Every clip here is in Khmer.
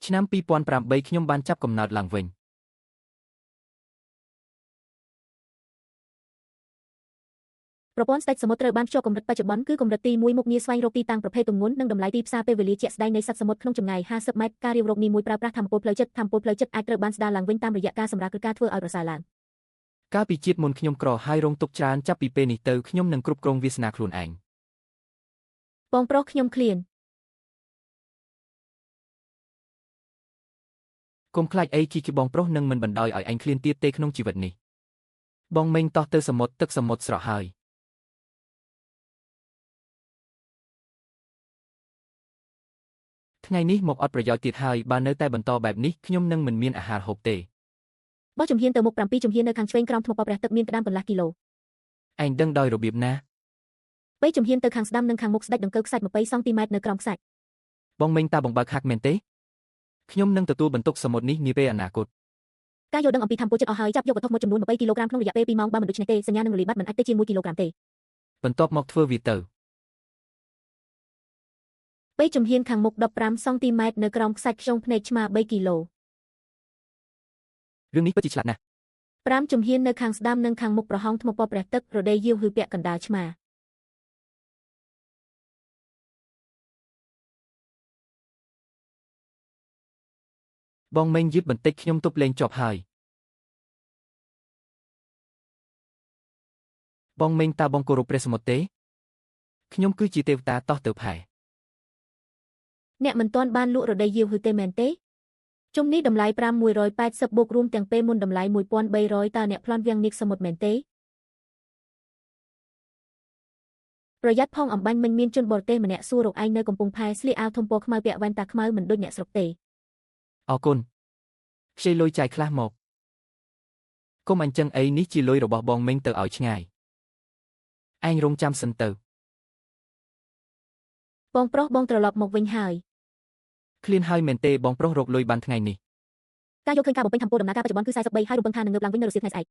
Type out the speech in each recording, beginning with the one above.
ឆ្នាំ2008ខ្ញុំបានចាប់កំណើតឡើងវិញ ប្រព័ន្ធស្ដេចសមុទ្រត្រូវបានភ្ជាប់កម្រិតបច្ចុប្បន្នគឺកម្រិតទី1មុខងារស្វែងរកទីតាំងប្រភេទទម្ងន់និងតម្លៃទីផ្សារពេលវេលាជាក់ស្ដែងនៃសត្វសមុទ្រក្នុងចម្ងាយ50ម៉ែត្រការរៀបរាប់នីមួយប្រើប្រាស់ថាមពលផ្លូវចិត្តអាចត្រូវបានស្ដារឡើងវិញតាមរយៈការសម្រាលគឺការធ្វើឲ្យប្រសើរឡើង កាលពីជាតិមុនខ្ញុំក្រហើយរងទុក្ខច្រើនចាប់ពីពេលនេះទៅខ្ញុំនឹងគ្រប់គ្រងវាសនាខ្លួនឯង បងប្រុសខ្ញុំឃ្លាន កុំខ្លាចអីគីបងប្រុសនឹងមិនបណ្ដោយឲ្យឯងឃ្លានទៀតទេក្នុងជីវិតនេះបងមេងតោះទៅសមុទ្រទឹកសមុទ្រស្រស់ហើយថ្ងៃនេះមកអត់ប្រយោជន៍ទៀតហើយបើនៅតែបន្តបែបនេះខ្ញុំនឹងមិនមានអាហារហូបទេ បោះជំហានទៅមុខ7ជំហាននៅខាងឆ្វេងក្រោមថ្មព្រះទឹកមានក្តាមកន្លះគីឡូ ឯងដឹងដោយរបៀបណា 3ជំហានទៅខាងស្ដាំនិងខាងមុខស្ដេចដង្កូវខ្សាច់20សង់ទីម៉ែត្រនៅក្រោមខ្សាច់ បងមេងតាបងបើកហាក់មែនទេខ្ញុំនឹងទទួលបន្ទុកសមុទ្រនេះនាពេលអនាគត ការយល់ដឹងអំពីធម្មពលចិត្តអស់ហើយចាប់យកវត្ថុមួយចំនួន20គីឡូក្រាមក្នុងរយៈពេល2ម៉ោងបើមិនដូច្នេះទេសញ្ញានឹងរលាយបាត់មិនអាចទៅជា1គីឡូក្រាមទេ បន្ទាប់មកធ្វើវាទៅ 3ជំហានខាងមុខ15សង់ទីម៉ែត្រនៅក្រោមខ្សាច់ខ្យងភ្នែកឆ្មា3គីឡូ រឿងនេះពិតជាឆ្លាតណាស់ 5ជំហាននៅខាងស្ដាំនិងខាងមុខប្រហោងថ្មពណ៌ព្រះទឹករដេយាវហឺពាក់កណ្ដាលឆ្មា បងមេងយឺតបន្តិចខ្ញុំទប់លេងជាប់ហើយបងមេងតាបងគោរពព្រះសមុទ្រទេខ្ញុំគឺជាទេវតាតោះទៅផែ អ្នកមិនទាន់បានលក់រដេយាវហឺទេមែនទេជុំនេះតម្លៃ5180បូករួមទាំងពេលមុនតម្លៃ1300តើអ្នកប្លន់វាំងនាគសមុទ្រមែនទេប្រយ័ត្នផងអំបញ្ញមិញមានជនបរទេសម្នាក់សួររកឯងនៅកំពង់ផែស្លៀកអាវធំពណ៌ខ្មៅពាក់វ៉ែនតាខ្មៅមិនដូចអ្នកស្រុកទេ អរគុណខ្ចីលុយចាយខ្លះមកកុំអញ្ចឹងអីនេះជាលុយរបស់បងមេងទៅឲ្យឆ្ងាយឯងរងចាំសិនទៅ បងប្រុសបងត្រឡប់មកវិញហើយ ឃ្លានហើយមែនទេបងប្រុសរកលុយបានថ្ងៃនេះ ការយកឃើញការបំពេញធម្មពលដំណើរការបច្ចុប្បន្នគឺ43ហើយរំពឹងថានឹងងើបឡើងវិញនៅរសៀលថ្ងៃស្អែក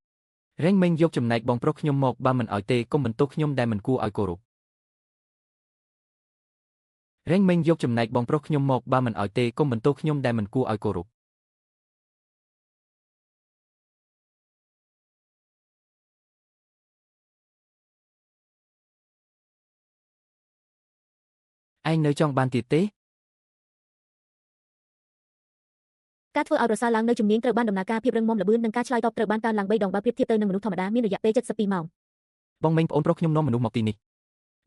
រែងមេងយកចំណែកបងប្រុសខ្ញុំមកបើមិនឲ្យទេកុំបន្ទោសខ្ញុំដែលមិនគួរឲ្យគោរពរែងមេងយកចំណែកបងប្រុសខ្ញុំមកបើមិនឲ្យទេកុំបន្ទោសខ្ញុំដែលមិនគួរឲ្យគោរព ឯងនៅចង់បានទៀតទេ ការធ្វើឲ្យប្រសើរឡើងនៅជំនាញត្រូវបានដំណើរការភាពរឹងមាំល្បឿននិងការឆ្លើយតបត្រូវបានកើនឡើង3ដងបើប្រៀបធៀបទៅនឹងមនុស្សធម្មតាមានរយៈពេល72ម៉ោង បងមេងប្អូនប្រុសខ្ញុំនាំមនុស្សមកទីនេះ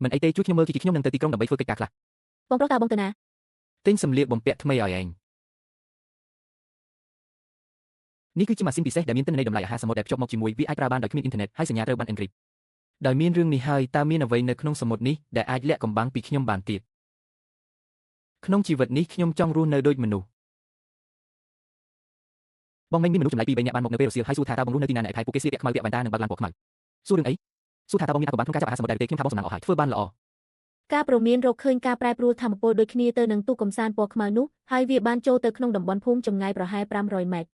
មិនអីទេជួយខ្ញុំមើលគីខ្ញុំនឹងទៅទីក្រុងដើម្បីធ្វើកិច្ចការខ្លះ បងប្រុសតើបងទៅណា ទិញសម្លៀកបំពាក់ថ្មីឲ្យឯងនេះគឺជាម៉ាស៊ីនពិសេសដែលមានទិន្នន័យតម្លៃអាហារសមុទ្រដែលភ្ជាប់មកជាមួយវាអាចប្រើបានដោយគ្មានអ៊ីនធឺណិតហើយសញ្ញាត្រូវបានអេនគ្រីបដោយមានរឿងនេះហើយតើមានអ្វីនៅក្នុងសមុទ្រនេះដែលអាចលាក់កំបាំងពីខ្ញុំបានទៀតក្នុងជីវិតនេះខ្ញុំចង់រស់នៅដូចមនុស្សបងមេងមានមនុស្សចម្លែក2 3នាក់បានមកនៅពេលរសៀលហើយសួរថាតើបងរស់នៅទីណានៅឯខេត្តពួកគេស្លៀកពាក់ខ្មៅពាក់វ៉ែនតានិងបើកឡានពណ៌ខ្មៅសួររឿងអីសួរថាតើបងមានអាកំបាំងក្នុងការចាប់អាហារសមុទ្រដែរឬទេខ្ញុំថាបងសំណាងល្អហើយធ្វើបានល្អ ការព្រមានរកឃើញការប្រែប្រួលធម្មពលដូចគ្នាទៅនឹងទូកកំសាន្តពណ៌ខ្មៅនោះហើយវាបានចូលទៅក្នុងតំបន់ភូមិចម្ងាយប្រហែល500ម៉ែត្រ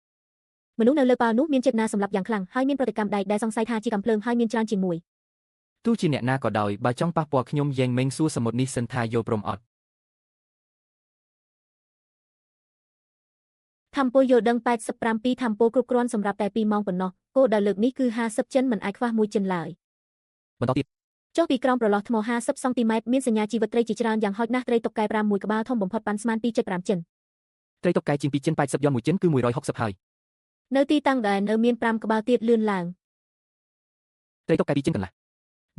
មនុស្សនៅលើប៉ាល់នោះមានចេតនាសម្លាប់យ៉ាងខ្លាំងហើយមានប្រតិកម្មដែកដែលសង្ស័យថាជាកាំភ្លើងហើយមានច្រើនជាងមួយ ទោះជាអ្នកណាក៏ដោយបើចង់ប៉ះពាល់ខ្ញុំយ៉េងមេងសួរសមុទ្រនេះសិនថាយល់ព្រមអត់ ធម្មពលយល់ដឹង87ធម្មពលគ្រប់គ្រាន់សម្រាប់តែ2ម៉ោងប៉ុណ្ណោះគោលដៅលើកនេះគឺ50ចិនមិនអាចខ្វះមួយចិនឡើយ បន្តទៀត ចុះពីក្រោមប្រឡោះថ្ម50សង់ទីម៉ែត្រមានសញ្ញាជីវិតត្រីជាច្រើនយ៉ាងហោចណាស់ត្រីតុកកែប្រាំមួយក្បាលធំបំផុតប៉ាន់ស្មាន 2.5 ចិន ត្រីតុកកែជាង2ចិន80យន់1ចិនគឺ160ហើយ នៅទីតាំងដែលនៅមាន5ក្បាលទៀតលឿនឡើង ត្រីតុកកែ2ចិនកន្លះ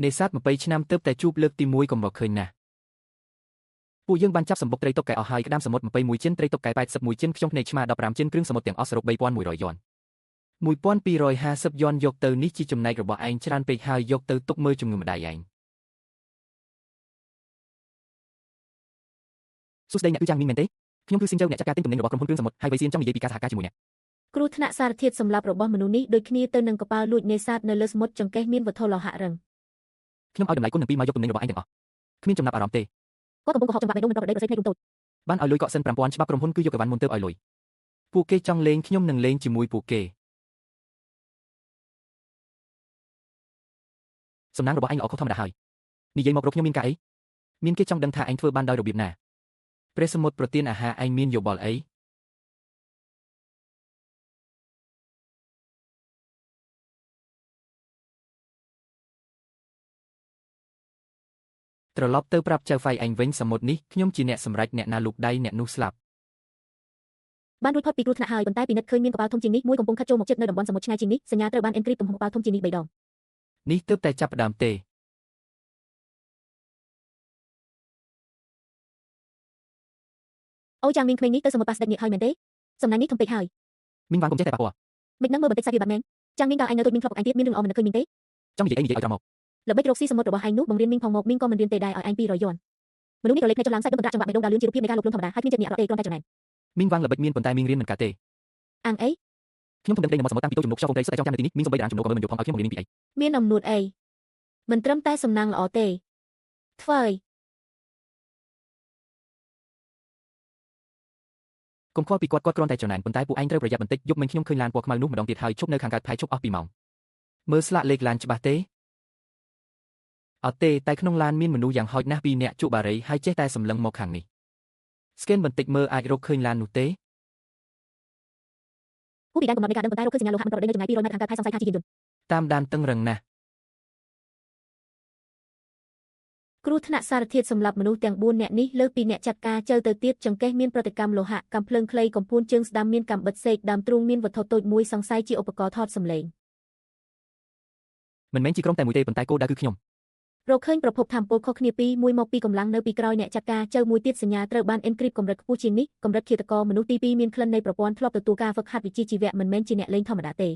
នេសាទ20ឆ្នាំទើបតែជួបលើកទី1កុំរកឃើញណាស់ពួកយើងបានចាប់សម្បុកត្រីតុកកែអស់ហើយក្តាមសមុទ្រ21ចិនត្រីតុកកែ81ចិនខ្យងភ្នែកឆ្មា15ចិនគ្រឿងសមុទ្រទាំងអស់សរុប3100យន់1250យន់យកទៅនេះជាចំណែករបស់ឯងច្រើនពេកហើយយកទៅទុកមើលជំងឺម្ដាយឯងសួស្ដីអ្នកគឺចាងមីងមែនទេខ្ញុំគឺស៊ីនជើអ្នកចាត់ការទិញទំនិញរបស់ក្រុមហ៊ុនគ្រឿងសមុទ្រហើយវៃសៀនចង់និយាយពីការសហការជាមួយអ្នក គ្រោះថ្នាក់សារធាតុសម្លាប់របស់មនុស្សនេះដូចគ្នាទៅនឹងកប៉ាល់លួចនេសាទនៅលើសមុទ្រចង្កេះមានវត្ថុលោហៈរឹង ខ្ញុំឲ្យតម្លៃគុណនឹងពីមកយកទំនិញរបស់ឯងទាំងអស់គ្មានចំណាប់អារម្មណ៍ទេ គាត់កំពុងកុហកចង្វាក់បេះដូងមិនប្រក្រតីប្រសិទ្ធភាពរួមតូច បានឲ្យលុយកក់សិន5000ច្បាប់ក្រុមហ៊ុនគឺយកអីវ៉ាន់មុនទៅឲ្យលុយពួកគេចង់លេងខ្ញុំនឹងលេងជាមួយពួកគេសំណាងរបស់ឯងល្អខុសធម្មតាហើយនិយាយមករកខ្ញុំមានការអីមានគេចង់ដឹងថាឯងធ្វើបានដោយរបៀបណាព្រះសមុទ្រប្រទានអាហារឯងមានយោបល់អី ត្រឡប់ទៅប្រាប់ចៅហ្វាយឯងវិញសមុទ្រនេះខ្ញុំជាអ្នកសម្រេចអ្នកណាលូកដៃអ្នកនោះស្លាប់ បានរួចផុតពីគ្រោះថ្នាក់ហើយប៉ុន្តែពិនិត្យឃើញមានកប៉ាល់ធំជាងនេះមួយកំពុងខិតចូលមកជិតនៅតំបន់សមុទ្រឆ្ងាយជាងនេះសញ្ញាត្រូវបានអេនគ្រីបទំហំកប៉ាល់ធំជាងនេះ3ដង នេះទើបតែចាប់ផ្ដើមទេអូចាងមីងក្មេងនេះទៅសមុទ្រប៉ាស្តិកនេះហើយមែនទេសំណាញ់នេះធំពេកហើយ មីងវ៉ាងកុំចេះតែប៉ះពាល់ មិននឹងមើលបន្តិចសាច់វាបាត់មែនចាងមីងដល់ឯងនៅដូចមីងធ្លាប់ឯងទៀតមានរឿងល្អមិននឹកឃើញមីងទេ ចង់និយាយអីឲ្យត្រង់មក ល្បិចរកស៊ីសមុទ្ររបស់ឯងនោះបង្រៀនមីងផងមកមីងក៏មិនរៀនទេដែរឲ្យឯង200យន់មនុស្សនេះក៏លេខភ្នែកចុះឡើងសាច់ដូចបណ្ដាចង្វាក់បេះដូងដើរលឿនជារូបភាពនៃការលោកលួនធម្មតាហើយគ្មានចិត្តអ្នកអត់ទេគ្រាន់តែចំណែន មីងវ៉ាងល្បិចមានប៉ុន្តែមីងរៀនមិនកាទេ អាងអី ខ្ញុំធំដឹងដីនៅមាត់សមុទ្រតាំងពីតូចជំនុកខ្យល់កុំត្រីសឹកតែចង់ចាំនៅទីនេះមីងសំបីតារាជំនុកក៏មិនយកផងឲ្យខ្ញុំមករៀនមីងពីអី មានអំនួតអីមិនត្រឹមតែសំណាងល្អទេធ្វើអី កុំខ្វល់ពីគាត់គ្រាន់តែចំណែនប៉ុន្តែពួកឯងត្រូវប្រយ័ត្នបន្តិចយប់មិញខ្ញុំឃើញឡានពណ៌ខ្មៅនោះម្ដងទៀតហើយឈប់នៅខាងកើតផែឈប់អស់2ម៉ោងមើលស្លាកលេខឡានច្បាស់ទេអត់ទេតែក្នុងឡានមានមនុស្សយ៉ាងហោចណាស់2នាក់ជក់បារីហើយចេះតែសម្លឹងមកខាងនេះស្កេនបន្តិចមើលអាចរកឃើញឡាននោះទេ ผู้ពីដែនកំណត់នៃការដឹងប៉ុន្តែរកឃើញសញ្ញាលោហៈមិនប្រក្រតីនៅចម្ងាយ200ម៉ែត្រខាងកើតហើយសង្ស័យថាជាយានយន្ត តាមដានតឹងរឹងណាស់ គ្រោះថ្នាក់សារធាតុសម្លាប់មនុស្សទាំង4នាក់នេះលើសពីអ្នកចាត់ការជើទៅទៀតចង្កេះមានប្រតិកម្មលោហៈកាំភ្លើងខ្លីកំពួនជើងស្ដាំមានកាំបិតសេកដើមទ្រូងមានវត្ថុតូចមួយសង្ស័យជាឧបករណ៍ថតសម្លេង មិនមែនជាក្រុមតែមួយទេប៉ុន្តែគោលដៅគឺខ្ញុំ រកឃើញប្រភពថាមពលខុសគ្នាពីរមួយមកពីកម្លាំងនៅពីក្រោយអ្នកចាត់ការជើមួយទៀតសញ្ញាត្រូវបានអេនគ្រីបកម្រិតខ្ពស់ជាងនេះកម្រិតឃាតករមនុស្សទី2មានក្លិននៃប្រព័ន្ធធ្លាប់ទទួលការហ្វឹកហាត់វិជ្ជាជីវៈមិនមែនជាអ្នកលេងធម្មតាទេ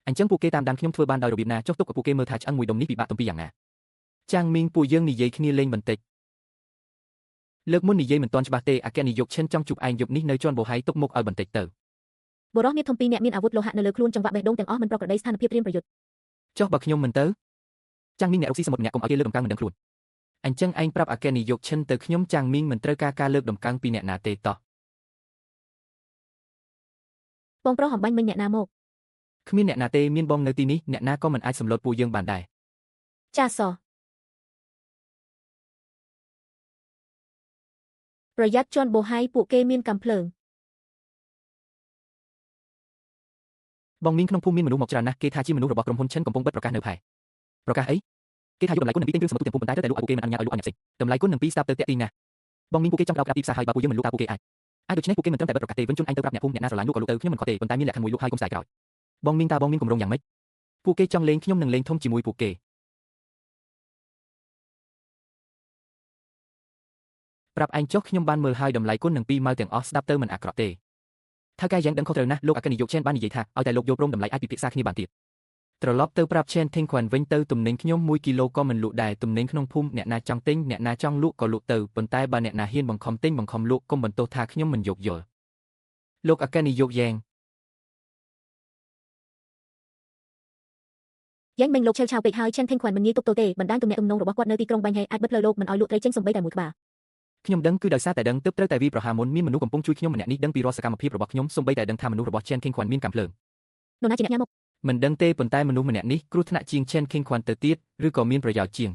អញ្ចឹងពួកគេតាមដានខ្ញុំធ្វើបានដោយរបៀបណាចុះទុកឲ្យពួកគេមើលថាឆ្អឹងមួយដុំនេះពិបាកទំពីយ៉ាងណាចាំងមីងពួកយើងនិយាយគ្នាលេងបន្តិចលើកមុននិយាយមិនទាន់ច្បាស់ទេអគ្គនាយកឈិនចង់ជួបឯងយប់នេះនៅជាន់បូហៃទុកមុខឲ្យបន្តិចទៅ បរិសុទ្ធមានធំពីរអ្នកមានអាវុធលោហៈនៅលើខ្លួនចង្វាក់បេះដូងទាំងអស់មិនប្រក្រតីស្ថានភាពរៀនប្រយុទ្ធ ចុះបើខ្ញុំមិនទៅចាំងមីងអ្នករកស៊ីសមុទ្រម្នាក់កុំឲ្យគេលើកដំកើងមិនដឹងខ្លួនអញ្ចឹងឯងប្រាប់អគ្គនាយកឈិនទៅខ្ញុំចាំងមីងមិនត្រូវការលើកដំកើងពីអ្នកណាទេតោះ បងប្រុសអំបញ្ញមិញអ្នកណាមក គ្មានអ្នកណាទេមានបងនៅទីនេះអ្នកណាក៏មិនអាចសម្លុតពួកយើងបានដែរ ចាសោះប្រយ័ត្នជន់បូហៃពួកគេមានកាំភ្លើង បងមីងក្នុងភូមិមានមនុស្សមកច្រើនណាស់គេថាជាមនុស្សរបស់ក្រុមហ៊ុនឈិនកំពុងបិទប្រកាសនៅផែប្រកាសអីគេថាយកតម្លៃគុណនឹងពីទិញគ្រឿងសមុទ្រទាំងភូមិប៉ុន្តែត្រូវតែលក់ឲ្យពួកគេមិនអនុញ្ញាតឲ្យលក់ឲ្យអ្នកផ្សេងតម្លៃគុណនឹងពីស្ដាប់ទៅតាក់ទីណាស់បងមីងពួកគេចង់ដោតក្តាប់ទីផ្សារហើយបើពួកយើងមិនលក់តើពួកគេអាចដូច្នេះពួកគេមិនត្រឹមតែបិទប្រកាសទេវិញជូនឯងទៅប្រាប់អ្នកភូមិអ្នកណាស្រឡាញ់លក់ក៏លក់ទៅខ្ញុំមិនខកទេប៉ុន្តែមានលក្ខខណ្ឌមួយលក់ហើយកុំស្ដាយក្រោយបងមីងតើបងមានគម្រោងយ៉ាងម៉េចពួកគេចង់លេងខ្ញុំនឹងលេងធំជាមួយពួកគេប្រាប់ឯងចុះខ្ញុំបានមើលហើយតម្លៃគុណនឹងពីម៉ៅទាំងអស់ស្ដាប់ទៅមិនអាក្រក់ទេថៅកែយ៉ាងដឹងខុសត្រូវណាស់លោកអគ្គនាយកឈែនបាននិយាយថាឲ្យតែលោកយល់ព្រមតម្លៃអាចពិភាក្សាគ្នាបានទៀតត្រឡប់ទៅប្រាប់ឈែនថេងខ្វាន់វិញទៅទំនិញខ្ញុំ1គីឡូក៏មិនលក់ដែរទំនិញក្នុងភូមិអ្នកណាចង់ទិញអ្នកណាចង់លក់ក៏លក់ទៅប៉ុន្តែបើអ្នកណាហ៊ានបង្ខំទិញបង្ខំលក់កុំបន្ទោសថាខ្ញុំមិនយោគយល់លោកអគ្គនាយកយ៉ាង យ៉ាងមិញលោកឆេលឆាវពេកហើយឆេនថេងខ្វាន់មិនងាយទប់ទល់ទេបណ្ដាញទំនាក់ទំនងរបស់គាត់នៅទីក្រុងបាញ់ហេអាចបិទផ្លូវលោកមិនឲ្យលក់ត្រីចេញសំបីតែមួយក្បាល ខ្ញុំដឹងគឺដោយសារតែដឹងទើបត្រូវតែវាប្រហារមុនមានមនុស្សកំពុងជួយខ្ញុំម្នាក់នេះដឹងពីរាល់សកម្មភាពរបស់ខ្ញុំសំបីតែដឹងថាមនុស្សរបស់ Chen King Kwan មានកាំភ្លើង នរណាជាអ្នកញ៉ាំមក មិនដឹងទេប៉ុន្តែមនុស្សម្នាក់នេះគ្រោះថ្នាក់ជាង Chen King Kwan ទៅទៀតឬក៏មានប្រយោជន៍ជាង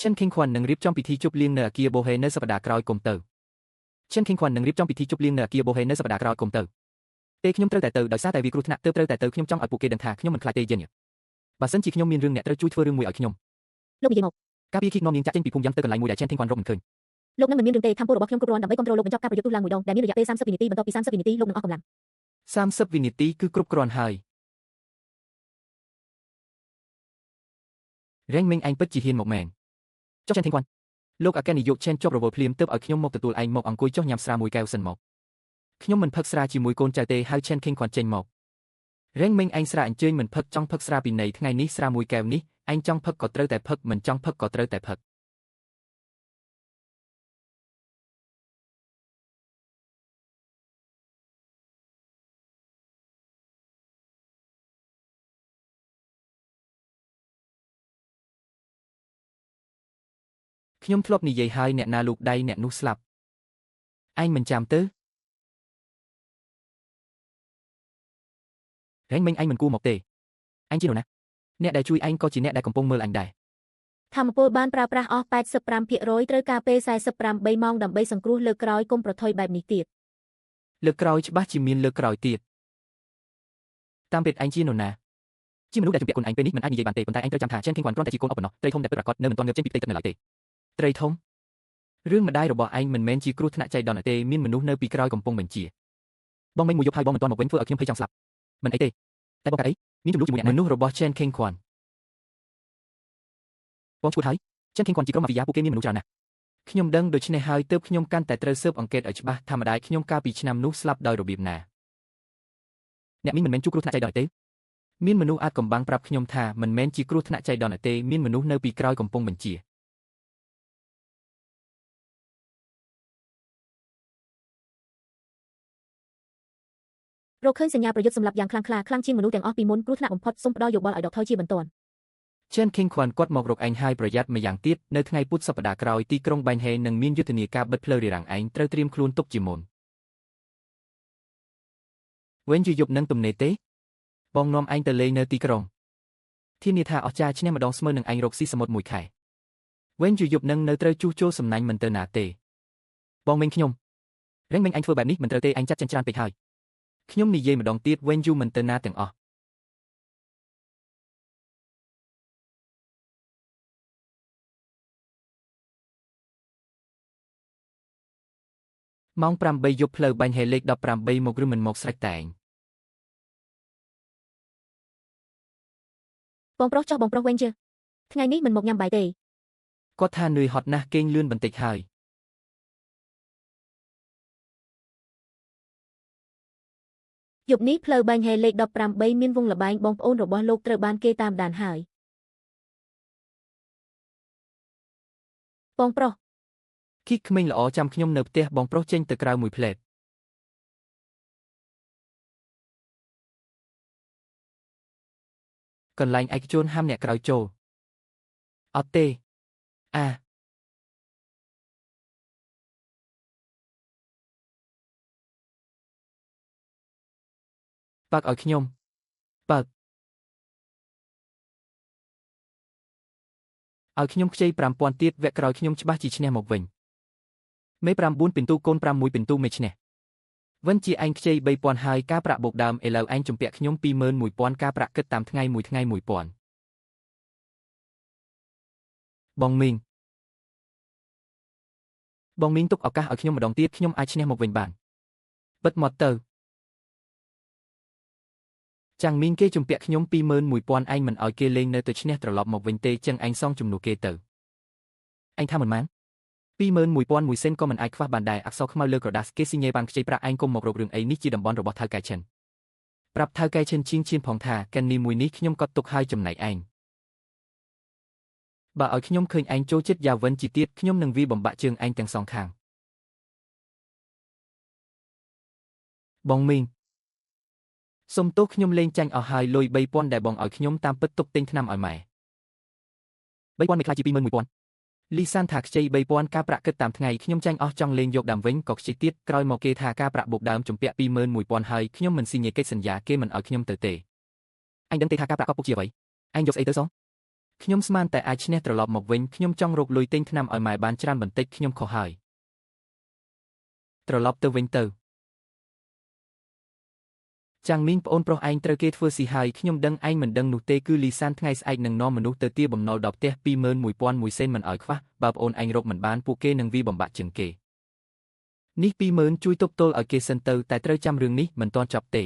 Chen King Kwan នឹងរៀបចំពិធីជប់លៀងនៅអគារបូហេនៅសប្តាហ៍ក្រោយគុំទៅ Chen King Kwan នឹងរៀបចំពិធីជប់លៀងនៅអគារបូហេនៅសប្តាហ៍ក្រោយគុំទៅពេលខ្ញុំត្រូវតែទៅដោយសារតែវាគ្រោះថ្នាក់ទើបត្រូវតែទៅខ្ញុំចង់ឲ្យពួកគេដឹងថាខ្ញុំមិនខ្លាចទេយិនបើសិនជាខ្ញុំមានរឿងអ្នកត្រូវជួយធ្វើរឿងមួយឲ្យខ្ញុំ លោកនិយាយមក ការពីគិកនាំនាងចាក់ចេញពីភូមិយ៉ាងទៅកន្លែងមួយដែល Chen King Kwan រកមិនឃើញ លោកនឹងមិនមានរឿងទេថាមពលរបស់ខ្ញុំគ្រប់គ្រាន់ដើម្បីគ្រប់គ្រងលោកបញ្ចប់ការប្រយុទ្ធទូឡើងមួយដងដែលមានរយៈពេល30វិនាទីបន្ទាប់ពី30វិនាទីលោកនឹងអស់កម្លាំង 30វិនាទីគឺគ្រប់គ្រាន់ហើយរ៉េងមីងឯងពិតជាហ៊ានមកមែនចុះ Chen King Kwan លោកអគ្គនាយក Chen ជាប់រវល់ភ្លាមទើបឲ្យខ្ញុំមកទទួលឯងមកអង្គុយចុះញ៉ាំស្រាមួយកែវសិនមកខ្ញុំមិនផឹកស្រាជាមួយកូនចៅទេហើយ Chen King Kwan ចេញមករ៉េងមីងឯងស្រាអញ្ជើញមិនផឹកចង់ផឹកស្រាពីនៃថ្ងៃនេះស្រាមួយកែវនេះឯងចង់ផឹកក៏ត្រូវតែផឹកមិនចង់ផឹកក៏ត្រូវតែផឹកខ្ញុំធ្លាប់និយាយហើយអ្នកណាលូកដៃអ្នកនោះស្លាប់ឯងមិនចាំទៅរ៉េងមីងឯងមិនគួរមកទេឯងជានរណាអ្នកដែលជួយឯងក៏ជាអ្នកដែលកំពុងមើលអញដែរ ថាមពលបានប្រើប្រាស់អស់ 85% ត្រូវការពេល48ម៉ោងដើម្បីសង្គ្រោះលើកក្រោយកុំប្រថុយបែបនេះទៀត លើកក្រោយច្បាស់ជាមានលើកក្រោយទៀតតាមពិតឯងជានរណា ជាមនុស្សដែលជំពាក់គុណឯងពេលនេះមិនអាចនិយាយបានទេប៉ុន្តែឯងត្រូវចាំថាចេនខេងខ្វាន់គ្រាន់តែជាកូនអុកប៉ុណ្ណោះត្រីធំដែលពិតប្រាកដនៅមិនទាន់ងើបចេញពីផ្ទៃទឹកនៅឡើយទេត្រីធំរឿងម្ដាយរបស់ឯងមិនមែនជាគ្រោះថ្នាក់ចៃដន្យទេមានមនុស្សនៅពីក្រោយកំពុងបញ្ជាបងមិញមួយយប់ហើយបងមិនទាន់មកវិញធ្វើឲ្យខ្ញុំភ័យចង់ស្លាប់មិនអីទេតែបងកាត់អីមានចំនួនជាមួយអ្នកមនុស្សរបស់ចេនខេងខ្វាន់បងឈួតហើយចេនខេងខ្វាន់ជាក្រុមម៉ាហ្វីយ៉ាពួកគេមានមនុស្សច្រើនណាស់ខ្ញុំដឹងដូច្នេះហើយទើបខ្ញុំកាន់តែត្រូវស៊ើបអង្កេតឲ្យច្បាស់ថាម្ដាយខ្ញុំកាលពីឆ្នាំនោះស្លាប់ដោយរបៀបណាអ្នកមីងមិនមែនជួបគ្រោះថ្នាក់ចៃដន្យទេមានមនុស្សអាចកំបាំងប្រាប់ខ្ញុំថាមិនមែនជាគ្រោះថ្នាក់ចៃដន្យទេមានមនុស្សនៅពីក្រោយកំពុងបញ្ជារកឃើញសញ្ញាប្រយុទ្ធសម្លាប់យ៉ាងខ្លាំងក្លាខ្លាំងជាងមនុស្សទាំងអស់ពីមុនគ្រោះថ្នាក់បំផុតសូមផ្ដល់យោបល់ឲ្យដកថយជាបន្ទាន់ចេនខេងខ្វាន់គាត់មករកឯងហើយប្រយ័ត្នម្យ៉ាងទៀតនៅថ្ងៃពុធសប្តាហ៍ក្រោយទីក្រុងបែនហេនឹងមានយុទ្ធនាការបិទផ្លូវរារាំងឯងត្រូវត្រៀមខ្លួនទុកជាមុនវិញជាយប់នឹងទំនេរទេបងនាំឯងទៅលេងនៅទីក្រុងធានាថាអស្ចារ្យឈ្នះម្ដងស្មើនឹងឯងរកស៊ីសមុទ្រមួយខែវិញជាយប់នឹងនៅត្រូវជួសជុលសំណាញ់មិនទៅណាទេបងមិញខ្ញុំរែងមិញឯងធ្វើបែបនេះមិនត្រូវទេឯងចាត់ចិញ្ច្រានពេកហើយខ្ញុំនិយាយម្ដងទៀតវិញយូមិនទៅណាទាំងអស់ម៉ោង8យប់ផ្លូវបាញ់ហេលេខ18មកឬមិនមកស្រេចតែងបងប្រុសចុះបងប្រុសវិញជើថ្ងៃនេះមិនមកញ៉ាំបាយទេគាត់ថានឿយហត់ណាស់គេងលឿនបន្តិចហើយយប់នេះផ្លូវបាញ់ហេលេខ18មានវង់លបែងបងប្អូនរបស់លោកត្រូវបានគេតាមដានហើយបងប្រុសគីកក្មេងល្អចាំខ្ញុំនៅផ្ទះបងប្រុសចេញទៅក្រៅមួយផ្លែតកន្លែងឯកជនហាមអ្នកក្រៅចូលអត់ទេបើកឲ្យខ្ញុំបើកឲ្យខ្ញុំខ្ចី5000ទៀតវគ្គក្រោយខ្ញុំច្បាស់ជាឈ្នះមកវិញមេ9ពិន្ទុកូន6ពិន្ទុមេឈ្នះវិញជាឯងខ្ចី3000ហើយការប្រាក់បូកដើមឥឡូវឯងជំពាក់ខ្ញុំ21000ការប្រាក់គិតតាមថ្ងៃមួយថ្ងៃ1000បងមីងទុកឱកាសឲ្យខ្ញុំម្ដងទៀតខ្ញុំអាចឈ្នះមកវិញបានបិទមាត់ទៅចាំងមីងគេជំពាក់ខ្ញុំ21000ឯងមិនឲ្យគេលេងនៅទៅឈ្នះត្រឡប់មកវិញទេចឹងឯងសងជំនួសគេទៅឯងថាមិនម៉ាន21000មួយសេនក៏មិនអាចខ្វះបានដែរអក្សរខ្មៅលើក្រដាសគេស៊ីញ៉េបានខ្ចីប្រាក់ឯងគុំមករករឿងអីនេះជាតំបន់របស់ថៅកែឈិនប្រាប់ថៅកែឈិនឈៀនផងថាកែននីមួយនេះខ្ញុំក៏ទុកឲ្យចំណែកឯងបើឲ្យខ្ញុំឃើញឯងចូលចិត្តយ៉ាវិនជាទៀតខ្ញុំនឹងវាបំបាក់ជើងឯងទាំងសងខាងបងមីងសុំទោសខ្ញុំលេងចាញ់អស់ហើយលុយ3000ដែលបងឲ្យខ្ញុំតាមពិតទុកទិញថ្នាំឲ្យម៉ែ3000មិនខ្លាចជា21000លីសានថាខ្ចី3000ការប្រាក់គិតតាមថ្ងៃខ្ញុំចាញ់អស់ចង់លេងយកដើមវិញក៏ខ្ចីទៀតក្រោយមកគេថាការប្រាក់បូកដើមជំពាក់21000ហើយខ្ញុំមិនស៊ីញ៉េកិច្ចសន្យាគេមិនឲ្យខ្ញុំទៅទេអញដឹងទេថាការប្រាក់ក៏ពុកជាអ្វីអញយកស្អីទៅសងខ្ញុំស្មានតែអាចឈ្នះត្រឡប់មកវិញខ្ញុំចង់រកលុយទិញថ្នាំឲ្យម៉ែបានច្រើនបន្តិចខ្ញុំខុសហើយត្រឡប់ទៅវិញទៅចាំងមីងប្អូនប្រុសឯងត្រូវគេធ្វើស៊ីហើយខ្ញុំដឹងឯងមិនដឹងនោះទេគឺលីសានថ្ងៃស្អែកនឹងនាំមនុស្សទៅទាបំណុលដល់ផ្ទះ21000មួយសេនមិនឲ្យខ្វះបើប្អូនឯងរកមិនបានពួកគេនឹងវាបំបាក់ជាងគេនេះ20000ជួយទប់ទល់ឲ្យគេសិនទៅតែត្រូវចាំរឿងនេះមិនទាន់ចប់ទេ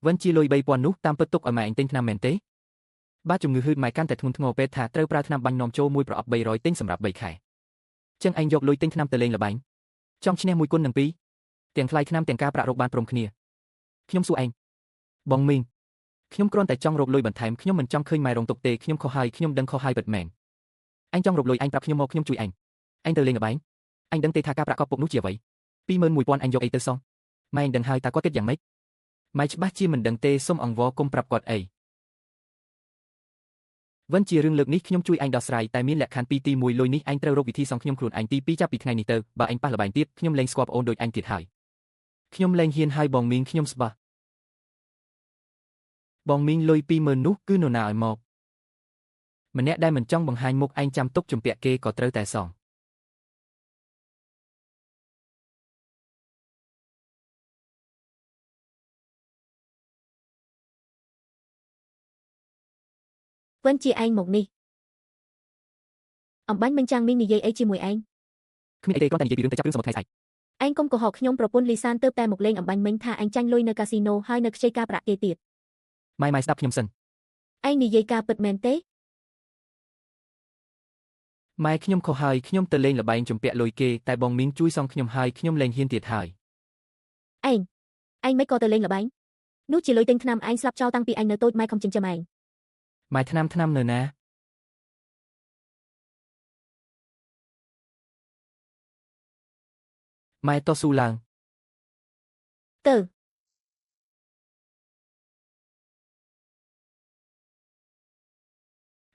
វិញជាលុយ3000នោះតាមពិតទុកឲ្យម៉ែឯងទិញថ្នាំមែនទេបាទជំងឺហឺតម៉ែកាន់តែធ្ងន់ធ្ងរពេទ្យថាត្រូវប្រើថ្នាំបាញ់នាំចូលមួយប្រអប់300ទិញសម្រាប់3ខែចឹងឯងយកលុយទិញថ្នាំទៅលេងល្បែងចង់ឈ្នះមួយគុណនឹងពីរទាំងថ្លៃថ្នាំទាំងការប្រាក់រកបានព្រមគ្នាខ្ញុំសួរឯងបងមីងខ្ញុំគ្រាន់តែចង់រកលុយបន្ថែមខ្ញុំមិនចង់ឃើញម៉ែរងទុក្ខទេខ្ញុំខុសហើយខ្ញុំដឹងខុសហើយពិតមែនឯងចង់រកលុយឯងប្រាប់ខ្ញុំមកខ្ញុំជួយឯងទៅលេងល្បែងឯងដឹងទេថាការប្រាក់កប់ពុកនោះជាអ្វី21000ឯងយកអីទៅសងម៉ែឯងដឹងហើយតើគាត់គិតយ៉ាងម៉េចម៉ែច្បាស់ជាមិនដឹងទេសូមអង្វរកុំប្រាប់គាត់អីវិញជារឿងលើកនេះខ្ញុំជួយឯងដោះស្រាយតែមានលក្ខខណ្ឌពីរទី1លុយនេះឯងត្រូវរកវិធីសងខ្ញុំខ្លួនឯងទី2ចាប់ពីថ្ងៃនេះទៅបើឯងប៉ះល្បែងទៀតខ្ញុំលែងស្គាល់ប្អូនដូចឯងទៀតហើយខ្ញុំលែងហ៊ានហើយបងមីងខ្ញុំស្បោះបងមីងលុយ20000នោះគឺនរណាឲ្យមកម្នាក់ដែលមិនចង់បង្ហាញមុខឯងចាំទុកជំពាក់គេក៏ត្រូវតែសង វិនជាឯងមកនេះអំបាញ់មិញចាំងមីងនិយាយអីជាមួយឯង គ្មានអីទេគ្រាន់តែនិយាយពីរឿងទៅចាប់រឿងសមុទ្រថ្ងៃស្អែក ឯងកុំកុហកខ្ញុំប្រពន្ធលីសានទើបតែមកលេងអំបាញ់មិញថាឯងចាញ់លុយនៅកាស៊ីណូហើយនៅខ្ចីការប្រាក់គេទៀត ម៉ែស្ដាប់ខ្ញុំសិន ឯងនិយាយការពិតមែនទេ ម៉ែខ្ញុំខុសហើយខ្ញុំទៅលេងល្បែងជំពាក់លុយគេតែបងមីងជួយសងខ្ញុំហើយខ្ញុំលែងហ៊ានទៀតហើយ ឯងមិនក៏ទៅលេងល្បែងនោះជាលុយទិញថ្នាំឯងស្លាប់ចោលតាំងពីឯងនៅតូចម៉ែខំចិញ្ចឹមឯង ម៉ែថ្នាំនៅណាម៉ែតស៊ូឡើង ទៅ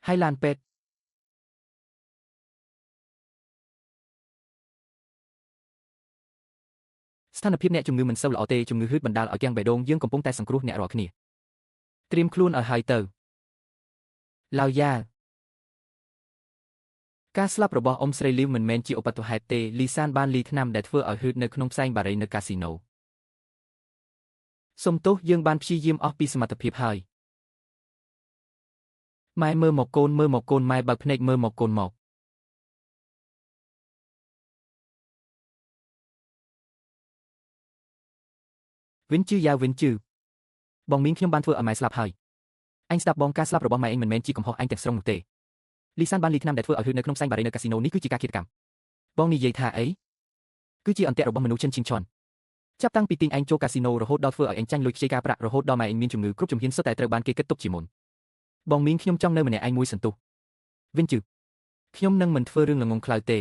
ហើយឡានពេទ្យស្ថានភាពអ្នកជំងឺមិនសូវល្អទេជំងឺហឺតបណ្ដាលឲ្យទាំងបេះដូងយើងកំពុងតែសង្គ្រោះអ្នករាល់គ្នាត្រៀមខ្លួនឲ្យហើយទៅឡាវយ៉ាការស្លាប់របស់អ៊ំស្រីលីវមិនមែនជាឧបទ្ទហេតុទេលីសានបានលីថ្នាំដែលធ្វើឲ្យហឺតនៅក្នុងផ្សែងបារីនៅកាស៊ីណូសុំទោសយើងបានព្យាយាមអស់ពីសមត្ថភាពហើយម៉ែមើលមកកូនម៉ែបើកភ្នែកមើលមកកូនមកវិនជឺយ៉ាវិនជឺបងមីងខ្ញុំបានធ្វើឲ្យម៉ែស្លាប់ហើយអញស្ដាប់បងការស្លាប់របស់ម៉ែឯងមិនមែនជាកំហុសអញទាំងស្រុងនោះទេលីសានបានលីថ្នាំដែលធ្វើឲ្យហឺតនៅក្នុងផ្សែងបារីនៅកាស៊ីណូនេះគឺជាការឃាតកម្មបងនិយាយថាអីគឺជាអន្ទាក់របស់មនុស្សឈិនឈីងឈន់ចាប់តាំងពីទីងឯងចូលកាស៊ីណូរហូតដល់ធ្វើឲ្យឯងចាញ់លុយខ្ចីការប្រាក់រហូតដល់ម៉ែឯងមានជំងឺគ្រប់ជំហានសុទ្ធតែត្រូវបានគេគិតទុកជាមុនបងមីងខ្ញុំចង់នៅម្នាក់ឯងមួយសន្ទុះវិនជឺខ្ញុំនឹងមិនធ្វើរឿងល្ងងខ្លៅទេ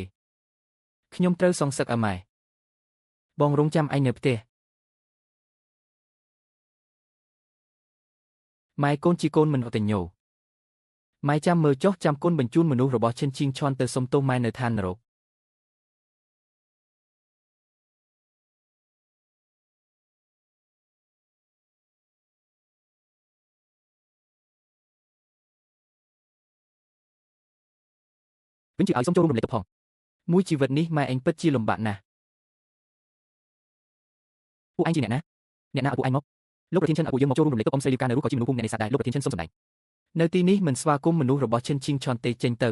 ខ្ញុំត្រូវសងសឹកឲ្យម៉ែបងរងចាំឯងនៅផ្ទះម៉ែកូនជាកូនមិនអត់ញោម៉ែចាំមើលចុះចាំគុណបញ្ជូនមនុស្សរបស់ឈិនឈីងឈន់ទៅសុំទោសម៉ែនៅឋាននរកវិញជឿឲ្យសុំចូលរួមរំលែកទុក្ខផងមួយជីវិតនេះម៉ែឯងពិតជាលំបាកណាស់ពួកឯងជាអ្នកណាឲ្យពួកឯងមកលោកប្រធានឈិនឲ្យពួកយើងមកចូលរួមរំលែកទុក្ខអ៊ំស្រីលីវកានៅរស់ក៏ជាមនុស្សភូមិអ្នកនេសាទដែរលោកប្រធានឈិនសូមសម្ដែងនៅទីនេះមិនស្វាគមន៍មនុស្សរបស់ឈិនឈីងឈន់ទេចេញទៅ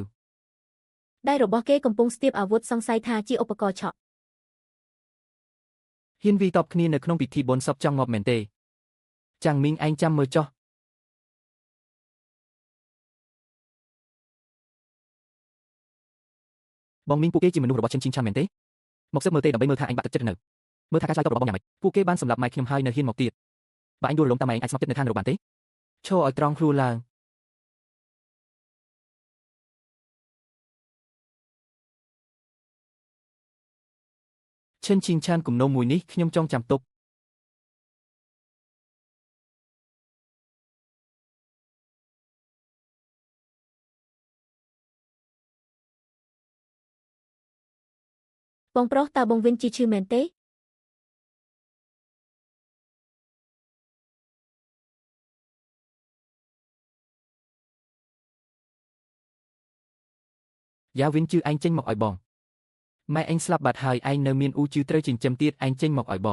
ដៃរបស់គេកំពុងស្ទាបអាវុធសង្ស័យថាជាឧបករណ៍ឆក់ហ៊ានវីតបគ្នានៅក្នុងពិធីបុណ្យសពចង់ងាប់មែនទេចាំងមីងឯងចាំមើលចុះបងមីងពួកគេជាមនុស្សរបស់ឈិនឈីងឈន់មែនទេមកស៊ើបមើលទេដើម្បីមើលថាអញបាក់ទឹកចិត្តនៅមើលថាការឆ្លើយតបរបស់បងយ៉ាងម៉េចពួកគេបានសម្លាប់ម៉ែខ្ញុំហើយនៅហ៊ានមកទៀតបើអញដួលរលំតាមម៉ែឯងអាចស្មប់ចិត្តនៅឋាននរកបានទេឈរឲ្យត្រង់ខ្លួនឡើងឈិនឈីងឆានគំនោមួយនេះខ្ញុំចង់ចាំទុកបងប្រុសតើបងវិនជាឈឺមែនទេយ៉ាវិនជឿឯងចេញមកឲ្យបងម៉ែឯងស្លាប់បាត់ហើយឯងនៅមានអ៊ូជឿត្រូវចិញ្ចឹមទៀតឯងចេញមកឲ្យប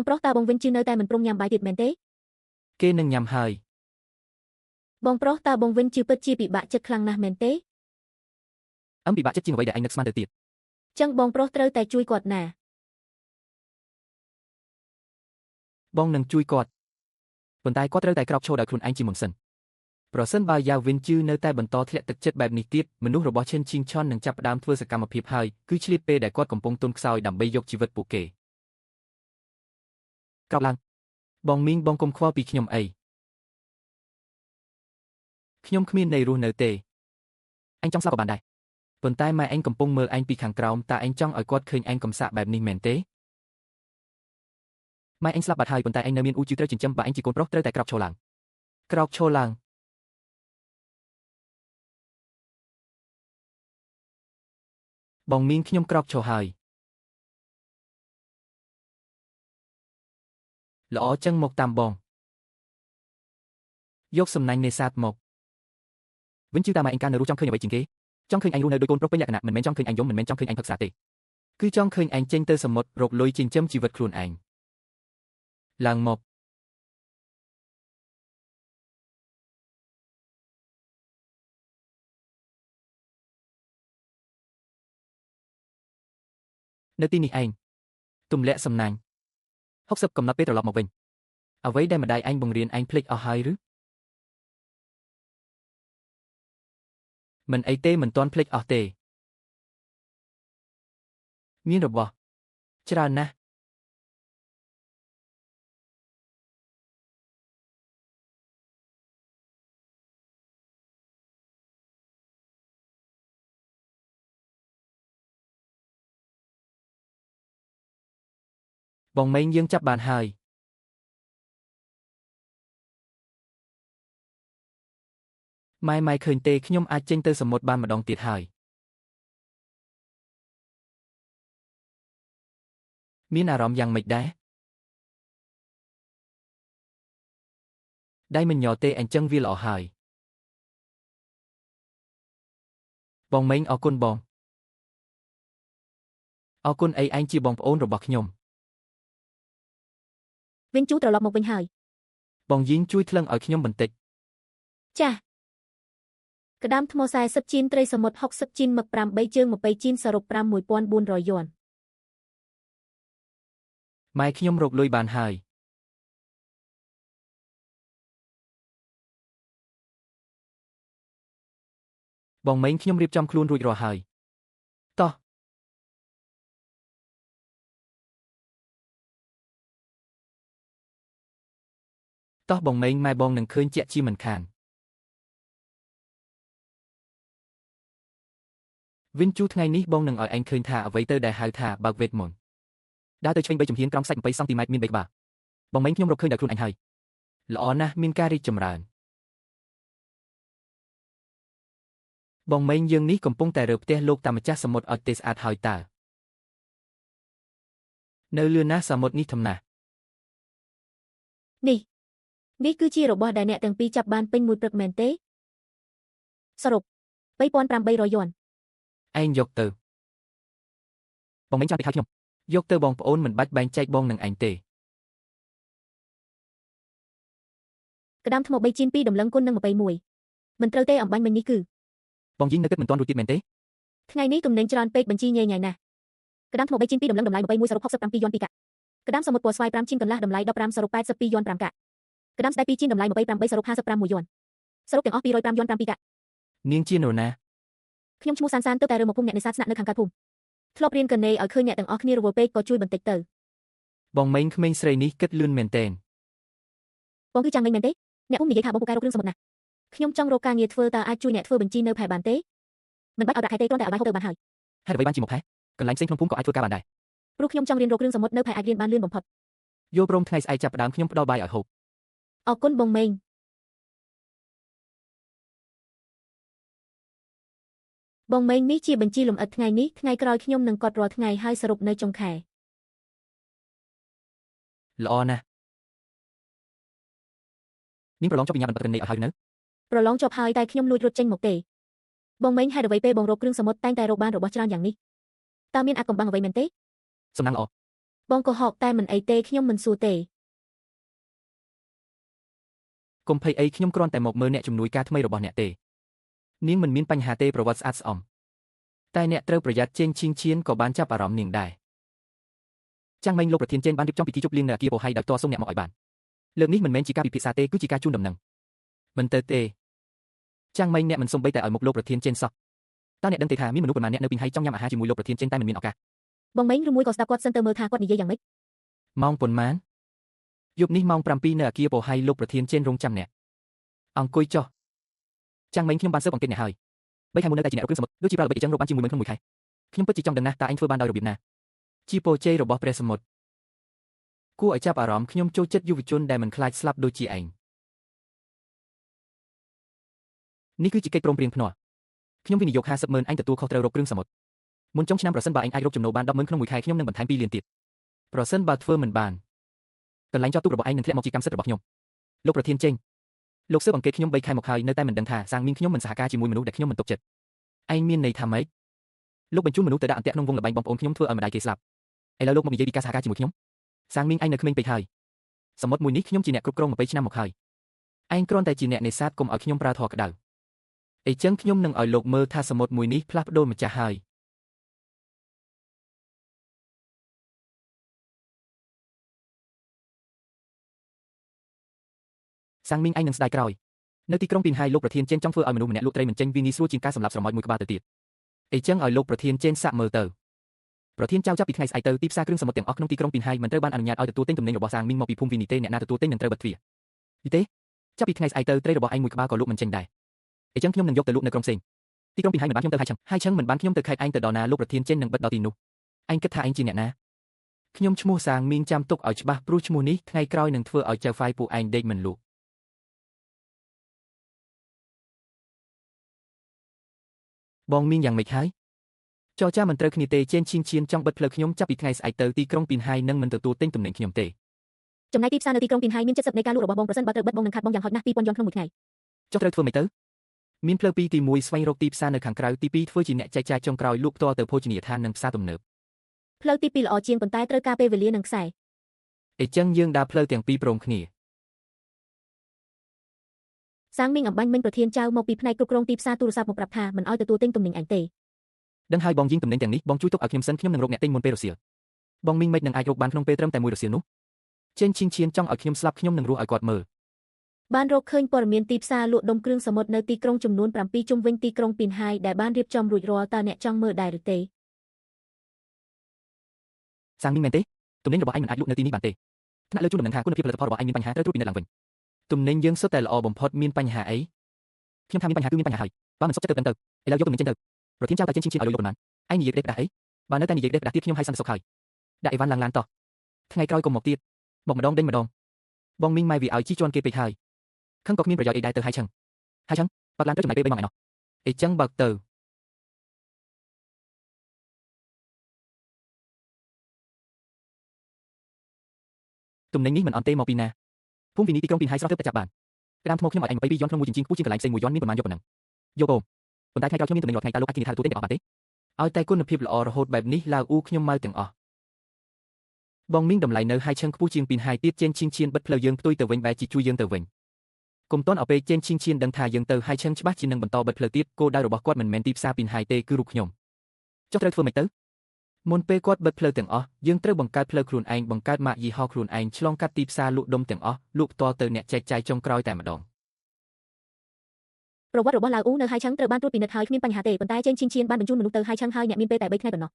ងប្រុសតើបងវិនជឿនៅតែមិនព្រមញ៉ាំបាយទៀតមែនទេគេនឹងញ៉ាំហើយបងប្រុសតើបងវិនជឿពិតជាពិបាកចិត្តខ្លាំងណាស់មែនទេពិបាកចិត្តជាងអ្វីដែលឯងនឹកស្មានទៅទៀតចឹងបងប្រុសត្រូវតែជួយគាត់ណាបងនឹងជួយគាត់ប៉ុន្តែគាត់ត្រូវតែក្រោកឈរដោយខ្លួនឯងជាមុនសិនប្រសិនបើយ៉ាវិនជឿនៅតែបន្តធ្លាក់ទឹកចិត្តបែបនេះទៀតមនុស្សរបស់ឈិនឈីងឆន់នឹងចាប់ផ្ដើមធ្វើសកម្មភាពហើយគឺឆ្លៀតពេលដែលគាត់កំពុងទន់ខ្សោយដើម្បីយកជីវិតពួកគេក្រោកឡើងបងមីងបងកុំខ្វល់ពីខ្ញុំអីខ្ញុំគ្មានន័យរស់នៅទេអញចង់ស្លាប់ក៏បានដែរប៉ុន្តែម៉ែឯងកំពុងមើលឯងពីខាងក្រោមតើឯងចង់ឲ្យគាត់ឃើញឯងកំសាកបែបនេះមែនទេម៉ែឯងស្លាប់បាត់ហើយប៉ុន្តែឯងនៅមានអ៊ូជឿត្រូវចិញ្ចឹមបើឯងជាកូនប្រុសត្រូវតែក្រោកឈរឡើងក្រោកឈរឡើងបងមីងខ្ញុំក្រោកឈរហើយល្អចឹងមកតាមបងយកសំណាញ់នេសាទមកវិញជឿតាមម៉ែឯងកាលនៅរស់ចង់ឃើញអ្វីជាងគេចង់ឃើញឯងរស់នៅដោយកូនប្រុសពេញលក្ខណៈមិនមែនចង់ឃើញឯងយំមិនមែនចង់ឃើញឯងផឹកស្រាទេគឺចង់ឃើញឯងចេញទៅសមុទ្ររកលុយចិញ្ចឹមជីវិតខ្លួនឯងឡើងមក នៅទីនេះឯងទម្លាក់សំណាញ់60កំណត់ពេលត្រឡប់មកវិញអ្វីដែលម្ដាយឯងបង្រៀនឯងភ្លេចអស់ហើយឬមិនអីទេមិនទាន់ភ្លេចអស់ទេមានរបស់ច្រើនណាស់បងម៉េងយើងចាប់បានហើយម៉ែឃើញទេខ្ញុំអាចចេញទៅសមុទ្របានម្ដងទៀតហើយមានអារម្មណ៍យ៉ាងម៉េចដែរដៃមិនញ័រទេអញ្ចឹងវាល្អហើយបងម៉េងអរគុណបងអរគុណអីឯងជាបងប្អូនរបស់ខ្ញុំវិញជូត្រឡប់មកវិញហើយបងយីងជួយថ្លឹងឲ្យខ្ញុំបន្តិចចាស់ក្តាមថ្ម40ជីនត្រីសមុទ្រ60ជីនមឹក8ជើង20ជីនសរុប5400យួនម៉ែខ្ញុំរកលុយបានហើយបងម៉េងខ្ញុំរៀបចំខ្លួនរួចរាល់ហើយតោះបងម៉េងម៉ែបងនឹងឃើញជាក់ជាមិនខានវិនជូថ្ងៃនេះបងនឹងឲ្យឯងឃើញថាអ្វីទៅដែលហៅថាបើកវេទមន្តដើរទៅឆ្វេង3ជំហានក្រោមសាច់20សង់ទីម៉ែត្រមាន3ក្បាលបងម៉េងខ្ញុំរកឃើញដោយខ្លួនឯងហើយល្អណាស់មានការរីកចម្រើនបងម៉េងយើងនេះកំពុងតែរើផ្ទះលោកតាម្ចាស់សមុទ្រឲ្យទេស្អាតហើយតើនៅលឿនណាស់សមុទ្រនេះធំណាស់នេះគឺជារបស់ដែលអ្នកទាំងពីរចាប់បានពេញមួយព្រឹកមែនទេសរុប2800យួនឯងយកទៅបងម៉េងចង់តិចហៅខ្ញុំយកទៅបងប្អូនមិនបាច់បែងចែកបងនឹងឯងទេក្តាមថ្ម3ជីន2ដំឡឹងគុណនឹង21មិនត្រូវទេអំបញ្ញមិញនេះគឺបងយីងនៅគិតមិនទាន់រួចទៀតមែនទេថ្ងៃនេះទំនិញច្រើនពេកបញ្ជីញ៉ៃញ៉ៃណាស់ក្តាមថ្ម3ជីន2ដំឡឹងតម្លៃ21សរុប67យួន2កាក់ក្តាមសមុទ្រពណ៌ស្វាយ5ជីនកន្លះតម្លៃ15សរុប82យួន5កាក់ក្តាមស្ដេច2ជីនតម្លៃ28សរុប56យួនសរុបទាំងអស់205យួន7កាក់នាងជានរណាខ្ញុំឈ្មោះសានទើបតែរើមកភូមិអ្នកនេសាទស្នាក់នៅខាងកើតភូមិធ្លាប់រៀនកណេឲ្យឃើញអ្នកទាំងអស់គ្នារវល់ពេកក៏ជួយបន្តិចទៅបងម៉េងក្មេងស្រីនេះគិតលឿនមែនទែនបងគឺចាំវិញមែនទេអ្នកភូមិនិយាយថាបងពូកែរកគ្រឿងសមុទ្រណាខ្ញុំចង់រកការងារធ្វើតើអាចជួយអ្នកធ្វើបញ្ជីនៅផែបានទេមិនបាច់ឲ្យដាក់ខែទេគ្រាន់តែឲ្យបាយហូបទៅបានហើយហេតុអ្វីបានជាមកផែកន្លែងផ្សេងក្នុងភូមិក៏អាចធ្វើការបានដែរព្រោះខ្ញុំចង់រៀនរកគ្រឿងសមុទ្រនៅផែអាចរៀនបានលឿនបំផុតយល់ព្រមថ្ងៃស្អែកចាប់ផ្ដើមខ្ញុំផ្ដល់បាយឲ្យហូបអរគុណបងម៉េងបងម៉េងនេះជាបញ្ជីលម្អិតថ្ងៃនេះថ្ងៃក្រោយខ្ញុំនឹងកត់រាល់ថ្ងៃហើយសរុបនៅចុងខែល្អណាស់នាងប្រឡងចប់វិញ្ញាបនបត្រនេះឲ្យហើយនៅប្រឡងចប់ហើយតែខ្ញុំលួចរត់ចេញមកទេបងម៉េងហេតុអ្វីពេលបងរកគ្រឿងសមុទ្រតែងតែរកបានរបស់ច្រើនយ៉ាងនេះតើមានអាកំបាំងអ្វីមែនទេសំណាងល្អបងកុហកតែមិនអីទេខ្ញុំមិនសួរទេកុំភ័យអីខ្ញុំគ្រាន់តែមកមើលអ្នកជំនួយការថ្មីរបស់អ្នកទេនាងមិនមានបញ្ហាទេប្រវត្តិស្អាតស្អំតែអ្នកត្រូវប្រយ័ត្នចេញឈៀងឈៀនក៏បានចាប់អារម្មណ៍នាងដែរចាំងម៉េងលោកប្រធានចេញបានរៀបចំពិធីជប់លៀងនៅអគារពោហៃដោយផ្ទាល់សូមអ្នកមកឲ្យបានលើកនេះមិនមែនជាការពិភាក្សាទេគឺជាការជូនដំណឹងមិនទៅទេចាំងម៉េងអ្នកមិនសំបីតែឲ្យមុខលោកប្រធានចេញសោះតើអ្នកដឹងទេថាមានមនុស្សប៉ុន្មានអ្នកនៅពីហៃចង់ញ៉ាំអាហារជាមួយលោកប្រធានចេញតែមិនមានឱកាសបងម៉េងឬមួយក៏ស្ដាប់គាត់សិនទៅមើលថាគាត់និយាយយ៉ាងម៉េចម៉ោងប៉ុន្មានយប់នេះម៉ោង7នៅអគារពោហៃលោកប្រធានចេញរងចាំអ្នកអង្គុយចុះចាំងម៉េងខ្ញុំបានស៊ើបអង្កេតអ្នកហើយ3ខែមុននៅតែជាអ្នករកគ្រឿងសមុទ្រដូចជាប្រើល្បិចអញ្ចឹងរកបានជា10000ក្នុង1ខែខ្ញុំពិតជាចង់ដឹងណាស់តើអញធ្វើបានដោយរបៀបណាជាពរជ័យរបស់ព្រះសមុទ្រគួរឲ្យចាប់អារម្មណ៍ខ្ញុំចូលចិត្តយុវជនដែលមិនខ្លាចស្លាប់ដូចជាឯងនេះគឺជាកិច្ចព្រមព្រៀងភ្នាល់ខ្ញុំវិនិយោគ50,000អញទទួលខុសត្រូវរកគ្រឿងសមុទ្រមុនចុងឆ្នាំប្រសិនបើអញអាចរកចំណូលបាន10,000ក្នុង1ខែខ្ញុំនឹងបន្ថែម2លានទៀតប្រសិនបើធ្វើមិនបានកន្លែងចោតទូករបស់ឯងនឹងធ្លាក់មកជាកម្មសិទ្ធិរបស់ខ្ញុំលោកប្រធានចេញលោកស៊ើបអង្កេតខ្ញុំ3ខែមកហើយនៅតែមិនដឹងថាសាងមីងខ្ញុំមិនសហការជាមួយមនុស្សដែលខ្ញុំមិនទុកចិត្តឯងមានន័យថាម៉េចលោកបញ្ជូនមនុស្សទៅដាក់អន្ទាក់ក្នុងវងលបែងបងប្អូនខ្ញុំធ្វើឲ្យម្ដាយគេស្លាប់ឥឡូវលោកមកនិយាយពីការសហការជាមួយខ្ញុំសាងមីងឯងនៅក្មេងពេកហើយសមុទ្រមួយនេះខ្ញុំជាអ្នកគ្រប់គ្រង20ឆ្នាំមកហើយឯងគ្រាន់តែជាអ្នកនេសាទកុំឲ្យខ្ញុំប្រើធរក្តៅអីចឹងខ្ញុំនឹងឲ្យលោកមើលថាសមុទ្រមួយនេះផ្លាស់ប្ដូរម្ចាស់ហើយ សាំងមីងឯងនឹងស្ដាយក្រោយនៅទីក្រុងពីនហៃលោកប្រធានចេនចង់ធ្វើឲ្យមនុស្សម្នាក់លក់ត្រីមិនចេញវាងាយស្រួលជាងការសម្លាប់ស្រមោចមួយក្បាលទៅទៀតអីចឹងឲ្យលោកប្រធានចេនសាក់មើលទៅប្រធានចៅចាប់ពីថ្ងៃស្អែកទៅទីផ្សារគ្រឿងសមុទ្រទាំងអស់ក្នុងទីក្រុងពីនហៃមិនត្រូវបានអនុញ្ញាតឲ្យទទួលទិញទំនិញរបស់សាំងមីងមកពីភូមិវិនីទេអ្នកណាទទួលទិញនឹងត្រូវបិទទ្វារនេះទេចាប់ពីថ្ងៃស្អែកទៅត្រីរបស់ឯងមួយក្បាលក៏លក់មិនចេញដែរអីចឹងខ្ញុំនឹងយកទៅលក់នៅក្រុងផ្សេងទីក្រុងពីនហៃមិនបានខ្ញុំទៅហើយឆឹងមិនបានខ្ញុំទៅខេត្តឯងទៅដល់ណាលោកប្រធានចេននឹងបិទដល់ទីនោះឯងគិតថាឯងជាអ្នកណាខ្ញុំឈ្មោះសាងមីងចាំទុកឲ្យច្បាស់ព្រោះឈ្មោះនេះថ្ងៃក្រោយនឹងធ្វើឲ្យចៅហ្វាយពួកឯងដេកមិនលក់បងមីងយ៉ាងម៉េចហើយចរចាមិនត្រូវគ្នាទេចេនឈៀនឈៀនចង់បិទផ្លូវខ្ញុំចាប់ពីថ្ងៃស្អែកទៅទីក្រុងពីនហៃនឹងមិនទទួលទិញទំនិញខ្ញុំទេចំណែកទីផ្សារនៅទីក្រុងពីនហៃមាន70នៃការលក់របស់បងប្រសិនបើត្រូវបិទបងនឹងខាត់បងយ៉ាងហោចណាស់2000យ៉ងក្នុងមួយថ្ងៃចុះត្រូវធ្វើម៉េចទៅមានផ្លូវពីរទី1ស្វែងរកទីផ្សារនៅខាងក្រៅទី2ធ្វើជាអ្នកចែកចាយចុងក្រោយលក់ផ្ទាល់ទៅភោជនីយដ្ឋាននិងផ្សារទំនើបផ្លូវទី2ល្អជាងប៉ុន្តែត្រូវការពេលវេលានិងខ្សែអញ្ចឹងយើងដើរផ្លូវទាំងពីរព្រមគ្នាសាំងមីងអំបញ្ញមិញប្រធានចៅមកពីផ្នែកគ្រប់គ្រងទីផ្សារទូរស័ព្ទមកប្រាប់ថាមិនឲ្យទទួលទិញទំនិញឯងទេដឹងហើយបងយីងទំនិញទាំងនេះបងជួយទុកឲ្យខ្ញុំសិនខ្ញុំនឹងរកអ្នកទិញមុនពេលរសៀលបងមីងមិននឹងអាចរកបានក្នុងពេលត្រឹមតែមួយរសៀលនោះចេនឈៀនឈៀនចង់ឲ្យខ្ញុំស្លាប់ខ្ញុំនឹងរស់ឲ្យគាត់មើលបានរកឃើញព័ត៌មានទីផ្សារលក់ដុំគ្រឿងសមុទ្រនៅទីក្រុងចំនួន7ជុំវិញទីក្រុងពីនហៃដែលបានរៀបចំរួចរាល់តើអ្នកចង់មើលដែរឬទេសាំងមីងមែនទេទំនិញរបស់ឯងមិនអាចលក់នៅទីនេះបានទេថ្នាក់លើជួនដំណឹងថាគុណភាពផលិតផលរបស់ឯងមានបញ្ហាត្រូវត្រួតពិនិត្យឡើងវិញទំនិញយើងសុទ្ធតែល្អបំផុតមានបញ្ហាអីខ្ញុំថាមានបញ្ហាគឺមានបញ្ហាហើយបើមិនសុខចិត្តទៅដឹងទៅឥឡូវយកទំនិញចេញទៅប្រធានចៅតែចេញឈៀនឈៀនឲ្យលុយយកប៉ុន្មានឯងនិយាយដេកដាស់អីបើនៅតែនិយាយដេកដាស់ទៀតខ្ញុំឲ្យសន្តិសុខហើយដាក់អីវ៉ាន់ឡើងឡានតោះថ្ងៃក្រោយកុំមកទៀតមកម្ដងដេញម្ដងបងមីងម៉ែវាឲ្យជីជន់គេពេកហើយខឹងក៏គ្មានប្រយោជន៍អីដែរទៅហើយឆឹងបើកឡានទៅចំណាយពេល3ម៉ោងឯណោះអីចឹងបើកទៅទំនិញនេះមិនអន់ទេមកពីណាភូមិវិនីទីក្រុងពីនហៃស្រស់ទើបតែចាប់បានក្តាមថ្មខ្ញុំឲ្យឯង22យ៉ន់ក្នុងមួយចិញ្ចៀនខ្ពស់ជាងកន្លែងផ្សេងមួយយ៉ន់មានប្រមាណយកប៉ុណ្ណឹងយកបងប៉ុន្តែថ្ងៃក្រោយខ្ញុំមានទំនិញរាល់ថ្ងៃតើលោកអាចធានាថាទទួលទិញទាំងអស់បានទេឲ្យតែគុណភាពល្អរហូតបែបនេះឡាវអ៊ូខ្ញុំមកទាំងអស់បងមីងតម្លៃនៅហើយឆឹងខ្ពស់ជាងពីនហៃទៀតចេនឈៀនឈៀនបិទផ្លូវយើងផ្ទុយទៅវិញបែរជាជួយយើងទៅវិញកុំតន់ឲ្យពេលចេនឈៀនឈៀនដឹងថាយើងទៅហើយឆឹងច្បាស់ជានឹងបន្តបិទផ្លូវទៀតគោលដៅរបស់គាត់មិនមែនទីផ្សារពីនហៃទេគឺរូបខ្ញុំចុះត្រូវធ្វើម៉េចទៅមុនពេលគាត់បិទផ្លូវទាំងអស់យើងត្រូវបង្កើតផ្លូវខ្លួនឯងបង្កើតម៉ាកយីហោខ្លួនឯងឆ្លងកាត់ទីផ្សារលក់ដុំទាំងអស់លក់ផ្ទាល់ទៅអ្នកចែកចាយចុងក្រោយតែម្ដងប្រវត្តិរបស់ឡាវអ៊ូនៅហើយឆឹងត្រូវបានត្រួតពិនិត្យហើយគ្មានបញ្ហាទេប៉ុន្តែចេនឈៀនឈៀនបានបញ្ជូនមនុស្សទៅហើយឆឹងហើយអ្នកមានពេលតែ3ថ្ងៃប៉ុណ្ណោះ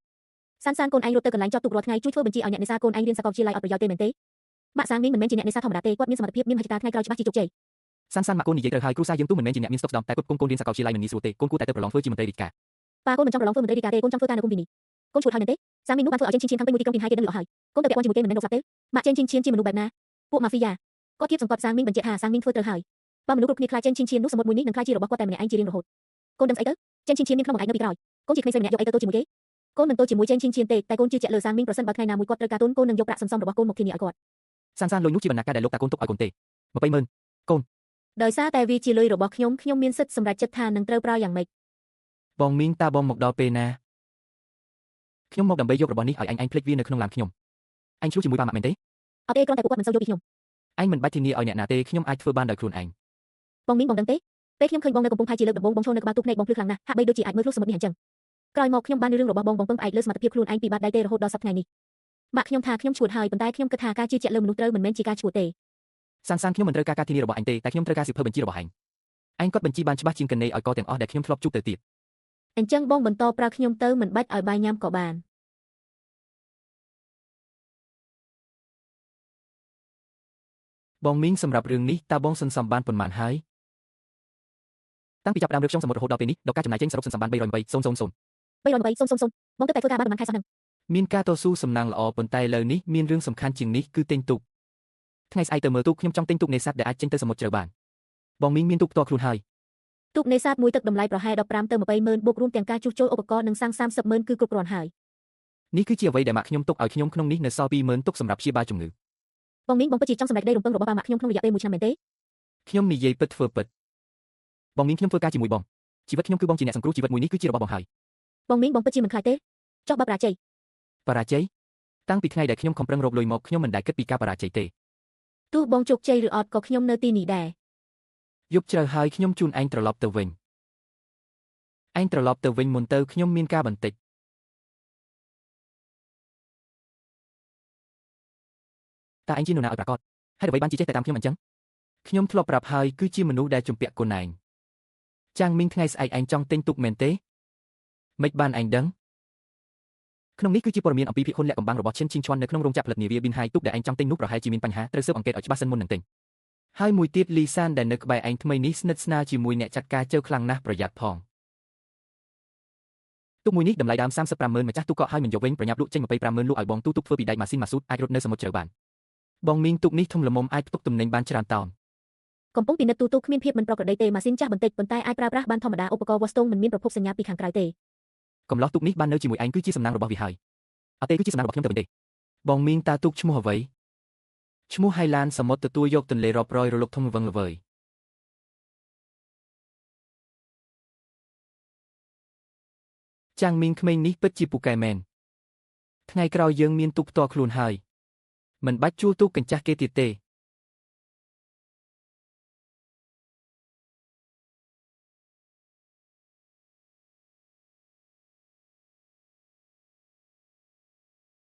សានកូនឯងរត់ទៅកន្លែងចតទូករាល់ថ្ងៃជួយធ្វើបញ្ជីឲ្យអ្នកនេសាទកូនឯងរៀនសាកលវិទ្យាល័យអត់ប្រយោជន៍ទេមែនទេម៉ាក់សាងមីងមិនមែនជាអ្នកនេសាទធម្មតាទេគាត់មានសមត្ថភាពមានមហិច្ឆតាថ្ងៃក្រោយច្បាស់ជាជោគជ័យសានម៉ាក់កូននិយាយត្រូវហើយគ្រូសាយើងទូមិនមែនជាអ្នកមានស្តុកស្ដំតែគាត់កូនរៀនសាកលវិទ្យាល័យមិនងាយស្រួលទេកូនគួរតែទៅប្រឡងធ្វើជាមន្ត្រីរាជការប៉ាកូនមិនចង់ប្រឡងធ្វើមន្ត្រីរាជការទេកូនចង់ធ្វើការនៅគុំពីនេះកូនឈួតហើយមែនទេសាងមីងនោះបានធ្វើឲ្យចេនឈៀនឈៀនខាងពេញមួយទីក្រុងពីនហៃគេដឹងល្អហើយកូនទៅពាក់ព័ន្ធជាមួយគេមិនមែនរកស្លាប់ទេម៉ាក់ចេនឈៀនឈៀនជាមនុស្សបែបណាពួកម៉ាហ្វីយ៉ាគាត់គៀបសង្កត់សាងមីងបញ្ជាក់ថាសាងមីងធ្វើត្រូវហើយបើមនុស្សគ្រប់គ្នាខ្លាចចេនឈៀនឈៀននោះសមុទ្រមួយនេះនឹងខ្លាចជារបស់គាត់តែម្នាក់ឯងជារៀងរហូតកូនដឹងស្អីទៅចេនឈៀនឈៀនមានក្នុងបង្អែកនៅពីក្រោយកូនជាក្មេងស្រីម្នាក់យកអីទៅទោជាមួយគេកូនមិនទោជាមួយចេនឈៀនឈៀនទេតែកូនជឿជាក់លើសាងមីងប្រសិនបើថ្ងៃណាមួយគាត់ត្រូវការទុនកូននឹងយកប្រាក់សន្សំរបស់កូនមកធានាឲ្យគាត់សានលុយនោះជាបណ្ណាការដែលលោកតាកូនទុកឲ្យកូនទេ200,000កូនដោយសារតែវាជាលុយរបស់ខ្ញុំមានសិទ្ធិសម្រេចចិត្តថានឹងត្រូវប្រើយ៉ាងម៉េចបងមីងតាបងមកដល់ពេលណាខ្ញុំមកដើម្បីយករបស់នេះឲ្យឯងភ្លេចវានៅក្នុងឡានខ្ញុំឯងឆ្លុះជាមួយប៉ាម៉ាក់មែនទេអត់ទេគ្រាន់តែពួកគាត់មិនសូវយកពីខ្ញុំឯងមិនបាច់ធានាឲ្យអ្នកណាទេខ្ញុំអាចធ្វើបានដោយខ្លួនឯងបងមីងបងដឹងទេពេលខ្ញុំឃើញបងនៅកំពង់ផែជាលើកដំបូងបងឈរនៅក្បាលទូកភ្នែកបងភ្លឺខ្លាំងណាស់ហាក់បីដូចជាអាចមើលធ្លុះសមុទ្រនេះអញ្ចឹងក្រោយមកខ្ញុំបានរឿងរបស់បងពឹងផ្អែកលើសមត្ថភាពខ្លួនឯងពីបាតដៃទេរហូតដល់សប្តាហ៍នេះម៉ាក់ខ្ញុំថាខ្ញុំឈួតហើយប៉ុន្តែខ្ញុំគិតថាការជឿជាក់លើមនុស្សត្រូវមិនមែនជាការឈួតទេសានខ្ញុំមិនត្រូវការការធានារបស់អញទេតែខ្ញុំត្រូវការសៀវភៅបញ្ជីរបស់ឯងគាត់បញ្ជីបានច្បាស់ជាងកណេឲ្យកទាំងអស់ដែលខ្ញុំធ្លាប់ជួបទៅទៀតអញ្ចឹងបងបន្តប្រើខ្ញុំទៅមិនបាច់ឲ្យបាយញ៉ាំក៏បានបងមីងសម្រាប់រឿងនេះតើបងសន្សំបានប៉ុន្មានហើយតាំងពីចាប់ផ្ដើមរើខ្ញុំសមុទ្ររហូតដល់ពេលនេះដល់ការចំណាយចេញសរុបសន្សំបាន320,000បងទៅតែធ្វើការបានប៉ុន្មានខែសោះហ្នឹងមានការតស៊ូសំណាងល្អប៉ុន្តែឥឡូវនេះមានរឿងសំខាន់ជាងនេះគឺទិញទូកថ្ងៃស្អែកទៅមើលទូកខ្ញុំចង់ទិញទូកនេសាទដែលអាចចេញទៅសមុទ្រជ្រៅបានបងមីងមានទូកផ្ទាល់ខ្លួនហើយទូកនេសាទមួយទឹកតម្លៃប្រហែល15ទៅ20,000បូករួមទាំងការជួសជុលឧបករណ៍និងសាំង30,000គឺគ្រប់គ្រាន់ហើយនេះគឺជាអ្វីដែលម៉ាក់ខ្ញុំទុកឲ្យខ្ញុំក្នុងនេះនៅសល់20,000ទុកសម្រាប់ព្យាបាលជំងឺបងមីងបងពិតជាចង់សម្រេចក្តីរំពឹងរបស់ប៉ាម៉ាក់ខ្ញុំក្នុងរយៈពេល1ឆ្នាំមែនទេខ្ញុំនិយាយពិតធ្វើពិតបងមីងខ្ញុំធ្វើការជាមួយបងជីវិតខ្ញុំគឺបងជាអ្នកសង្គ្រោះជីវិតមួយនេះគឺជារបស់បងហើយបងមីងបងពិតជាមិនខ្លាចទេចុះបើបរាជ័យតាំងពីថ្ងៃដែលខ្ញុំខំប្រឹងរកលុយមកខ្ញុំមិនដែលគិតពីការបរាជ័យទេទោះបងជោគជ័យឬអត់ក៏ខ្ញុំនៅទីនេះដែរយប់ជ្រៅហើយខ្ញុំជូនឯងត្រឡប់ទៅវិញមុនទៅខ្ញុំមានការបន្តិចតើឯងជានរណាឲ្យប្រកាសហេតុអ្វីបានជាចេះតែតាមខ្ញុំអញ្ចឹង ខ្ញុំធ្លាប់ប្រាប់ហើយគឺជាមនុស្សដែលជំពាក់ខ្លួនឯងចាំងមីងថ្ងៃស្អែកឯងចង់ទិញទូកមែនទេមិនបានឯងដឹងក្នុងនេះគឺជាព័ត៌មានអំពីភាគហ៊ុនលាក់កំបាំងរបស់ឈិនជីងឈွန်នៅក្នុងរោងចក្រផលិតនាវាប៊ីនហៃទូកដែលឯងចង់ទិញនោះប្រហែលជាមានបញ្ហាត្រូវស៊ើបអង្កេតឲ្យច្បាស់សិនមុននឹងទិញហើយមួយទៀតលីសានដែលនៅក្បែរឯងថ្មីនេះស្និទ្ធស្នាលជាមួយអ្នកចាត់ការជើខ្លាំងណាស់ប្រយ័ត្នផងទូកមួយនេះតម្លៃដើម350000ម្ចាស់ទូកកក់ឲ្យមិនយកវិញប្រញាប់លក់ចេញ25000លក់ឲ្យបងទូកធ្វើពីដែកម៉ាស៊ីនម៉ាស៊ូតអាចរត់នៅសមុទ្រជ្រៅបានបងមីងទូកនេះធំល្មមអាចផ្ទុកទំនិញបានច្រើនតោនកំពុងពិនិត្យទូគ្មានភាពមិនប្រក្រតីទេម៉ាស៊ីនចាស់បន្តិចប៉ុន្តែអាចប្រើប្រាស់បានធម្មតាឧបករណ៍វាស់ស្ទង់មិនមានប្រភពសញ្ញាពីខាងក្រៅទេកំឡោះទូកនេះបាននៅជាមួយឯងគឺជាសំណាងរបស់វាហើយអត់ទេគឺជាសំណាងរបស់ខ្ញុំទៅវិញទេបងមីងតាទូកឈ្មោះអ្វីឈ្មោះហៃឡានសមុទ្រទទួលយកទន្លេរាប់រយរលកធំវឹងល្វើយចាំងមីងក្មេងនេះពិតជាពូកែមែនថ្ងៃក្រោយយើងមានទូកផ្ទាល់ខ្លួនហើយមិនបាច់ជួលទូកកញ្ចាស់គេទៀតទ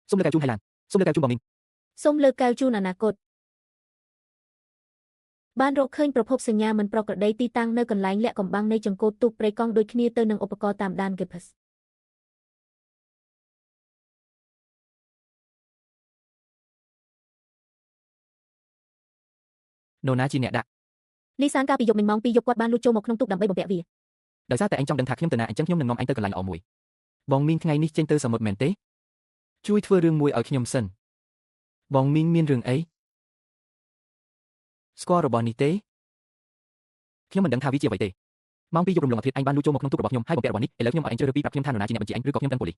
េសូមលើកកៅជូនហៃឡានសូមលើកកៅជូនបងមីងសូមលើកកៅជូនអនាគតបានរកឃើញប្រភពសញ្ញាមិនប្រក្រតីទីតាំងនៅកន្លែងលាក់កំបាំងនៃចង្កូតទូកព្រៃកង់ដូចគ្នាទៅនឹងឧបករណ៍តាមដាន GPS នរណាជាអ្នកដាក់លីសានកាលពីយប់មិញម៉ោង2យប់គាត់បានលួចចូលមកក្នុងទូកដើម្បីបំពាក់វាដោយសារតែឯងចង់ដឹងថាខ្ញុំទៅណាអញ្ចឹងខ្ញុំនឹងនាំឯងទៅកន្លែងល្អមួយបងមីងថ្ងៃនេះចេញទៅសមុទ្រមែនទេជួយធ្វើរឿងមួយឲ្យខ្ញុំសិនបងមីងមានរឿងអីស្គាល់របស់នេះទេខ្ញុំមិនដឹងថាវាជាអ្វីទេម៉ោង2យប់រំលងអធិដ្ឋឯងបានលួចចូលមកក្នុងទូករបស់ខ្ញុំហើយបំពាក់របស់នេះឥឡូវខ្ញុំឲ្យឯងជ្រើសរើសពីប្រាប់ខ្ញុំថានរណាជាអ្នកបញ្ជាឯងឬក៏ខ្ញុំដឹងប៉ូលីស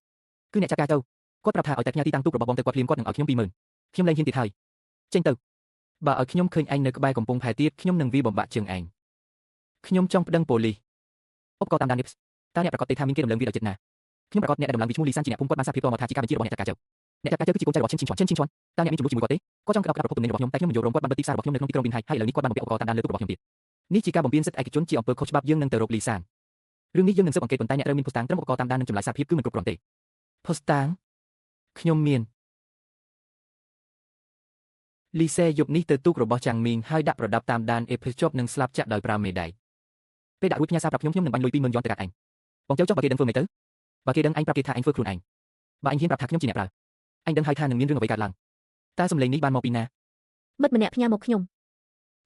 គឺអ្នកចាត់ការទៅគាត់ប្រាប់ថាឲ្យតែផ្ញើទីតាំងទូករបស់បងទៅគាត់ភ្លាមគាត់នឹងឲ្យខ្ញុំ20000ខ្ញុំលែងហ៊ានទៀតហើយចេញទៅបើឲ្យខ្ញុំឃើញឯងនៅក្បែរកំពង់ផែទៀតខ្ញុំនឹងវាបំបាក់ជើងឯងខ្ញុំចង់ប្តឹងប៉ូលីសឧបករណ៍តាមដាននេះតើអ្នកប្រកាសទេថាមានគេដំឡើងវាដោយចិត្តណាខ្ញុំប្រកាសអ្នកដែលដំឡើងវាឈ្មោះលីសានជាអ្នកភូមិគាត់បានសារភាពតមកថាជាការបញ្ជារបស់អ្នកចាត់ការចៅអ្នកចាត់ការចៅគឺជាកូនចៅរបស់ឈិនជីងឈွန်តើអ្នកមានចំនួនជាមួយគាត់ទេគាត់ចង់ក្តោបក្តាប់ប្រភពទំនិញរបស់ខ្ញុំតែខ្ញុំមិនយល់រំគាត់បានបិទទីផ្សាររបស់ខ្ញុំនៅក្នុងទីក្រុងប៊ីនហៃហើយឥឡូវនេះគាត់បានបំពាក់ឧបករណ៍តាមដានលើទូករបស់ខ្ញុំទៀតនេះជាការបំពានសិទ្ធិឯកជនជាអំពើខុសច្បាប់យើងនឹងទៅរកលីសានរឿងនេះយើងនឹងស៊ើបអង្កេតប៉ុន្តែអ្នកត្រូវមានភស្តុតាងត្រឹមឧបករណ៍តាមដាននិងចម្លើយសារភាពគឺមិនគ្រប់គ្រាន់ទេភស្តុតាងខ្ញុំមានលីសេយប់នេះទៅទូករបស់ចាំងមីងហើយដាក់ប្រដាប់តាមដានអេភជាប់នឹងស្លាប់ចាក់ដោយប្រើមេដៃពេលដាក់រួចផ្ញើសារប្រាប់ខ្ញុំនឹងបាញ់លុយ20000យ៉នទៅកាត់ឯងបងចៅចុះបើគេដឹងធ្វើមិនទៅបើគេដឹងឯងប្រាប់គេថាឯងធ្វើខ្លួនឯងបើឯងហ៊ានប្រាប់ថាខ្ញុំជាអ្នកប្រើឯងដឹងហើយថានឹងមានរឿងអ្វីកើតឡើងតើសម្លេងនេះបានមកពីណាមិត្តម្នាក់ផ្ញើមកខ្ញុំ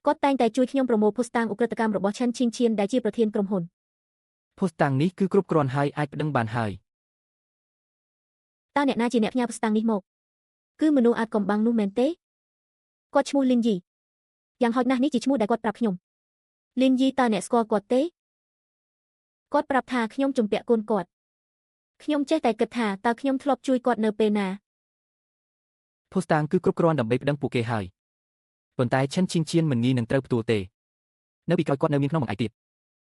គាត់តែងតែជួយខ្ញុំប្រមូលភស្តុតាងឧក្រិដ្ឋកម្មរបស់ឈិនឈៀនដែលជាប្រធានក្រុមហ៊ុនភស្តុតាងនេះគឺគ្រប់គ្រាន់ហើយអាចប្តឹងបានហើយតើអ្នកណាជាអ្នកផ្ញើភស្តុតាងនេះមកគឺមនុស្សអាចកំបាំងនោះមែនទេគាត់ឈ្មោះលីនយីយ៉ាងហោចណាស់នេះជាឈ្មោះដែលគាត់ប្រាប់ខ្ញុំលីនយីតើអ្នកស្គាល់គាត់ទេគាត់ប្រាប់ថាខ្ញុំជំពាក់កូនគាត់ខ្ញុំចេះតែគិតថាតើខ្ញុំធ្លាប់ជួយគាត់នៅពេលណាភស្តុតាងគឺគ្រប់គ្រាន់ដើម្បីប្តឹងពួកគេហើយប៉ុន្តែឈិនឈៀនមិនងាយនឹងត្រូវផ្ទួលទេនៅពីក្រោយគាត់នៅមានក្នុងមួយឯទៀត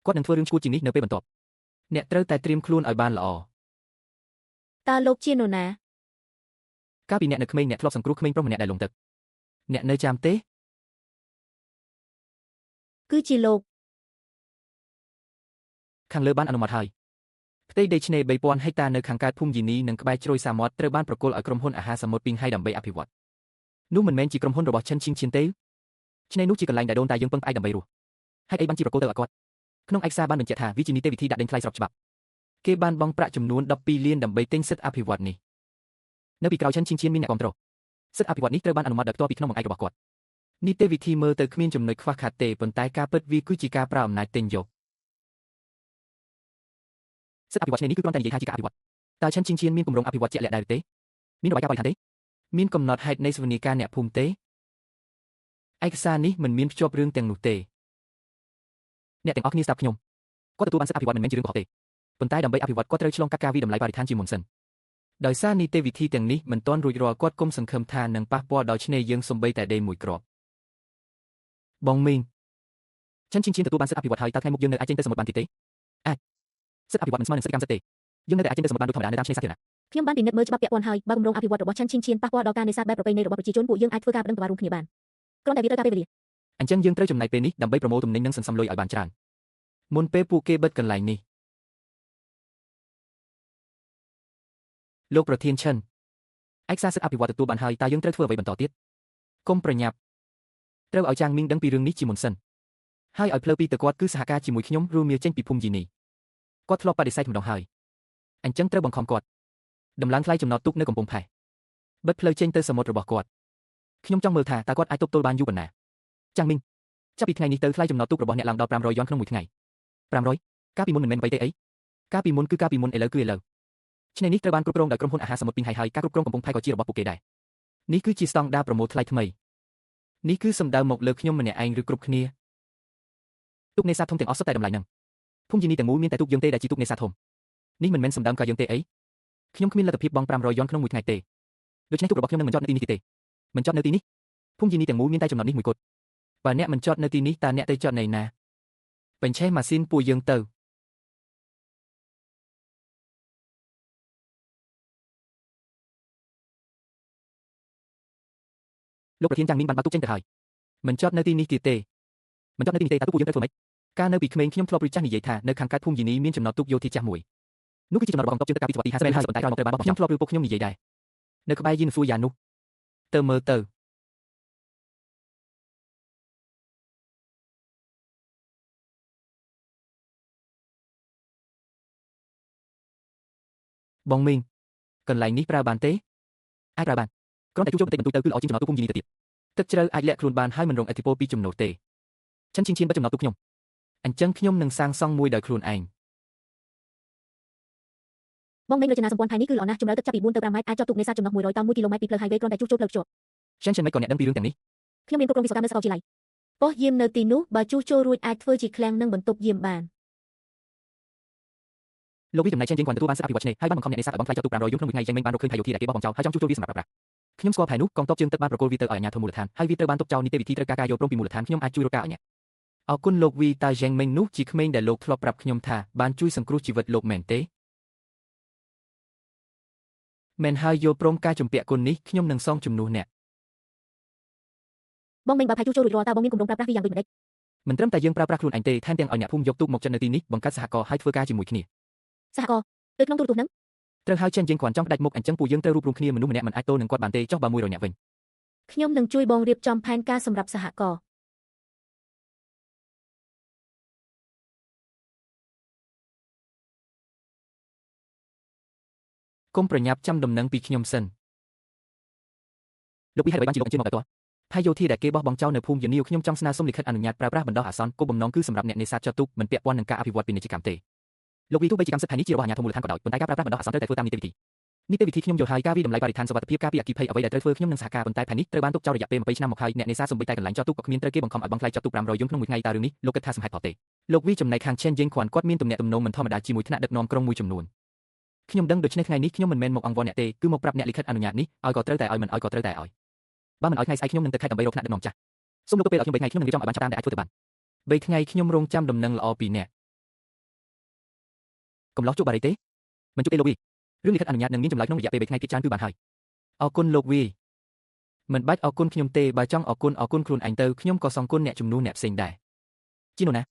គាត់នឹងធ្វើរឿងឈួតជាងនេះនៅពេលបន្ទាប់អ្នកត្រូវតែត្រៀមខ្លួនឲ្យបានល្អតើលោកជានរណាកាលពីអ្នកនៅក្មេងអ្នកធ្លាប់សង្គ្រោះក្មេងប្រុសម្នាក់ដែលលងទឹកអ្នកនៅចាំទេគឺជាលោកខាងលើបានអនុម័តហើយផ្ទៃដីឆ្នេរ3000ហិកតានៅខាងកើតភូមិយីនីនិងក្បែរជ្រោយសាមាត់ត្រូវបានប្រគល់ឲ្យក្រុមហ៊ុនអាហារសមុទ្រពីងហៃដើម្បីអភិវឌ្ឍនោះមិនមែនជាក្រុមហ៊ុនរបស់ឈិនឈៀនទេឆ្នេរនោះជាកន្លែងដែលដូនតាយើងពឹងផ្អែកដើម្បីរស់ហេតុអីបានជាប្រគល់ទៅឲ្យគាត់ក្នុងឯកសារបានបញ្ជាក់ថាវាជានីតិវិធីដាក់ដេញថ្លៃស្របច្បាប់គេបានបង់ប្រាក់ចំនួន12លានដើម្បីទិញសិទ្ធិអភិវឌ្ឍនេះនៅពីក្រោយឈិនឈៀនមានអ្នកគ្រប់គ្រងសិទ្ធិអភិវឌ្ឍនេះត្រូវបានអនុម័តដោយផ្ទាល់ពីក្នុងបង្អែករបស់គាត់នីតិវិធីមើលទៅគ្មានចំណុចខ្វះខាតទេប៉ុន្តែការពិតវាគឺជាការប្រើអំណាចទិញយកសិទ្ធិអភិវឌ្ឍនេះគឺគ្រាន់តែនិយាយថាជាការអភិវឌ្ឍតើឈិនឈៀនមានគម្រោងអភិវឌ្ឍជាក់លាក់ដែរទេមានរបាយការណ៍បរិស្ថានទេមានកំណត់ហេតុនៃសវនាការអ្នកភូមិទេឯកសារនេះមិនមានភ្ជាប់រឿងទាំងនោះទេអ្នកទាំងអស់គ្នាស្ដាប់ខ្ញុំគាត់ទទួលបានសិទ្ធិអភិវឌ្ឍមិនមែនជារឿងកុហកទេប៉ុន្តែដើម្បីអភិវឌ្ឍគាត់ត្រូវឆ្លងកាត់ការវិតម្លៃបរិស្ថានជាមុនសិនដោយសារនីតិវិធីទាំងនេះមិនទាន់រួចរាល់គាត់គុំសង្ឃឹមថានឹងប៉ះពាល់ដល់ឆ្នេរយើងសូម្បីតែដេមួយគ្រាប់បងមីងឈិនទទួលបានសិទ្ធិអភិវឌ្ឍហើយតើថ្ងៃមុខយើងនៅអាចចេញទៅសមុទ្របានទៀតទេអាចសិទ្ធិអភិវឌ្ឍមិនស្មើនឹងសិទ្ធិកម្មសិទ្ធិទេយើងនៅតែអាចចេញទៅសមុទ្របានដូចធម្មតានៅតាមឆ្នេរសាធារណៈខ្ញុំបានពិនិត្យមើលច្បាប់ពាក់ព័ន្ធហើយបើគម្រោងអភិវឌ្ឍរបស់ឈិនប៉ះពាល់ដល់ការនេសាទបែបប្រពៃណីរបស់ប្រជាជនពួកយើងអាចធ្វើការប្តឹងតវ៉ារួមគ្នាបានគ្រាន់តែវាត្រូវការពេលវេលាអញ្ចឹងយើងត្រូវចំណាយពេលនេះដើម្បីប្រមូលទំនិញនិងសន្សំលុយឲ្យបានច្រើនមុនពេលពួកគេបិទកន្លែងនេះលោកប្រធានឈិនឯកសារសិទ្ធិអភិវឌ្ឍទទួលបានហើយតើយើងត្រូវធ្វើអ្វីបន្តទៀតកុំប្រញាប់ ត្រូវឲ្យចាងមីងដឹងពីរឿងនេះជាមុនសិនហើយឲ្យផ្លូវពីទៅគាត់គឺសហការជាមួយខ្ញុំរួមមានចេញពីភូមិជីនីគាត់ធ្លាប់បដិសេធម្ដងហើយអញ្ចឹងត្រូវបង្ខំគាត់ដំឡើងថ្លៃចំណតទុកនៅកំពង់ផែបិទផ្លូវចេញទៅសមុទ្ររបស់គាត់ខ្ញុំចង់មើលថាតើគាត់អាចទប់ទល់បានយូរប៉ុណ្ណាចាងមីងចាប់ពីថ្ងៃនេះទៅថ្លៃចំណតទុករបស់អ្នកឡើងដល់500យ៉នក្នុងមួយថ្ងៃ500កាលពីមុនមិនមែនអ្វីទេអីកាលពីមុនគឺកាលពីមុនឥឡូវគឺឥឡូវឆ្នេរនេះត្រូវបានគ្រប់គ្រងដោយក្រុមហ៊ុនអាហារសមុទ្រពីងហើយការគ្រប់គ្រងកំពង់ផែក៏ជារបស់ពួកគេដែរនេះគឺជាស្តង់ដារប្រម៉ូទថ្លៃថ្មីនេះគឺសំដៅមកលើខ្ញុំម្នាក់ឯងឬគ្រប់គ្នាទុកនេសាទធំទាំងអស់សុទ្ធតែតម្លៃនឹងភូមិជីនីទាំងមូលមានតែទុកយើងទេដែលជាទុកនេសាទធំនេះមិនមែនសំដៅការយើងទេអីខ្ញុំគ្មានលទ្ធភាពបង់500យ៉នក្នុងមួយថ្ងៃទេដូច្នេះទុករបស់ខ្ញុំនឹងមិនចតនៅទីនេះទេមិនចតនៅទីនេះភូមិជីនីទាំងមូលមានតែចំណតនេះមួយគត់បើអ្នកមិនចតនៅទីនេះតើអ្នកទៅចតនៅណាបញ្ឆេះម៉ាស៊ីនពួកយើងទៅលោកប្រធានចាងមីងបានបាត់ទុកចេញទៅហើយមិនចតនៅទីនេះទៀតទេមិនចតនៅទីនេះទេតើទុកពួកយើងត្រូវធ្វើម៉េចកាលនៅពីក្មេងខ្ញុំធ្លាប់រៀបចាស់និយាយថានៅខាងកើតភូមិជីនីមានចំណតទុកយោធាចាស់មួយនោះគឺជាចំណតរបស់កងទ័ពជើងទឹកកាលពីសតវត្សទី50ហើយប៉ុន្តែក្រោយមកត្រូវបានបោះខ្ញុំធ្លាប់ឬពុកខ្ញុំនិយាយដែរនៅក្បែរយីនហ្វូយ៉ានោះទៅមើលទៅបងមីងកន្លែងនេះប្រើបានទេអាចប្រើបានគ្រាន់តែជួសជុលបន្តិចបន្តួចទៅគឺល្អជាងចំណតទុកភូមិជីនីទៅទៀតទឹកជ្រៅអាចលាក់ខ្លួនបានហើយមិនរងឥទ្ធិពលពីចំណូលទេចិនឈៀនបិទចំណតទុកខ្ញុំអញ្ចឹងខ្ញុំនឹងសាងសង់មួយដោយខ្លួនឯងបងមេងរចនាសម្ព័ន្ធផែននេះគឺល្អណាស់ជម្រៅទឹកចាប់ពី4ទៅ5ម៉ែត្រអាចចតទូកនេសាទចំណុះ100ត1គីឡូម៉ែត្រពីផ្លូវ highway គ្រាន់តែជួសជុលផ្លូវខ្ជាប់ចិនមិនក៏អ្នកដឹងពីរឿងទាំងនេះខ្ញុំមានគ្រប់គ្រងវិស្វកម្មនៅសាកលវិទ្យាល័យប៉ុស្តិ៍យាមនៅទីនោះបើជួសជុលរួចអាចធ្វើជាឃ្លាំងនិងបន្ទប់យាមបានលោកវិចំណែកចិនយើងគាត់ទទួលបានសិទ្ធិអភិវឌ្ឍឆ្នេរហើយបានបង្ខំអ្នកនេសាទឲ្យបង់ថ្លៃចតទូក500យ៉ូក្នុងមួយថ្ងៃចេញមិញបានរកឃើញផែយោធាដែលគេបោះបង់ចោលហើយចង់ជួសជុលវាសម្រាប់ប្រើប្រាស់ខ្ញុំស្គាល់ផែនោះកងទ័ពជើងទឹកបានប្រគល់វាទៅឲ្យអាជ្ញាធរមូលដ្ឋានហើយវាត្រូវបានទុកចោលនីតិវិធីត្រូវការការយល់ព្រមពីមូលដ្ឋានខ្ញុំអាចជួយរកការឲ្យអ្នកអរគុណលោកវីតាហ្សេងមិញនោះជាក្មេងដែលលោកធ្លាប់ប្រាប់ខ្ញុំថាបានជួយសង្គ្រោះជីវិតលោកមែនទេមែនហើយយល់ព្រមការជំពាក់គុណនេះខ្ញុំនឹងសងជំនួសអ្នកបងមេងបើផែជួសជុលរួចរាល់តើបងមានគម្រោងប្រើប្រាស់វាយ៉ាងដូចម្តេចមិនត្រឹមតែយើងប្រើប្រាស់ខ្លួនឯងទេថែមទាំងឲ្យអ្នកភូមិយកទូកមកចិននៅទីនេះបង្កើតសហករណ៍ហើយធ្វើការជាមួយគ្នាសហករណ៍ដូចក្នុងទូរទស្សន៍ហ្នឹងត្រូវហើយចិនយើងគ្រាន់ចង់ផ្ដាច់មុខអញ្ចឹងពួកយើងត្រូវរួបរวมគ្នាមនុស្សម្នាក់មិនអាចទល់នឹងគាត់បានទេចុះបើ100នាក់វិញខ្ញុំនឹងជួយបងរៀបចំផែនការសម្រាប់សហករណ៍គុំប្រញាប់ចាំដំណឹងពីខ្ញុំសិនលោកពីហេតុអ្វីបានជាលោកអញ្ជើញមកតែតោះផែយោធាដែលគេបោះបង់ចោលនៅភូមិយានីវខ្ញុំចង់ស្នើសុំលិខិតអនុញ្ញាតប្រើប្រាស់បណ្ដោះអាសន្នគោលបំណងគឺសម្រាប់អ្នកនេសាទចតទូកមិនពាក់ព័ន្ធនឹងការអភិវឌ្ឍពាណិជ្ជកម្មទេលោកវីទោះបីជាកម្មសិទ្ធិផែនេះជារបស់អាជ្ញាធរមូលដ្ឋានក៏ដោយប៉ុន្តែការប្រើប្រាស់បណ្ដោះអាសន្នត្រូវតែធ្វើតាមនីតិវិធីខ្ញុំយល់ហើយការវិតម្លៃបរិស្ថានសុវត្ថិភាពការពីអគ្គិភ័យអ្វីដែលត្រូវធ្វើខ្ញុំនឹងសហការប៉ុន្តែផែនេះត្រូវបានទុកចោលរយៈពេល20ឆ្នាំមកហើយអ្នកនេសាទសូម្បីតែកន្លែងចតទូកក៏គ្មានត្រូវគេបង្ខំឲ្យបង់ថ្លៃចតទូក500យ៉ូនក្នុងមួយថ្ងៃតើរឿងនេះលោកគិតថាសមហេតុផលទេលោកវីចំណែកខាង Chen Ying គាត់មានទំនាក់ទំនងមិនធម្មតាជាមួយថ្នាក់ដឹកនាំក្រុងមួយចំនួនខ្ញុំដឹងដូច្នេះថ្ងៃនេះខ្ញុំមិនមែនមកអង្វរអ្នកទេគឺមកប្រាប់អ្នកលិខិតអនុញ្ញាតនេះឲ្យក៏ត្រូវតែឲ្យមិនឲ្យក៏ត្រូវតែឲ្យបើមិនឲ្យថ្ងៃស្អែកខ្ញុំនឹងទៅខេត្តដើម្បីរកថ្នាក់ដឹកនាំចាស់សូមលោកពេលឲ្យខ្ញុំ3ថ្ងៃខ្ញុំនឹងរៀបចំឲ្យបានឆាប់តាមដែលអាចធ្វើទៅបាន3ថ្ងៃខ្ញុំរងចាំដំណឹងល្អពីអ្នកកំឡោះជួបបារីទេមិនជួបទេលោកវីរឿងលិខិតអនុញ្ញាតនឹងមានចម្លើយក្នុងរយៈពេល3ថ្ងៃទៀតច្រើនគឺបានហើយអរគុណលោកវីមិនបាច់អរគុណខ្ញុំទេបើចង់អរគុណខ្លួនឯងទៅខ្ញុំក៏សងគុណអ្នកជំនួសអ្នកផ្សេងដែរជានោះណា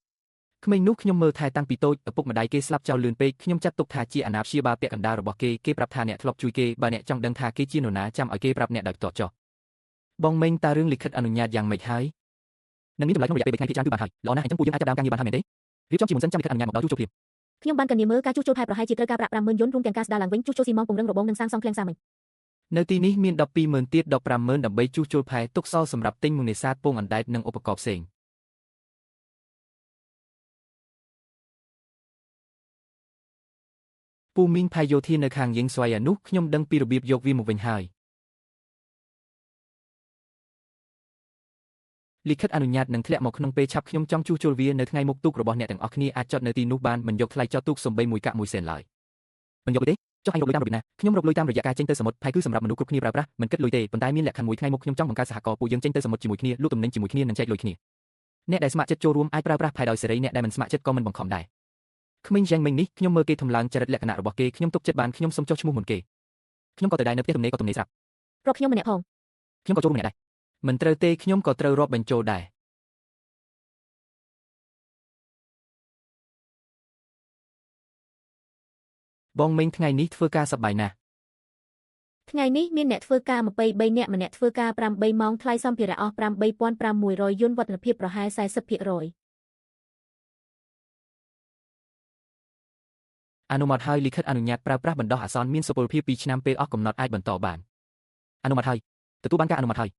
ក្មេងនោះខ្ញុំមើលថែតាំងពីតូចឪពុកម្ដាយគេស្លាប់ចោលលឿនពេកខ្ញុំចាត់ទុកថាជាអាណាព្យាបាលពាក់កណ្ដាលរបស់គេប្រាប់ថាអ្នកធ្លាប់ជួយគេបើអ្នកចង់ដឹងថាគេជានរណាចាំឲ្យគេប្រាប់អ្នកដោយផ្ទាល់ចុះបងមេងតើរឿងលិខិតអនុញ្ញាតយ៉ាងម៉េចហើយនឹងមានចម្លើយក្នុងរយៈពេល3ថ្ងៃភាគច្រើនគឺបានហើយល្អណាស់អញ្ចឹងពួកយើងអាចចាប់ដើមការងារបានហើយមែនទេរៀបចំជាមុនសិនចាំលិខិតអនុញ្ញាតមកដល់ជួសជុលភ្លាមខ្ញុំបានកញ្ញាមើលការជួសជុលផែប្រហែលជាត្រូវការប្រាក់50000យ៉ូនរួមទាំងការស្ដារឡើងវិញជួសជុលស៊ីម៉ងពង្រឹងរបងនិងសាងសង់ឃ្លាំងសាមិញនៅទីនេះមាន120,000ទៀត150,000ដើម្បីជួសជុលផែទុកសល់សម្រាប់ទិញមុននេសាទពងអណ្ដែតនិងឧបករណ៍ផ្សេងពូមីងផែយោធានៅខាងយើងស្វ័យនោះខ្ញុំដឹងពីរបៀបយកវាមកវិញហើយលិខិតអនុញ្ញាតនឹងធ្លាក់មកក្នុងពេលឆាប់ខ្ញុំចង់ជួសជុលវានៅថ្ងៃមុខទូករបស់អ្នកទាំងអស់គ្នាអាចចតនៅទីនោះបានមិនយកថ្លៃចតទូកសំបីមួយកាក់1សេនឡើយមិនយកទេចុះឯងរកលុយតាមរបៀបណាខ្ញុំរកលុយតាមរយៈការចេញទៅសមុទ្រផែគឺសម្រាប់មនុស្សគ្រប់គ្នាប្រើប្រាស់មិនគិតលុយទេប៉ុន្តែមានលក្ខខណ្ឌមួយថ្ងៃមុខខ្ញុំចង់បង្កើតសហគមន៍ពួកយើងចេញទៅសមុទ្រជាមួយគ្នាលក់ទំនិញជាមួយគ្នានិងចែកលុយគ្នាអ្នកដែលស្ម័គ្រចិត្តចូលរួមអាចប្រើប្រាស់ផែដោយសេរីអ្នកដែលមិនស្ម័គ្រចិត្តក៏មិនបង្ខំដែរក្មេងយ៉ាងមិញនេះខ្ញុំមើលគេធ្វើឡើងចរិតលក្ខណៈរបស់គេខ្ញុំទុកចិត្តបានខ្ញុំសុំចុះឈ្មោះមុនគេខ្ញុំក៏ទៅដែរនៅផ្ទះទំនេរក៏ទំនេរស្រាប់រាប់ខ្ញុំម្នាក់ផងខ្ញុំក៏ចូលរួមម្នាក់ដែរមិនត្រូវទេខ្ញុំក៏ត្រូវរាប់បញ្ចូលដែរបងមេងថ្ងៃនេះធ្វើការសប្បាយណាស់ ថ្ងៃនេះមានអ្នកធ្វើការ23នាក់ម្នាក់ធ្វើការ8ម៉ោងថ្លៃសម្ភារៈអស់8500យន្តវឌ្ឍនភាពប្រហែល40%អនុម័តហើយលិខិតអនុញ្ញាតប្រើប្រាស់បណ្ដោះអាសន្នមានសុពលភាព2ឆ្នាំពេលអស់កំណត់អាចបន្តបានអនុម័តហើយទទួលបានការអនុម័តហើយ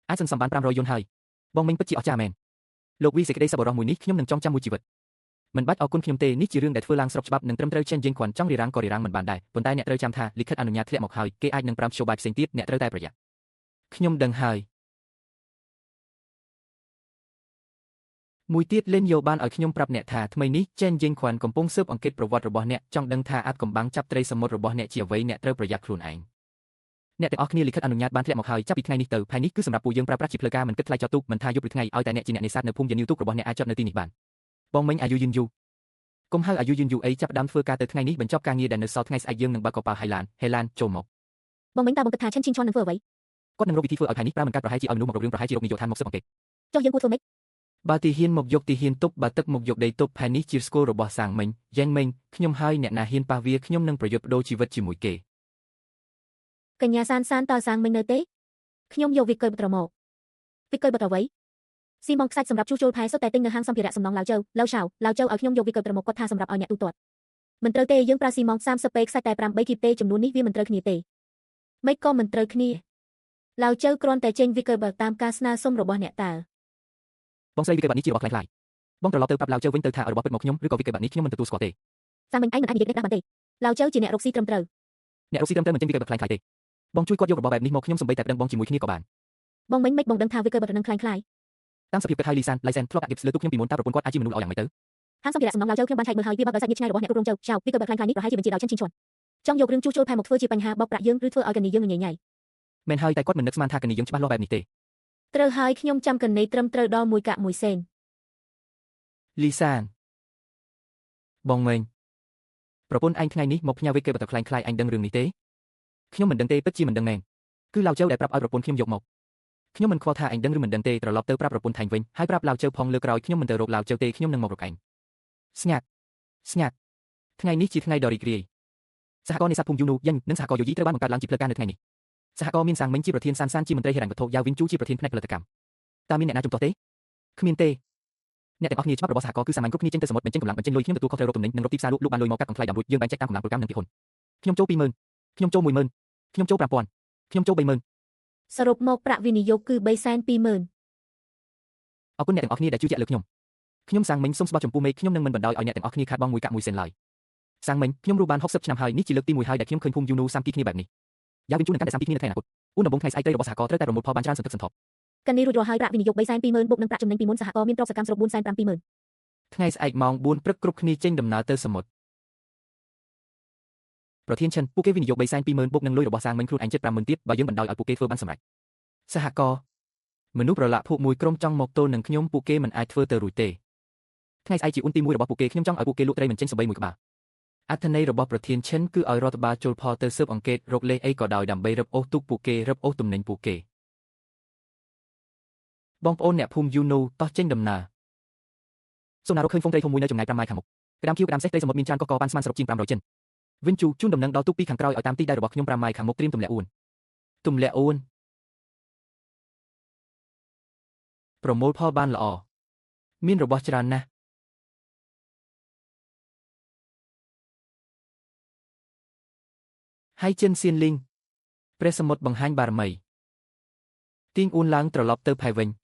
អាចសន្សំបាន500យន្តហើយបងមិញពិតជាអស្ចារ្យមែនលោកវីសេចក្តីសប្បុរសមួយនេះខ្ញុំនឹងចងចាំមួយជីវិតមិនបាច់អរគុណខ្ញុំទេនេះជារឿងដែលធ្វើឡើងស្របច្បាប់និងត្រឹមត្រូវចេញយើងគ្រាន់ចង់រារាំងក៏រារាំងមិនបានដែរប៉ុន្តែអ្នកត្រូវចាំថាលិខិតអនុញ្ញាតធ្លាក់មកហើយគេអាចនឹងប្រាំព្យបាយផ្សេងទៀតអ្នកត្រូវតែប្រយ័ត្នខ្ញុំដឹងហើយមួយទៀតលេនយោបានឲ្យខ្ញុំប្រាប់អ្នកថាថ្មីនេះចេនយេងគ្រាន់កំពុងស៊ើបអង្កេតប្រវត្តិរបស់អ្នកចង់ដឹងថាអាចកំបាំងចាប់ត្រីសមុទ្ររបស់អ្នកជាអ្វីអ្នកត្រូវប្រយ័ត្នខ្លួនឯងអ្នកទាំងអស់គ្នាលិខិតអនុញ្ញាតបានធ្លាក់មកហើយចាប់ពីថ្ងៃនេះទៅផែននេះគឺសម្រាប់ពួកយើងប្រើប្រាស់ជាផ្លូវការមិនគិតថ្លៃចតទូកមិនថាយប់ឬថ្ងៃឲ្យតែអ្នកជាអ្នកនេសាទនៅភូមិយានីវទូករបស់អ្នកអាចចតនៅទីនេះបានបងមិញអាយុយឺនយូរកុំហៅអាយុយឺនយូរអីចាប់ដើមធ្វើការទៅថ្ងៃនេះបញ្ចប់ការងារដែលនៅសល់ថ្ងៃស្អែកយើងនឹងបើកកប៉ាល់ហេឡានចូលមកបងមិញតើបងគិតថាឈិនឈិនឈន់នឹងធ្វើអ្វីគាត់នឹងរកវិធីធ្វើឲ្យផែននេះប្រើមិនកាត់ប្រហែលជាឲ្យមនុស្សមករឿងប្រហែលជារកនាយកដ្ឋានមកស៊ើបអង្កេតចុះយើងគួរធ្វើម៉េចបើទីហ៊ានមកយកទីហ៊ានទប់បើទឹកមកយកដីទប់ផែននេះជាស្គលរបស់សាងមិញយ៉ែងមិញខ្ញុំហើយអ្នកណាហ៊ានប៉ះវាខ្ញុំនឹងប្រយុទ្ធបដូរជីវិតជាមួយគេកញ្ញាសានតើសាងមិញនៅទេខ្ញុំយកវាកុយបត្រមកវាកុយបត្រអ្វីស៊ីម៉ងខ្សាច់សម្រាប់ជួសជុលផែសុទ្ធតែទិញនៅហាងសម្ភារៈសំណង់ឡាវចៅឡៅឆៅឲ្យខ្ញុំយកវាកុយបត្រមកគាត់ថាសម្រាប់ឲ្យអ្នកទូទាត់មិនត្រូវទេយើងប្រើស៊ីម៉ង30ពេខ្សាច់តែ8គីបទេចំនួននេះវាមិនត្រូវគ្នាទេមិនក៏មិនត្រូវគ្នាឡាវចៅគ្រាន់តែចេញវាកុយបត្រតាមការស្នើសុំរបស់អ្នកតើបងស្រីវាកុយបត្រនេះជារបស់ខ្លាំងបងត្រឡប់ទៅប្រាប់ឡាវចៅវិញទៅថាឲ្យរបស់ពិតមកខ្ញុំឬក៏វាកុយបត្រនេះខ្ញុំមិនទទួលស្គាល់ទេសាំមិញឯងមិនអាចនិយាយនេះបានទេឡាវចៅជាអ្នករកស៊ីត្រឹមត្រូវអ្នករកស៊ីត្រឹមត្រូវមិនចេញវាកុយបត្រខ្លាំងទេបងជួយគាត់យករបស់បែបនេះមកខ្ញុំសម្បីតែប្តឹងបងជាមួយគ្នាក៏បានបងមិញមិនបងដឹងថាវាកុយបត្រនឹងខ្លាំងតាមសភាពគិតឲ្យលីសានធ្លាប់ដាក់គិតលើទូកខ្ញុំពីមុនតើប្រពន្ធគាត់អាចជាមនុស្សល្អយ៉ាងម៉េចទៅហាងសម្ភារៈសំណង់ឡាវចៅខ្ញុំបានឆែកមើលហើយវាបើកដោយសាច់ញាតិឆ្ងាយរបស់អ្នកគ្រប់គ្រងចៅវាកុយបត្រខ្លាំងនេះប្រហែលជាបញ្ជាដោយឈិនឈិនឈន់ចង់យករឿងជួសជុលផែមកធ្វើជាបញ្ហាបោកប្រាក់យើងឬធ្វើឲ្យកនីយើងញញៃមែនហើយតែគាត់មិននឹកស្មានថាកនីយើងច្បាស់លាស់បែបនេះទេត្រូវហើយខ្ញុំចាំកនីត្រឹមត្រូវដល់មួយកាក់មួយសេនលីសានបងមិញប្រពន្ធឯងថ្ងៃនេះមកផ្ញើវាកុយបត្រខ្លាំងអញដឹងរឿងនេះទេខ្ញុំមិនដឹងទេពិតជាមិនដឹងមែនគឺឡាវចៅដែលប្រាប់ឲ្យប្រពន្ធខ្ញុំយកមកខ្ញុំមិនខ្វល់ថាអញដឹងឬមិនដឹងទេត្រឡប់ទៅប្រាប់ប្រពន្ធថៃវិញហើយប្រាប់ឡាវចៅផងលើក្រោយខ្ញុំមិនទៅរកឡាវចៅទេខ្ញុំនឹងមករកឯងស្ងាត់ថ្ងៃនេះជាថ្ងៃដ៏រីករាយសហគមន៍នេសាទភូមិយូនូយ៉ាញ់និងសហគមន៍យោយីត្រូវបានបង្កើតឡើងជាផ្លូវការនៅថ្ងៃនេះសហគមន៍មានសាងមិញជាប្រធានសានជាមន្ត្រីហិរញ្ញវត្ថុយ៉ាវវិញជូជាប្រធានផ្នែកផលិតកម្មតើមានអ្នកណាជំទាស់ទេគ្មានទេអ្នកទាំងអស់គ្នាច្បាប់របស់សហគមន៍គឺសាមញ្ញគ្រប់គ្នាចេញទៅសមុទ្របញ្ចេញកម្លាំងបញ្ចេញលុយខ្ញុំទទួលខុសត្រូវរកទំនិញនិងរកទីផ្សារលក់បានលុយមកកាត់កំថ្លៃដើម្បីយើងបែងចែកតាមកម្លាំងពលកម្មនិងពីហ៊ុនខ្ញុំចូល20000ខ្ញុំចូល10000ខ្ញុំចូល5000ខ្ញុំចូល30000សរុបមកប្រាក់វិនិយោគគឺ320,000អរគុណអ្នកទាំងអស់គ្នាដែលជឿជាក់លើខ្ញុំសាងមិញសូមស្បោះចំពោះមេឃខ្ញុំនឹងមិនបណ្ដោយឲ្យអ្នកទាំងអស់គ្នាខាតបង់មួយកាក់មួយសេនឡើយសាងមិញខ្ញុំរស់បាន60ឆ្នាំហើយនេះជាលើកទី1ហើយដែលខ្ញុំឃើញភូមិយូនូសាមគ្គីគ្នាបែបនេះយ៉ាវិញជួននឹងកាន់តែសាមគ្គីគ្នានៅថ្ងៃអនាគតឧនដំបងថ្ងៃស្អែកត្រីរបស់សហគមន៍ត្រូវតែប្រមូលផលបានច្រើនសន្ធឹកសន្ធាប់កាលនេះរួចរាល់ហើយប្រាក់វិនិយោគ320,000បុកនឹងប្រាក់ចំណេញពីមុនសហគមន៍មានទ្រព្យសកម្មសរុប470,000ថ្ងៃស្អែកម៉ោង4ព្រឹកគ្រប់គ្នាចេញដំណើរទៅសមុទ្រប្រធានឈិនពួកគេវិនិយោគ320,000បុកនឹងលុយរបស់សាងមិញខ្លួនឯងជិត50,000ទៀតបើយើងបណ្ដោយឲ្យពួកគេធ្វើបានសម្រេចសហគមន៍មនុស្សប្រឡាក់ភូមិមួយក្រុមចង់មកទល់នឹងខ្ញុំពួកគេមិនអាចធ្វើទៅរួចទេថ្ងៃស្អែកជាឧនទី1របស់ពួកគេខ្ញុំចង់ឲ្យពួកគេលក់ត្រីមិនចេញសបីមួយក្បាលអត្ថន័យរបស់ប្រធានឈិនគឺឲ្យរដ្ឋបាលចូលផលទៅស៊ើបអង្កេតរកលេខអីក៏ដោយដើម្បីរឹបអូសទូកពួកគេរឹបអូសទំនិញពួកគេបងប្អូនអ្នកភូមិយូនូតោះចេញដំណើរសូមណារកឃើញហ្វុងត្រីធំមួយនៅចម្ងាយ5ម៉ាយខាងមុខក្តាមខៀវក្តាមសេះត្រីសមុទ្រមានច្រើនកកប៉ាន់ស្មានសរុបជាង500ចិនវិញជូជូនដំណឹងដល់ទូកពីខាងក្រោយឲ្យតាមទីដៅរបស់ខ្ញុំ5ម៉ាយខាងមុខត្រៀមទម្លាក់អួនប្រមូលផលបានល្អមានរបស់ច្រើនណាស់ហើយចិនសៀនលីងព្រះសមុទ្របង្ហាញបារមីទាញអួនឡើងត្រឡប់ទៅផែវិញ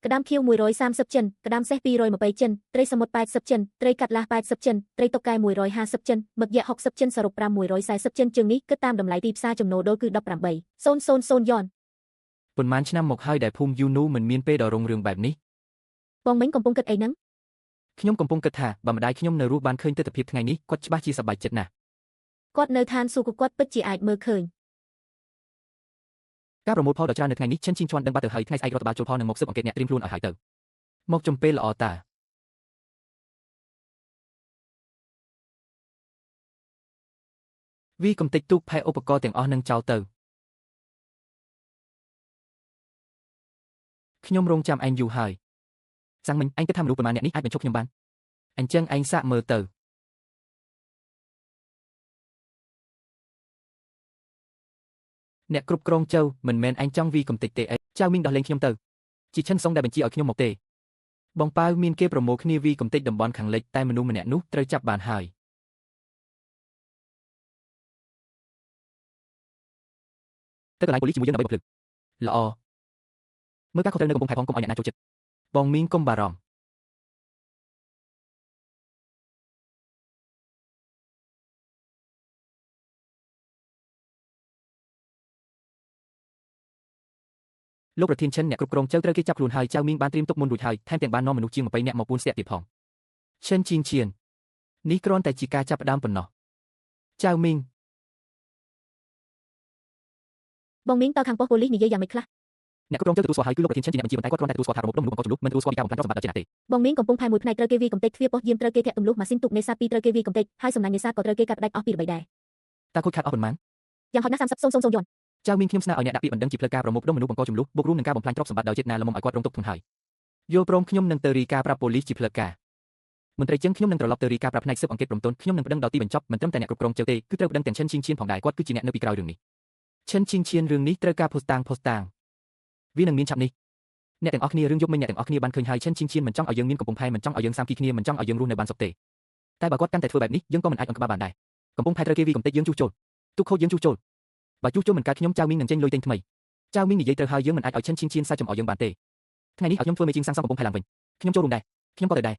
ក្តាមខៀវ130ចិនក្តាមសេះ220ចិនត្រីសមុទ្រ80ចិនត្រីកាត់ឡាស់80ចិនត្រីតុកកែ150ចិនមឹកយ៉ា60ចិនសរុប540ចិនជើងនេះគិតតាមតម្លៃទីផ្សារចំណូលដូរគឺ18,000យ៉នប៉ុន្មានឆ្នាំមកហើយដែលភូមិយូនូមិនមានពេលដ៏រុងរឿងបែបនេះបងមិញកំពុងគិតអីហ្នឹងខ្ញុំកំពុងគិតថាបើម្ដាយខ្ញុំនៅរស់បានឃើញទស្សនវិជ្ជាថ្ងៃនេះគាត់ច្បាស់ជាសប្បាយចិត្តណាស់គាត់នៅឋានសួគ៌គាត់ពិតជាអាចមើលឃើញការប្រមូលផលដ៏ច្រើននៅថ្ងៃនេះឈិនឈីងឈွန်ដឹងបាត់ទៅហើយថ្ងៃស្អែករដ្ឋបាលចូលផលនឹងមកស៊ើបអង្កេតអ្នកត្រៀមខ្លួនឲ្យហើយទៅមកចំពេលល្អតាវាកំតិចទូកផែឧបករណ៍ទាំងអស់នឹងចោលទៅខ្ញុំរងចាំឯងយូរហើយសាំងមិញឯងគិតថាមនុស្សប្រមាណអ្នកនេះអាចបញ្ឈប់ខ្ញុំបានអញ្ចឹងឯងសាកមើលទៅ អ្នកគ្រប់គ្រងចៅមិនមែនឯងចង់វីកំតិចទេអីចៅមីងដោះលែងខ្ញុំទៅជាឈិនសុងដែលបញ្ជាឲ្យខ្ញុំមកទេបងប៉ាវមានគេប្រមូលគ្នាវីកំតិចតំបន់ខាងលិចតែមនុស្សម្នាក់នោះត្រូវចាប់បានហើយទៅកន្លែងប៉ូលីសជាមួយយើងដើម្បីបំភ្លឺល្អមើលការខុសត្រូវនៅកំពង់ផែផងកុំឲ្យអ្នកណាចូលចិត្តបងមីងកុំបារម្ភលោកប្រធានឈិនអ្នកគ្រប់គ្រងចៅត្រូវគេចាប់ខ្លួនហើយចៅមីងបានត្រៀមទុកមុនរួចហើយថែមទាំងបាននាំមនុស្សជាង20នាក់មកពួនស្ទាក់ទៀតផងឈិនជីងឈៀននេះគ្រាន់តែជាការចាប់ផ្ដើមប៉ុណ្ណោះចៅមីងបងមីងតើខាងប៉ុស្តិ៍ប៉ូលីសនិយាយយ៉ាងម៉េចខ្លះអ្នកគ្រប់គ្រងចៅទទួលស្គាល់ហើយគឺលោកប្រធានឈិនជាអ្នកបញ្ជាប៉ុន្តែគាត់គ្រាន់តែទទួលស្គាល់ថារบบនោះមនុស្សបង្កចំនួនមិនទទួលស្គាល់ពីការបំផ្លាញទ្រព្យសម្បត្តិដល់ជាណាទេបងមីងកំពុងផែមួយផ្នែកត្រូវគេវីកំទេចទ្វារប៉ុស្តិ៍យាមត្រូវគេធាក់ទម្លុះម៉ាស៊ីនទូកនេសាទ2ត្រូវគេវីកំទេចហើយសំណាញ់នេសាទក៏ត្រូវគេកាត់ផ្តាច់អស់ពី3ដែរតើខូចខាតអស់ប៉ុន្មានយ៉ាងហោចណាស់30,000 យន់ចៅមីងខ្ញុំស្នើឲ្យអ្នកដាក់ពាក្យបណ្ដឹងជាផ្លូវការប្រមូលផ្ដុំមនុស្សបង្កចំនួនបូករួមនឹងការបំផ្លាញទ្រព្យសម្បត្តិដោយចេតនាល្មមឲ្យគាត់រងទុក្ខធ្ងន់ហើយយល់ព្រមខ្ញុំនឹងទៅរាយការណ៍ប្រាប់ប៉ូលីសជាផ្លូវការមន្ត្រីជើងខ្ញុំនឹងត្រឡប់ទៅរាយការណ៍ប្រាប់ផ្នែកស៊ើបអង្កេតព្រមទុនខ្ញុំនឹងប្តឹងដល់ទីបញ្ចប់មិនត្រឹមតែអ្នកគ្រប់គ្រងចៅទេគឺត្រូវប្តឹងទាំងឈិនឈីងឈៀនផងដែរគាត់គឺជាអ្នកនៅពីក្រោយរឿងនេះឈិនឈីងឈៀនរឿងនេះត្រូវការភស្តុតាងវានឹងមានឆាប់នេះអ្នកទាំងអស់គ្នារឿងយប់មិញអ្នកទាំងអស់គ្នាបានឃើញហើយឈិនឈីងឈៀនមិនចង់ឲ្យយើងមានកំពង់ផែមិនចង់ឲ្យយើងសាមគ្គីគ្នាមិនចង់ឲ្យយើងរស់នៅបានសុខទេតែបើគាត់កាន់តែធ្វើបែបនេះយើងក៏មិនអាចអង្កបាបានដែរកំពង់ផែត្រូវគេវាកំទេចយើងជួសជុលទូកខូចយើងជួសជុលបើជួសជុលមិនកើតខ្ញុំចៅមីងនឹងចេញលុយទិញថ្មីចៅមីងនិយាយត្រូវហើយយើងមិនអាចឲ្យឈិនឈីងឈៀនសាច់ចំអកយើងបានទេថ្ងៃនេះឲ្យខ្ញុំធ្វើមេជាងសាងសង់កំពង់ផែឡើងវិញខ្ញុំចូលរួមដែរខ្ញុំក៏ទៅដែរ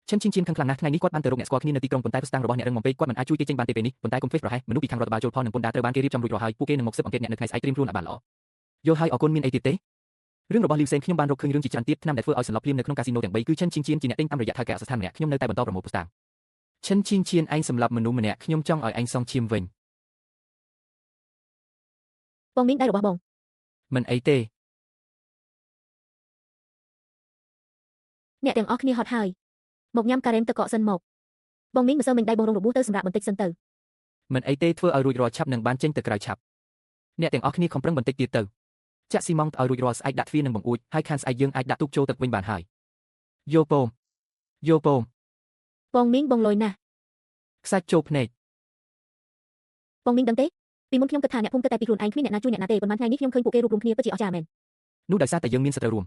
ឈិនឈីងឈៀនខឹងខ្លាំងណាស់ថ្ងៃនេះគាត់បានទៅរកអ្នកស្គាល់គ្នានៅទីក្រុងប៉ុន្តែភស្តុតាងរបស់អ្នករឹងមាំពេកគាត់មិនអាចជួយគេចេញបានទេពេលនេះប៉ុន្តែកុំធ្វេសប្រហែសមនុស្សពីខាងរដ្ឋបាលចូលផលនិងពន្ធដារត្រូវបានគេរៀបចំរួចរាល់ហើយពួកគេនឹងមកស៊ើបអង្កេតអ្នកនៅថ្ងៃស្អែកត្រៀមខ្លួនឲ្យបានល្អយល់ហើយអរគុណមានអីទៀតទេរឿងរបស់លីវសេនខ្ញុំបានរកឃើញរឿងជាច្រើនទៀតឆ្នាំដែលធ្វើឲ្យសន្លប់ភ្លាមនៅក្នុងកាស៊ីណូទាំង3គឺឈិនឈីងឈៀនជាអ្នកទិញតាមរយៈថៅកែអសស្ថានម្នាក់ខ្ញុំនៅតែបន្តប្រមូលភស្តុតាងឈិនឈីងឈៀនឯងសម្លាប់មនុស្សម្នាក់ខ្ញុំចង់ឲ្យឯងសងឈាមវិញបងមីងដៃរបស់បងមិនអីទេអ្នកទាំងអស់គ្នាហត់ហើយមកញ៉ាំការ៉េមទឹកកកសិនមកបងមីងមិនសូវមិញដៃបងរងរបួសទៅសម្រាប់បន្តិចសិនទៅមិនអីទេធ្វើឲ្យរួចរាល់ឆាប់នឹងបានចេញទៅក្រៅឆាប់អ្នកទាំងអស់គ្នាខំប្រឹងបន្តិចទៀតទៅចាក់ស៊ីម៉ង់ឲ្យរួចរាល់ស្អែកដាក់ទ្វារនឹងបង្អួចហើយខានស្អែកយើងអាចដាក់ទូកចូលទឹកវិញបានហើយយោពមបងមីងបងលយណាស់ខ្សាច់ចូលភ្នែកបងមីងដឹងទេពីមុនខ្ញុំគិតថាអ្នកភូមិគិតតែពីខ្លួនឯងគ្មានអ្នកណាជួយអ្នកណាទេប៉ុន្មានថ្ងៃនេះខ្ញុំឃើញពួកគេរួបរวมគ្នាពិតជាអស្ចារ្យមែននោះដោយសារតែយើងមានសត្រូវរួម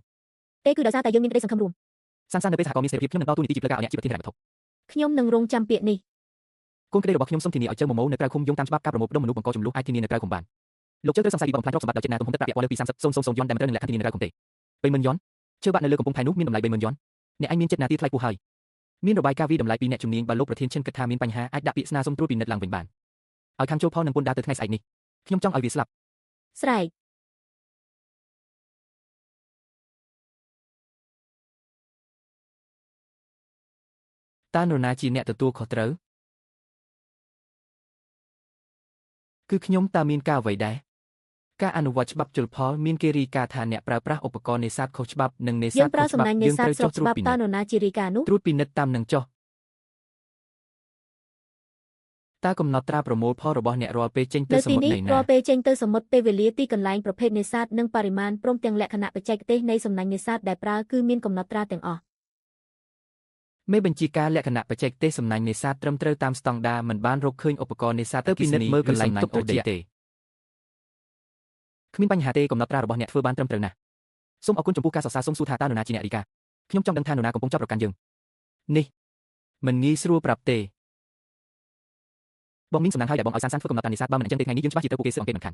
ទេគឺដោយសារតែយើងមានក្តីសង្ឃឹមរួមសាននៅពេលសហគមន៍មានសេរីភាពខ្ញុំនឹងតតួនាទីជាផ្លូវការឲ្យអ្នកជាប្រធានរ៉ែវត្ថុខ្ញុំនឹងរងចាំពាក្យនេះកូនក្តីរបស់ខ្ញុំសូមធានាឲ្យចៅមម៉ូនៅក្រៅឃុំយោងតាមច្បាប់ការប្រមូលផ្ដុំមនុស្សបង្កចំនួនអាចធានានៅក្រៅឃុំបានលោកចៅត្រូវសង្ស័យពីបំផ្លាញទ្រព្យសម្បត្តិដោយចេតនាទំហំទឹកប្រាក់ពាក់ព័ន្ធលើពី30,000 យន់ដែលមិនត្រូវនឹងលក្ខខណ្ឌធានានៅក្រៅឃុំទេ30000 យន់ឈើបាក់នៅលើកំពង់ផែនោះមានតម្លៃ30000 យន់អ្នកឯងមានចេតនាទីថ្លៃពោះហើយមានរបាយការណ៍វិតម្លៃពីអ្នកជំនាញបើលោកប្រធានឈិនគិតថាមានបញ្ហាអាចដាក់ពាក្យស្នើសុំត្រួតពិនិត្យឡើងវិញបានឲ្យខាងចូលផលនឹងពន្ធដារទៅថ្ងៃស្អែកនេះខ្ញុំចង់ឲ្យវាស្លាប់ស្រែកតើនរណាជាអ្នកទទួលខុសត្រូវគឺខ្ញុំតើមានការអ្វីដែរការអនុវត្តច្បាប់ជលផលមានគេរាយការណ៍ថាអ្នកប្រើប្រាស់ឧបករណ៍នេសាទខុសច្បាប់និងនេសាទខុសច្បាប់យើងត្រូវចុះត្រួតពិនិត្យតើនរណាជារាយការណ៍នោះត្រួតពិនិត្យតាមនឹងចុះតើកំណត់ត្រាប្រមូលផលរបស់អ្នករាល់ពេលចេញទៅសមុទ្រនៃណារាល់ពេលចេញទៅសមុទ្រពេលវេលាទីកន្លែងប្រភេទនេសាទនិងបរិមាណព្រមទាំងលក្ខណៈបច្ចេកទេសនៃសំណាញ់នេសាទដែលប្រើគឺមានកំណត់ត្រាទាំងអស់មេបញ្ជាការលក្ខណៈបច្ចេកទេសសំណាញ់នេសាទត្រឹមត្រូវតាមស្តង់ដារមិនបានរកឃើញឧបករណ៍នេសាទទៅពិនិត្យមើលកន្លែងទុកត្រជាក់ទេគ្មានបញ្ហាទេកំណត់ត្រារបស់អ្នកធ្វើបានត្រឹមត្រូវណាស់សូមអរគុណចំពោះការសរសើរសូមសួរថាតើនរណាជាអ្នករាយការណ៍ខ្ញុំចង់ដឹងថានរណាកំពុងចាប់ប្រកាន់យើងនេះមិនងាយស្រួលប្រាប់ទេបងមីងសំណាងហើយដែលបងឲ្យសានធ្វើកំណត់ការនេសាទបើមិនអញ្ចឹងទេថ្ងៃនេះយើងច្បាស់ជាត្រូវពួកគេស៊ើបអង្កេតមិនខាន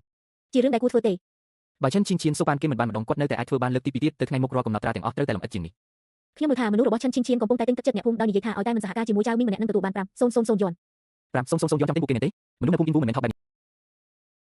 ជារឿងដែលគួរធ្វើទេបើឈិនឈីងឈៀនសូបានគេមិនបានម្ដងគាត់នៅតែអាចធ្វើបានលើកទី2ទៀតទៅថ្ងៃមុខរាល់កំណត់ត្រាទាំងអស់ត្រូវតែលម្អិតជាងនេះខ្ញុំមើលថាមនុស្សរបស់ឈិនឈីងកំពុងតែទិញទឹកចិត្តអ្នកភូមិដោយនិយាយថាឲ្យតែមិនសហការជាមួយចៅមីងម្នាក់នឹងទទួលបាន5,000 យន់5,000 យន់ចាំទិញពួកគេមែនទេមនុស្សនៅភូមិអ៊ីនវូមិនមែនថោកបែបនេះ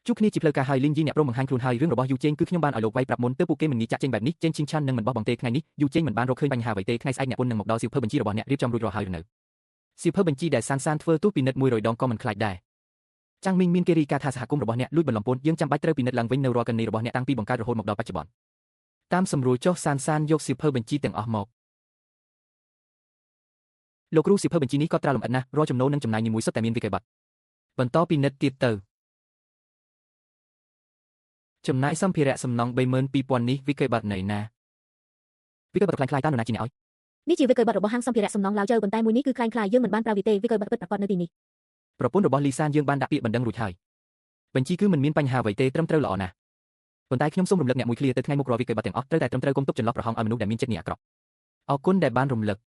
ជួបគ្នាជាផ្លូវការហើយលីងយីអ្នកព្រមបង្ហាញខ្លួនហើយរឿងរបស់យូជេងគឺខ្ញុំបានឲ្យលោកវាយប្រាប់មុនទើបពួកគេមិនងាយចាក់ចេញបែបនេះចេងឈីងឆាន់នឹងមិនបោះបង់ទេថ្ងៃនេះយូជេងមិនបានរកឃើញបញ្ហាអ្វីទេថ្ងៃស្អែកអ្នកពន្ធនឹងមកដល់សៀវភៅបញ្ជីរបស់អ្នករៀបចំរួចរាល់ហើយឬនៅសៀវភៅបញ្ជីដែលសានធ្វើទូពិនិត្យ100 ដងក៏មិនខ្លាចដែរចាំងមីងមានគេរាយការណ៍ថាសហគមន៍របស់អ្នកលួចបន្លំពន្ធយើងចាំបាច់ត្រូវពិនិត្យឡើងវិញនៅរាល់ករណីរបស់អ្នកតាំងពីបង្កើតរហូតមកដល់បច្ចុប្បន្នតាមសម្រួលចុះសានយកសៀវភៅបញ្ជីទាំងអស់មកលោកគ្រូសៀវភៅបញ្ជីនេះក៏ត្រាលម្អិតណាស់រាល់ចំណូលនិងចំណាយនីមួយសុទ្ធតែមានវិក័យប័ត្របន្តពិនិត្យទៀតទៅចំណាយសម្ភារៈសំណង់ 32,000 នេះវិក័យប័ត្រនៃណាវិក័យប័ត្រខ្លាំងៗតើនរណាជាអ្នកឲ្យនេះជាវិក័យប័ត្ររបស់ហាងសម្ភារៈសំណង់ឡាវចៅប៉ុន្តែមួយនេះគឺខ្លាំងៗយើងមិនបានប្រើវាទេវិក័យប័ត្រពិតប្រាកដនៅទីនេះប្រពន្ធរបស់លីសានយើងបានដាក់ពាក្យបណ្ដឹងរួចហើយបញ្ជីគឺមិនមានបញ្ហាអ្វីទេត្រឹមត្រូវល្អណាស់ ប៉ុន្តែខ្ញុំសូមរំលឹកអ្នកមួយឃ្លាទៅថ្ងៃមុខរាល់វិក័យប័ត្រទាំងអស់ត្រូវតែត្រឹមត្រូវគុំទប់ចន្លោះប្រហោងឲ្យមនុស្សដែលមានចិត្តងាយអាក្រក់អរគុណដែលបានរំលឹក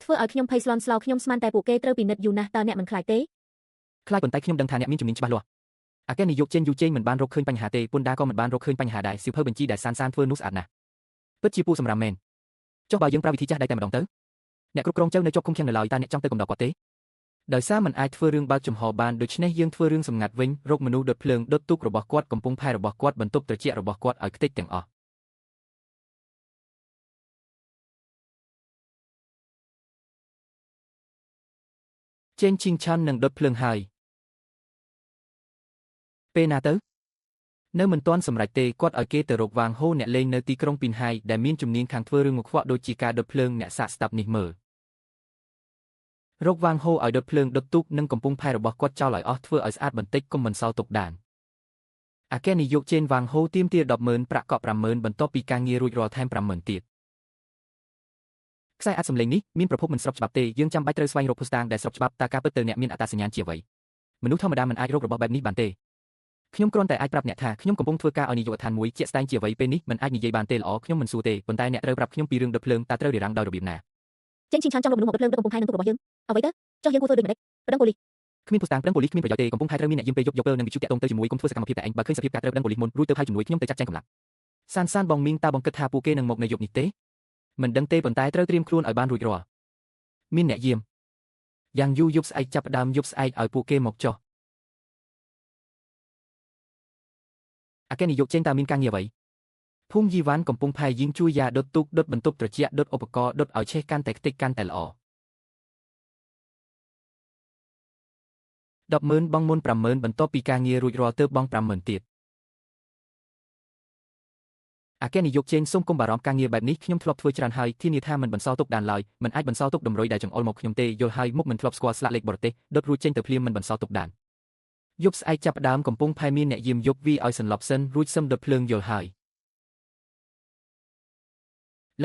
ធ្វើឲ្យខ្ញុំភ័យស្លន់ស្លោខ្ញុំស្មានតែពួកគេត្រូវពិនិត្យយូរណាស់តើអ្នកមិនខ្លាចទេខ្លាចប៉ុន្តែខ្ញុំដឹងថាអ្នកមានជំនាញច្បាស់លាស់អគ្គនាយកចេញយូចេងមិនបានរកឃើញបញ្ហាទេពុនដាក៏មិនបានរកឃើញបញ្ហាដែរសៀវភៅបញ្ជីដែលសានធ្វើនោះស្អាតណាស់ពិតជាពូសម្រាប់មែនចុះបើយើងប្រើវិធីចាស់ដៃតែម្ដងទៅអ្នកគ្រប់គ្រងចៅនៅជាប់ឃុំឃាំងនៅឡើយតើអ្នកចង់ទៅកំដរគាត់ទេដោយសារมันអាចធ្វើរឿងបើកចំហបានដូច្នេះយើងធ្វើរឿងសម្ងាត់វិញរកមនុស្សដុតភ្លើងដុតទូករបស់គាត់កំពុងផែរបស់គាត់បន្ទប់ត្រជាក់របស់គាត់ឲ្យខ្ទេចទាំងអស់ចេញឈីងឆាន់នឹងដុតភ្លើងហើយពេលណាទៅនៅមិនទាន់សម្រេចទេគាត់ឲ្យគេទៅរកវាងហូអ្នកលេងនៅទីក្រុងពីនហៃដែលមានជំនាញខាងធ្វើរឿងងខ្វក់ដូចជាការដុតភ្លើងអ្នកសាកស្ដាប់នេះមើលរកវាងហូឲ្យដុតភ្លើងដុតទូកនិងកំពុងផែរបស់គាត់ចោលឲ្យអស់ធ្វើឲ្យស្អាតបន្តិចកុំបន្សល់ទុកដានអគ្គនាយកជេនវាងហូទាមទារ 10,000 ប្រាក់កក់ 50,000 បន្ទាប់ពីការងាររួចរាល់ថែម 50,000 ទៀតខ្សែអាចសម្លេងនេះមានប្រភពមិនស្របច្បាប់ទេយើងចាំបាច់ត្រូវស្វែងរកភស្តុតាងដែលស្របច្បាប់តើការពិតទៅអ្នកមានអត្តសញ្ញាណជាអ្វីមនុស្សធម្មតាមិនអាចរករបស់បែបនេះបានទេខ្ញុំគ្រាន់តែអាចប្រាប់អ្នកថាខ្ញុំកំពុងធ្វើការឲ្យនាយកដ្ឋានមួយជាក់ស្ដែងជាអ្វីពេលនេះមិនអាចនិយាយបានទេល្អខ្ញុំមិនសួរទេប៉ុន្តែអ្នកត្រូវប្រាប់ខ្ញុំពីរឿងដុតភ្លើងតើត្រូវរារាំងដោយរបៀបណាចេញឈីងឆាន់ចង់រកមនុស្សមកដុតភ្លើងទៅកំពុងផែនឹងទូករបស់យើងអ្វីទៅចុះយើងគួរធ្វើដូចម្ដេចប្រដឹងប៉ូលីសគ្មានភស្តុតាងប្រដឹងប៉ូលីសគ្មានប្រយោជន៍ទេកំពុងផែត្រូវមានអ្នកយាមពេលយកពើនិងវិទ្យុតាក់ទងទៅជាមួយគុំធ្វើសកម្មភាពតែឯងបើឃើញសភាពការត្រូវប្រដឹងប៉ូលីសមុនរួចទៅឲ្យជំនួយខ្ញុំទៅចាត់ចែងកម្លាំងសានបងមីងតើបងគិតថាពួកគេនឹងមកនៅយប់នេះទេមិនដឹងទេប៉ុន្តែត្រូវត្រៀមខ្លួនឲ្យបានរួចរាល់មានអ្នកយាមយ៉ាងយូរយប់ស្អែកចាប់ផ្ដើមយប់ស្អែកឲ្យពួកគេមកចុះអគ្គនាយកចេញតើមានការងារអ្វីភូមិយីវ៉ាន់កំពុងផែយីងជួយយ៉ាដុតទូកដុតបន្ទប់ត្រជាក់ដុតឧបករណ៍ដុតឲ្យឆេះកាន់តែខ្ទេចកាន់តែល្អ10,000បងមុន 50,000 បន្ទាប់ពីការងាររួចរាល់ទើបបង 50,000 ទៀតអគ្គនាយកចេញសូមកុំបារម្ភការងារបែបនេះខ្ញុំធ្លាប់ធ្វើច្រើនហើយធានាថាមិនបន្សល់ទុកដានឡើយមិនអាចបន្សល់ទុកតម្រុយដែលចង្អុលមកខ្ញុំទេយល់ហើយមុខមិនធ្លាប់ស្គាល់ស្លាកលេខបរទេសដុតរួចចេញទៅភ្លាមមិនបន្សល់ទុកដានយប់ស្អែកចាប់ផ្ដើមកំពុងផែមានអ្នកយាមយប់វីឲ្យសន្លប់សិនរួចសឹមដុតភ្លើងយល់ហើយ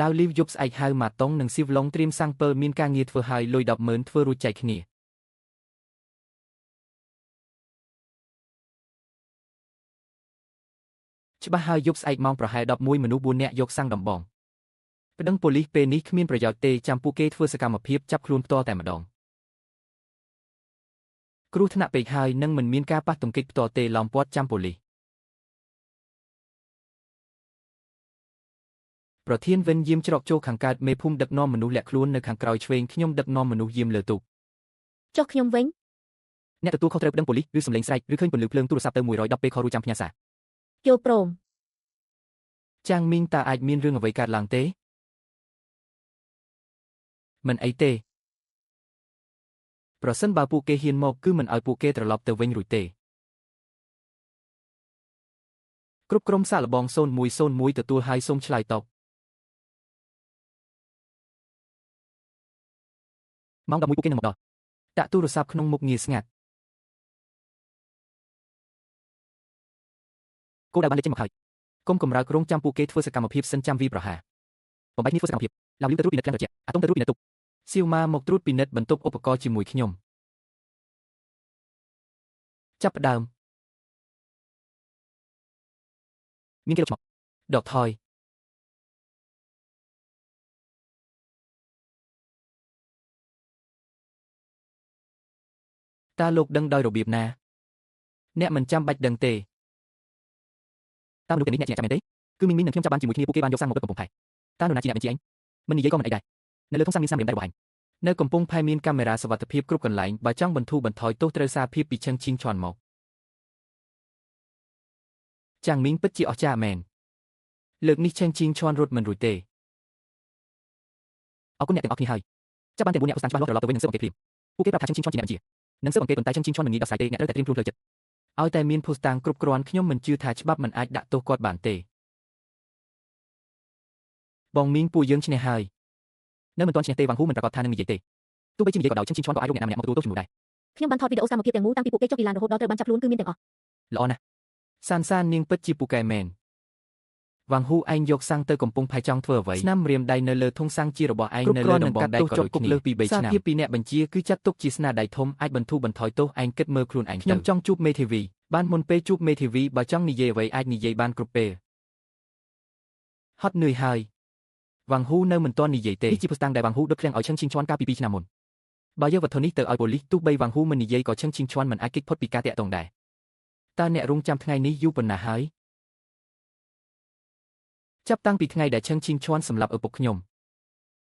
ឡាវលីវយប់ស្អែកហៅម៉ាតុងនិងស៊ីវឡុងត្រៀមសាំងពើមានការងារធ្វើហើយលុយ 10,000 ធ្វើរួចចែកគ្នាច្បាស់ហើយយប់ស្អែកម៉ោងប្រហែល 11 មនុស្ស 4 នាក់យកសាំងដំបងប្តឹងប៉ូលីសពេលនេះគ្មានប្រយោជន៍ទេចាំពួកគេធ្វើសកម្មភាពចាប់ខ្លួនផ្ទាល់តែម្ដងគ្រោះថ្នាក់ពេកហើយនឹងមិនមានការប៉ះទង្គិចផ្ទាល់ទេឡោមព័ទ្ធចាំប៉ូលីសប្រធានវិនយាមច្រកចូលខាងកើតមេភូមិដឹកនាំមនុស្សលាក់ខ្លួននៅខាងក្រោយឆ្វេងខ្ញុំដឹកនាំមនុស្សយាមលើទូកចុះខ្ញុំវិញអ្នកទទួលខុសត្រូវប្តឹងប៉ូលីសឬសម្លេងស្រែកឬឃើញពន្លឺភ្លើងទូរស័ព្ទទៅ110ពេលខរួចចាំផ្ញើសារយល់ព្រមចាងមីងតើអាចមានរឿងអ្វីកើតឡើងទេមិនអីទេប្រសិនបើពួកគេហ៊ានមកគឺមិនឲ្យពួកគេត្រឡប់ទៅវិញរួចទេគ្រប់ក្រុមសាកល្បង0101ទទួលហើយសូមឆ្លើយតបម៉ោង 11 ពួកគេនឹងមកដល់ដាក់ទូរស័ព្ទក្នុងមុខងារស្ងាត់គោលដៅបានលេចចេញមកហើយកុំកម្រើករងចាំពួកគេធ្វើសកម្មភាពសិនចាំវីប្រហាបំបែកនេះធ្វើសកម្មភាពឡាវលីវទៅត្រួតពិនិត្យក្រាំងត្រជាក់អាតុងទៅត្រួតពិនិត្យទុកសៀវម៉ាមកត្រួតពិនិត្យបន្ទប់ឧបករណ៍ជាមួយខ្ញុំចាប់ផ្ដើមមានគេលោកឆ្មក់ដកថយតើលោកដឹងដោយរបៀបណាអ្នកមិនចាំបាច់ដឹងទេតើមនុស្សទាំងនេះអ្នកជាអ្នកចាំមែនទេគឺមីងនិងខ្ញុំចាប់បានជាមួយគ្នាពួកគេបានយកសាំងមកពីកំពង់ផែតើនរណាជាអ្នកបញ្ជាឯងមិននិយាយក៏មិនអីដែរនៅលើធុងសាំងមានសាំងរៀមតែរបស់ឯងនៅកំពង់ផែមានកាមេរ៉ាសុវត្ថិភាពគ្រប់កន្លែងបើចង់បន្ធូរបន្ថយទោសត្រូវសារភាពពីឈឹងឈីងឈន់មកចាំងមីងពិតជាអស្ចារ្យមែនលើកនេះឈឹងឈីងឈន់រត់មិនរួចទេអរគុណអ្នកទាំងអស់គ្នាហើយចាប់បានទាំង4អ្នកឧស្សាហ៍ច្បាស់លាស់ត្រឡប់ទៅវិញនឹងស៊ើបអង្កេតភ្លាមពួកគេប្រាប់ថាឈឹងឈីងឈន់ជាអ្នកបញ្ជានឹងស៊ើបអង្កេតប៉ុន្តែឈឹងឈីងឈន់មិនងាយដោះស្រាយទេអ្នកត្រូវតែត្រៀមខ្លួនផ្លូវចិត្តឲ្យតែមានភស្តុតាងគ្រប់គ្រាន់ខ្ញុំមិនជឿថាច្បាប់មិនអាចដាក់ទោសគាត់បានទេបងមីងពួកយើងឈ្នះហើយនៅមិនទាន់ឈ្នះទេវ៉ាងហ៊ូមិនប្រកាសថានឹងនិយាយទេទោះបីជានិយាយក៏ដោយឈឹងឈីងឈន់ក៏អាចរកអ្នកណាម្នាក់មកទទួលទោសជាមួយដែរខ្ញុំបានថតវីដេអូសកម្មភាពទាំងមូលតាំងពីពួកគេចុះពីឡានរហូតដល់ត្រូវបានចាប់ខ្លួនគឺមានទាំងអស់ល្អណាស់សាននាងពិតជាពូកែមែន វ៉ាងហ៊ូឯងយកសាំងទៅកំពុងផាយចង់ធ្វើអ្វីស្នាមរៀមដៃនៅលើធុងសាំងជារបស់ឯងនៅលើដំបងដៃក៏ដូចគ្នាលើសពី3ឆ្នាំសារភាពពីអ្នកបញ្ជាគឺចាត់ទុកជាស្នាដៃធំអាចបន្ធូរបន្ថយទោសឯងគិតមើលខ្លួនឯងខ្ញុំចង់ជួបមេធាវីបានមុនពេលជួបមេធាវីបើចង់និយាយអ្វីអាចនិយាយបានគ្រប់ពេលហត់នឿយហើយវ៉ាងហ៊ូនៅមិនទាន់និយាយទេនេះជាភស្តុតាងដែលវ៉ាងហ៊ូដុតឃ្លាំងឲ្យឈឹងឈីងឈွန်កាលពី2ឆ្នាំមុនបើយកវត្ថុនេះទៅឲ្យប៉ូលីសទោះបីវ៉ាងហ៊ូមិននិយាយក៏ឈឹងឈីងឈွန်មិនអាចគេចផុតពីការតាក់ទងដែរតើអ្នករងចាំថ្ងៃនេះយូរប៉ុណ្ណាហើយចាប់តាំងពីថ្ងៃដែលឈឹងឈីងឈွန်សម្លាប់ឪពុកខ្ញុំ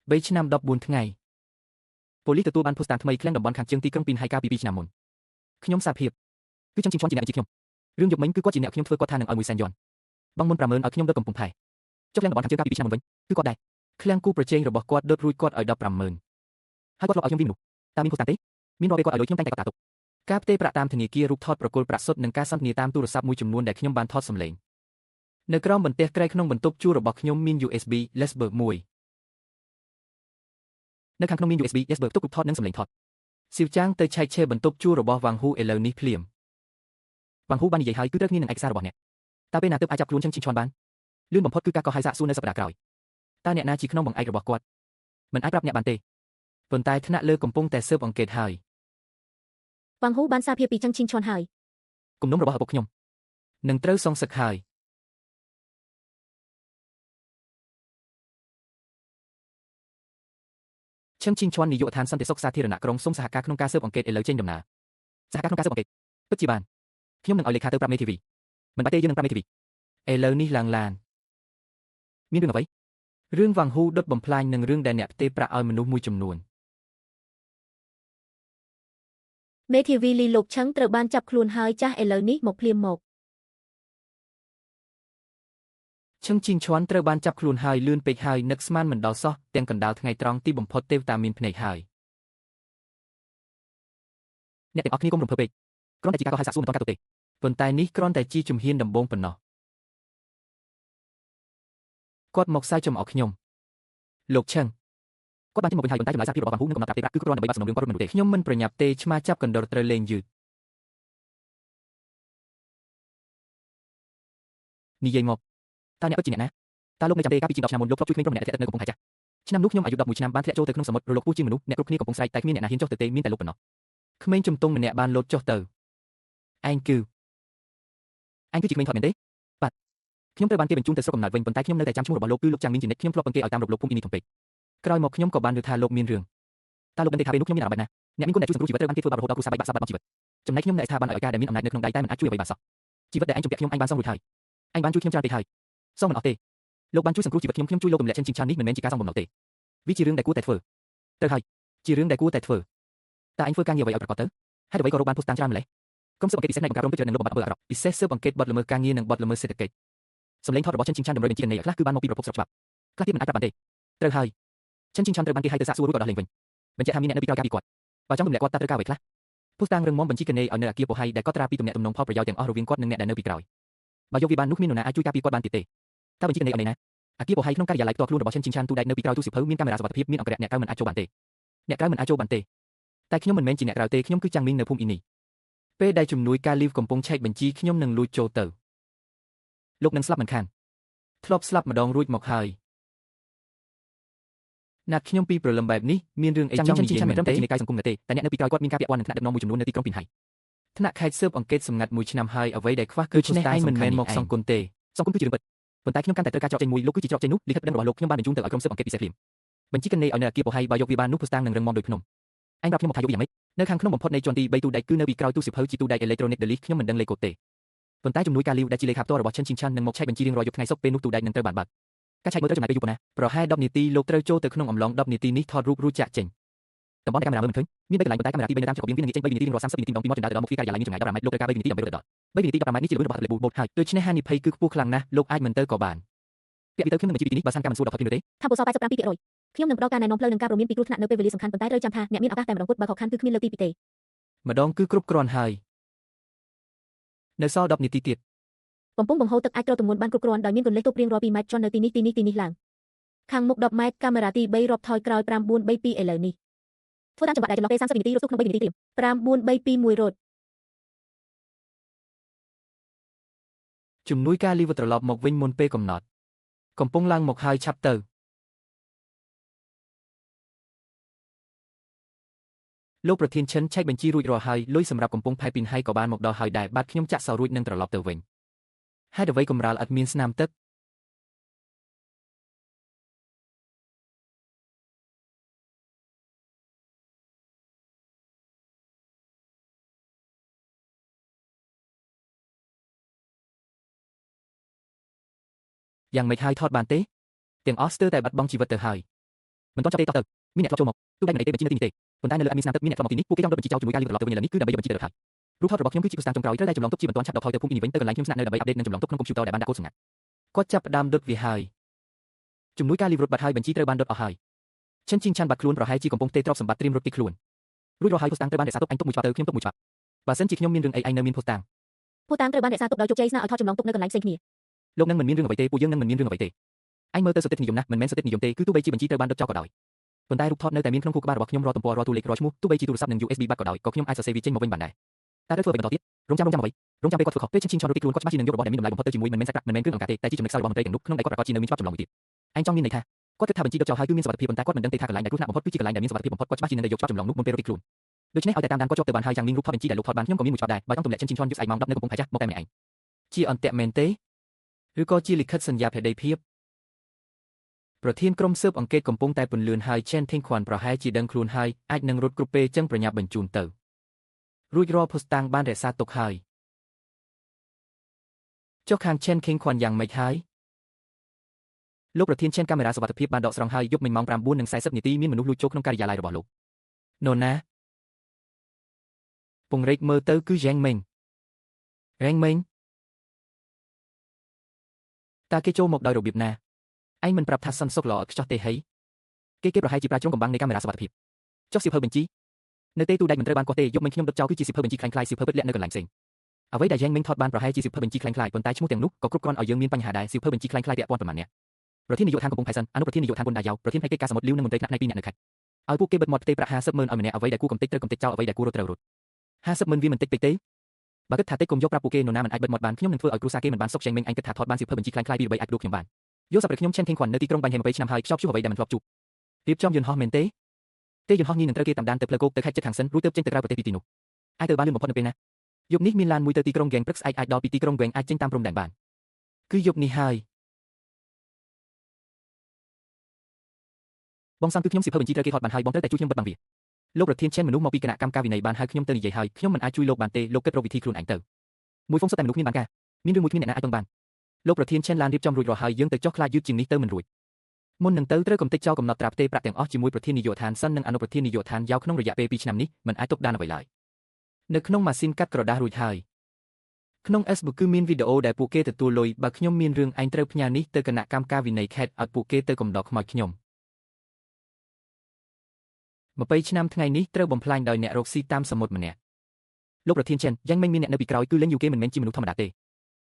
3ឆ្នាំ14ថ្ងៃប៉ូលីសទទួលបានភស្តុតាងថ្មីឃ្លាំងតំបន់ខាងជើងទីក្រុងពីនហៃកាលពី2ឆ្នាំមុនខ្ញុំសារភាពគឺឈឹងឈីងឈွန်ជាអ្នកបញ្ជាខ្ញុំរឿងយកមិញគឺគាត់ជាអ្នកខ្ញុំធ្វើគាត់ថានឹងឲ្យមួយសែនយន់បងមុនប្រមើលឲ្យខ្ញុំទៅកំពង់ផែចុះឃ្លាំងតំបន់ខាងជើងកាលពី2ឆ្នាំមុនវិញគឺគាត់ដែរឃ្លាំងគូប្រជែងរបស់គាត់ដុតរួចគាត់ឲ្យ150,000ហើយគាត់ធ្លាប់ឲ្យខ្ញុំវិញមនុស្សតើមានភស្តុតាងទេមានរាល់ពេលគាត់ឲ្យលុយខ្ញុំតែងតែកត់តាទុកការផ្ទេរប្រាក់តាមធនាគាររូបថតប្រគល់ប្រាក់សុទ្ធនិងការសន្ទនាតាមទូរស័ព្ទមួយចំនួនដែលខ្ញុំបានថតសម្លេងនៅក្រោមបន្ទះក្រែក្នុងបន្ទប់ជួលរបស់ខ្ញុំមាន USB Lesber មួយនៅខាងក្នុងមាន USB Lesber ទុករូបថតនិងសម្លេងថតស៊ីវចាងទៅឆែកឆេរបន្ទប់ជួលរបស់វ៉ាងហ៊ូឥឡូវនេះភ្លាមវ៉ាងហ៊ូបាននិយាយហើយគឺត្រូវគ្នានឹងឯកសាររបស់អ្នកតើពេលណាទើបអាចចាប់ខ្លួនឈឹងឈីងឈွန်បានលឿនបំផុតគឺការកោះហៅសាកសួរនៅសប្តាហ៍ក្រោយតើអ្នកណាជាក្នុងបង្អែករបស់គាត់មិនអាចប្រាប់អ្នកបានទេប៉ុន្តែថ្នាក់លើកំពុងតែស៊ើបអង្កេតហើយវ៉ាងហ៊ូបានសារភាពពីឈឹងឈីងឈွန်ហើយគំនុំរបស់ឪពុកខ្ញុំនឹងត្រូវសងសឹកហើយឈឹងឈីងឈွန်នាយកដ្ឋានសន្តិសុខសាធារណៈក្រុងសូមសហការក្នុងការស៊ើបអង្កេតឥឡូវចេញដំណើរសហការក្នុងការស៊ើបអង្កេតពិតជាបានខ្ញុំនឹងឲ្យលេខាទៅប្រាប់មេធាវីមិនបាច់ទេយើងនឹងប្រាប់មេធាវីឥឡូវនេះឡើងឡានមានរឿងអ្វីរឿងវ៉ាងហ៊ូដុតបំផ្លាញនិងរឿងដែលអ្នកផ្ទេរប្រាក់ឲ្យមនុស្សមួយចំនួនមេធាវីលីលោកឈឹងត្រូវបានចាប់ខ្លួនហើយចាស់ឥឡូវនេះមកភ្លាមមកឈឹងឈីងឈွန်ត្រូវបានចាប់ខ្លួនហើយលឿនពេកហើយនឹកស្មានមិនដល់សោះទាំងកណ្ដាលថ្ងៃត្រង់ទីបំផុតទេវតាមានភ្នែកហើយអ្នកទាំងអស់គ្នាកុំរំភើបពេកគ្រាន់តែជាការកោះហៅសាកសួរមិនទាន់ការទុកទេប៉ុន្តែនេះគ្រាន់តែជាជំហានដំបូងប៉ុណ្ណោះគាត់មកសើចចំអកខ្ញុំលោកឈឹងគាត់បានចេញមកវិញហើយប៉ុន្តែចម្លើយសារភាពរបស់វ៉ាងហ៊ូនឹងកំណត់ប្រាប់ទេប្រាក់គឺគ្រាន់តែដើម្បីបាត់សំណុំរឿងគាត់រត់មិននោះទេខ្ញុំមិនប្រញាប់ទេឆ្មាចាប់កណ្ដុរត្រូវលេងយឺតនិយាយមកតើអ្នកពិតជាអ្នកណាតើលោកនៅចាំទេកាលពីជាង10ឆ្នាំមុនលោកធ្លាប់ជួយក្មេងប្រុសម្នាក់ដែលស្ថិតនៅកំពង់ផែចាស់ឆ្នាំនោះខ្ញុំអាយុ11ឆ្នាំបានធ្លាក់ចូលទៅក្នុងសមុទ្ររលកពស់ជាងមនុស្សអ្នកគ្រប់គ្នាកំពុងស្រែកតែគ្មានអ្នកណាហ៊ានចុះទៅទេមានតែលោកប៉ុណ្ណោះក្មេងជំទង់ម្នាក់បានលោតចុះទៅឯងគឺជាក្មេងថតមែនទេបាទខ្ញុំត្រូវបានគេបញ្ជូនទៅស្រុកកំណើតវិញប៉ុន្តែខ្ញុំនៅតែចាំឈ្មោះរបស់លោកគឺលោកចាំងមីនជីនិតខ្ញុំធ្លាប់បង្កេឲ្យតាមរកលោកភូមិអ៊ីនីធំពេកក្រោយមកខ្ញុំក៏បានឮថាលោកមានរឿងតើលោកដឹងទេថាពេលនោះខ្ញុំមានអារម្មណ៍បែបណាអ្នកមានគុណដែលជួយសង្គ្រោះជីវិតត្រូវបានគេធ្វើបាបរហូតដល់គ្រួសារបែកបាក់សាប់បាត់ជីវិតចំណែកខ្ញុំនៅស្ថាប័នឲ្យការដែលមានអំណាចនៅក្នុងដៃតែមិនអាចជួយអ្វីបានសោះជីវិតដែលឯងជំពាក់ខ្ញុំឯងបានសងរួចហើយឯងបានជួយខ្ញុំច្រើនពេកហើយសងមិនអស់ទេលោកបានជួយសង្គ្រោះជីវិតខ្ញុំជួយលោកទម្លាក់ឈឹងឈីងឆាននេះមិនមែនជាការសងបំណុលទេវាជារឿងដែលគួរតែធ្វើត្រូវហើយជារឿងដែលគួរតែធ្វើតើឯងធ្វើការងារអ្វីឲ្យប្រកបទៅហេតុអ្វីក៏រកបានភស្តុតាងច្រើនម្ល៉េះក្រុមស៊ើបអង្កេតពិសេសនៃបង្ការរំពេចនឹងលោកបំផាក់អាក្រក់ពិសេសស៊ើបអង្កេតបទល្មើសការងារនិងបទល្មើសសេដ្ឋកិច្ចសម្លេងថតរបស់ឈឹងឈីងឆានតម្រូវបញ្ជានៃខ្លះគឺបានមកពីប្រភពស្រុកច្បាប់ខ្លះទៀតមិនអាចប្រាប់បានទេត្រូវហើយឈឹងឈីងឆានត្រូវបានគេហៅទៅសាកសួររួចក៏ដោះលែងវិញបញ្ជាក់ថាមានអ្នកនៅពីក្រោយការពីគាត់បើចង់ទម្លាក់គាត់តើត្រូវការអ្វីខ្លះភស្តុតាងរឹងមាំបញ្ជីកណេឲ្យនៅអគារពហៃដែលគាត់ត្រាពីទំនាក់ទំនងផលប្រយោជន៍ទាំងអស់រវាងគាត់និងអ្នកដែលនៅពីក្រោយបើយកវាបាននោះគ្មាននរណាអាចជួយការពារគាត់បានទៀតទេតើបញ្ជីកណេអត់ណេណាអគារពហៃក្នុងការិយាល័យផ្ទាល់ខ្លួនរបស់ឈឹងឈីងឆានទូដែកនៅពីក្រោយទូសៀវភៅមានកាមេរ៉ាសុវត្ថិភាពមានអង្គរៈអ្នកក្រៅមិនអាចចូលបានទេអ្នកក្រៅមិនអាចចូលបានទេតែខ្ញុំមិនមែនជាអ្នកក្រៅទេខ្ញុំគឺចាំងមីងនៅភូមិអ៊ីនីពេលដែលជំនួយការលីវកំពុងឆែកបញ្ជីខ្ញុំនឹងលួចចូលទៅលោកនឹងស្លាប់មិនខានធ្លាប់ស្លាប់ម្ដងរួចមកហើយណាត់ខ្ញុំពីព្រលឹមបែបនេះមានរឿងអីចង់និយាយមិនត្រឹមតែជានិកាយសង្គមទេតែអ្នកនៅពីក្រោយគាត់មានការពាក់ព័ន្ធនឹងថ្នាក់ដឹកនាំមួយចំនួននៅទីក្រុងពីនហៃថ្នាក់ខេត្តស៊ើបអង្កេតសម្ងាត់មួយឆ្នាំហើយអ្វីដែលខ្វះគឺឆ្នេះឯងមិនមែនមកសង្គមទេសង្គមគឺជារឿងពិតប៉ុន្តែខ្ញុំកាន់តែត្រូវការច្រកចេញមួយលោកគឺជាច្រកចេញនោះលិខិតប្តឹងរបស់លោកខ្ញុំបានបញ្ជូនទៅឲ្យក្រុមស៊ើបអង្កេតពិសេសភ្លាមបញ្ជីកណេឲ្យនៅអគារពហៃបើយកវាបាននោះភស្តុតាងនឹងរឹងមាំដូចភ្នំឯងប្រាប់ខ្ញុំមកថាយកវាយ៉ាងម៉េចនៅខាងក្នុងបំផុតនៃជាន់ទី3ទូដែកគឺនៅពីក្រោយទូសៀវភៅជាទូដែកអេឡិចត្រូនិកដេលីខ្ញុំមិនដឹងលេខកូដទេប៉ុន្តែជំនួយការលីវដែលជាលេខាផ្ទាល់របស់ឈិនឈីងឆាននឹងមកឆែកបញ្ជីរៀងរាល់យប់ថ្ងៃសុក្រពេលនោះទូដែកនឹងត្រូវបានបើកការឆែកមើលត្រូវចំណាយពេលយូរប៉ុណ្ណាប្រហែល10នាទីលោកត្រូវចូលទៅក្នុងអំឡុង10នាទីនេះថតរូបរួចចាក់ចេញតំបន់ដែលកាមេរ៉ាមើលមិនឃើញមាន3កន្លែងប៉ុន្តែកាមេរ៉ាទី3នៅតាមច្រកវាងាកចេញ3វិនាទីរៀងរាល់30វិនាទីម្ដងពីមាត់ចណ្ដាលទៅដល់មុខទ្វារការិយាល័យមានចម្ងាយ10ម៉ែត្រលោកត្រូវការ3វិនាទីដើម្បីរត់ដល់3វិនាទី10ម៉ែត្រនេះជាល្បឿនរបស់លេប៊ូបូតហើយដូច្នេះហានិភ័យគឺខ្ពស់ខ្លាំងណាស់លោកអាចមិនទៅក៏បានពាក់ពីទៅខ្ញុំនឹងបញ្ជីពីទីនេះបើសិនការមិនសួរដល់ថតគ្នាទេថាបុសល87%ខ្ញុំនឹងផ្ដល់ការណែនាំផ្លូវនិងការព្រមានពីគ្រោះថ្នាក់នៅពេលវេលាសំខាន់ប៉ុន្តែត្រូវចាំថាអ្នកមានឱកាសតែម្ដងគត់បើខកខានគឺគ្មានលើកទី2ទេម្ដងគឺគ្រប់គ្រាន់ហើយនៅសល់10នាទីទៀតបំពង់បង្ហូរទឹកអាចទ្រទម្ងន់បានគ្រប់គ្រាន់ដោយមានគន្លឹះទប់រៀងរាល់2ម៉ែត្រចុះនៅទីនេះឡើងខាងមុខ10ម៉ែត្រកាមេរ៉ាទី3រាប់ថយក្រោយ5 4 3 2ឥឡូវនេះធ្វើតាមចង្វាក់ដែលចន្លោះពេល30វិនាទីរត់ក្នុង3វិនាទីព្រាម5 4 3 2 1រត់ជំនួយការលីវត្រឡប់មកវិញមុនពេលកំណត់ កំពុងឡើងមកហើយឆាប់ទៅលោកប្រធានឈិនឆែកបញ្ជីរួចរាល់ហើយលុយសម្រាប់កំពុងផែពីនហើយក៏បានមកដល់ហើយដែរបាទខ្ញុំចាក់សោរួចនឹងត្រឡប់ទៅវិញហេតុអ្វីកំរាលឥតមានស្នាមទឹកយ៉ាងម៉េចហើយថតបានទេទាំងអស់ស្ទើរតែបាត់បង់ជីវិតទៅហើយមិនទាន់ចាប់ទេតទៅមានអ្នកធ្លាប់ចូលមកទោះបីមិនទេបញ្ជីនៅទីនេះទេប៉ុន្តែនៅលើអេមីស្នាមទឹកមានអ្នកធ្លាប់មកទីនេះពួកគេចង់រត់បញ្ជីចោលជាមួយការលឺត្រឡប់ទៅវិញឥឡូវនេះគឺដើម្បីបញ្ជីទៅហើយរូបថតរបស់ខ្ញុំគឺជាគូស្តាងចុងក្រោយត្រូវតែចម្លងទុកជាបន្ទាន់ឆាប់ដល់ថយទៅភូមិអ៊ីនីវិញទៅកន្លែងខ្ញុំស្នាក់នៅដើម្បីអាប់ដេតនិងចម្លងទុកក្នុងកុំព្យូទ័រដែលបានដាក់កូដសម្ងាត់គាត់ចាប់ផ្ដើមដុតវាហើយជំនួយការលីវរត់បាត់ហើយបញ្ជីត្រូវបានដុតអស់ហើយឈិនជីងឆាន់បាត់ខ្លួនប្រហែលជាកំពុងទេទ្រព្យសម្បត្តិត្រៀមរត់ពីខ្លួនរួចរាល់ហើយភូស្តាងត្រូវបានរក្សាទុកអញទុកមួយច្បាប់ទៅខ្ញុំទុកមួយច្បាប់បើសិនជាខ្ញុំមានរឿងអីឯងនៅមានភូស្តាងត្រូវបានរក្សាទុកដោយជោគជ័យស្នើឲ្យថតចម្លងទុកនៅកន្លែងផ្សេងគ្នាលោកនឹងមិនមានរឿងអ្វីទេពួកយើងនឹងមិនមានរឿងអ្វីទេអញមើលទៅសតិនិយមណាស់មិនមែនសតិនិយមទេគឺទោះបីជាបញ្ជីត្រូវបានដុតចោលក៏ដោយប៉ុន្តែរូបថតនៅតែមានក្នុងខួរក្បាលរបស់ខ្ញុំរាល់ទំព័ររាល់តួលេខរាល់ឈ្មោះទោះបីជាទូរស័ព្ទនិង USB បាត់ក៏ដោយក៏ខ្ញុំអាចសរសេរវាចេញមកវិញបានដែរតែត្រូវធ្វើអ្វីបន្តទៀតរងចាំអ្វីរងចាំពេលគាត់ធ្វើខុសពេលឈិនឈិងឆោតរួចពីខ្លួនគាត់ច្បាស់ជានឹងយករបស់ដែលមានតម្លៃបំផុតទៅជាមួយមិនមែនសាច់ប្រាក់មិនមែនគ្រឿងអង្ការទេតែជាចំណុចខ្សោយរបស់មន្ត្រីទាំងនោះក្នុងដែលគាត់ប្រកាសជានៅមានច្បាប់ចម្លងមួយទៀតអញចង់មានន័យថាគាត់គិតថាបញ្ជីដុតចោលហើយគឺមានសុវត្ថិភាពប៉ុន្តែគាត់មិនដឹងទេថាកន្លែងដែលគ្រោះថ្នាក់បំផុតគឺជាកន្លែងដែលមានសុវត្ថិភាពបំផុតគាត់ច្បាស់ជានឹងយកច្បាប់ចម្លងនោះមុនពេលរត់ពីខ្លួនដូច្នេះឲ្យតែតាមដានគាត់ជាប់ទៅបានហើយយ៉ាងមានរូបថតបញ្ជីដែលលោកថតបានខ្ញុំក៏មានមួយច្បាប់ដែរបើចង់ទម្លាក់ឈិនឈិងឆោតយប់ស្អែកម៉ោង10នៅកំពង់ផែចាស់មកតែម្នាក់ឯងជាអន្តៈមែនទេឬក៏ជាលិខិតសញ្ញាភេទភាពប្រធានក្រុមស៊ើបអង្កេតកំពុងតែពន្លឿនហើយ Chen Ting-Quan ប្រហែលជាដឹងខ្លួនហើយអាចនឹងរត់គ្រប់ពេលចឹងប្រញាប់បញ្ជូនទៅរួចរាល់ភស្តុតាងបានរក្សាទុកហើយចុះខាង Chen Ting-Quan យ៉ាងម៉េចហើយលោកប្រធាន Chen កាមេរ៉ាសុវត្ថិភាពបានដកស្រង់ហើយយប់មិញម៉ោង 9:40 នាទីមានមនុស្សលួចចូលក្នុងការិយាល័យរបស់លោកនរណាពង្រេកមើលទៅគឺ Zhang Meng តើគេចូលមកដោយរបៀបណាឯងមិនប្រាប់ថាសិនសុកល្អឥតខ្ចោះទេហីគេប្រហែលជាប្រើជ្រុងកំបាំងនៃកាមេរ៉ាសុវត្ថិភាពចុះសៀវភៅបញ្ជីនៅទេទូដែកមិនត្រូវបានគាត់ទេយប់មិញខ្ញុំដុតចោលគឺជាសៀវភៅបញ្ជីคล้ายៗសៀវភៅពិតលាក់នៅកន្លែងផ្សេងអ្វីដែលយ៉ាងមិញថតបានប្រហែលជាសៀវភៅបញ្ជីคล้ายៗប៉ុន្តែឈ្មោះទាំងនោះក៏គ្រប់គ្រាន់ឲ្យយើងមានបញ្ហាដែរសៀវភៅបញ្ជីคล้ายៗពាក់ព័ន្ធប៉ុន្មានអ្នកប្រធាននាយកដ្ឋានកំពង់ផែសិនអនុប្រធាននាយកដ្ឋានប៊ុនដាយ៉ៅប្រធានផ្នែកកិច្ចការសមុទ្រលីវនិងមន្ត្រីថ្នាក់ផ្នែក2អ្នកនៅខេត្តឲ្យពួកគេបិទមាត់ផ្ទេរប្រាក់ 50,000 ឲ្យម្នាក់អ្វីដែលគួរកំទេចត្រូវកំទេចចោលអ្វីដែលគួររត់ត្រូវរត់ 50,000 វាមិនតិចពេកទេបើគិតថាតិចកុំយកប្រាប់ពួកគេនរណាមិនអាចបិទមាត់បានខ្ញុំនឹងធ្វើឲ្យគ្រួសារគេមិនបានសុខយ៉ាងមិញអញគិតថាថតបានសៀវភៅបញ្ជីคล้ายៗពី3អាចព្រោះខ្ញុំបានយកសម្រាប់ខ្ញុំ Chen Ting-Quan នៅទីក្រុងបាញ់ហេ20ឆ្នាំហើយខ្ចប់ជួបអ្វីដែលមិនធ្លាប់ជួបរៀបចំយន្តហោះមែនទេយន្តហោះនេះនឹងត្រូវគេតាមដានទៅផ្លូវគោកទៅខេត្តជិតខាងសិនរួចទៅចេញទៅក្រៅប្រទេសពីទីនោះអាចទៅបានលឿនបំផុតនៅពេលណាយប់នេះមានឡានមួយទៅទីក្រុងហ្គេងព្រឹកស្អែកអាចដល់ពីទីក្រុងហ្គេងអាចចេញតាមព្រំដែនបានគឺយប់នេះហើយបងសាំគឺខ្ញុំសៀវភៅបញ្ជីត្រូវគេថតបានហើយបងត្រូវតែជួយខ្ញុំបិទបាំងវាលោកប្រធាន Chen មនុស្សមកពីគណៈកម្មការវិន័យបានហើយខ្ញុំទៅនិយាយហើយខ្ញុំមិនអាចជួយលោកបានទេលោកគិតរកវិធីខ្លួនឯងទៅមួយហ្វុងសុទ្ធតែមនុស្សគ្មានបានការមានរឿងមួយគ្មានអ្នកណាអាចពឹងបានលោកប្រធាន Chen ឡានរៀបចំរួចរាល់ហើយយើងទៅចុះខ្លាចយឺតជាងនេះទៅមិនរួចមុននឹងទៅត្រូវកំទេចចោលកំណត់ត្រាផ្ទេរប្រាក់ទាំងអស់ជាមួយប្រធាននាយកដ្ឋានសិននិងអនុប្រធាននាយកដ្ឋានយ៉ាវក្នុងរយៈពេល2ឆ្នាំនេះមិនអាចទុកដានអ្វីឡើយនៅក្នុងម៉ាស៊ីនកាត់ក្រដាសរួចហើយក្នុង Facebook គឺមានវីដេអូដែលពួកគេទទួលលុយបើខ្ញុំមានរឿងឯងត្រូវផ្ញើនេះទៅគណៈកម្មការវិន័យខេត្តឲ្យពួកគេទៅកំដរខ្មោចខ្ញុំ20ឆ្នាំថ្ងៃនេះត្រូវបំផ្លាញដោយអ្នករកស៊ីតាមសមុទ្រម្នាក់លោកប្រធាន Chen យ៉ាងមិនមានអ្នកនៅពីក្រោយគឺលេងយូគេមិនមែនជាមនុស្សធម្មតាទេ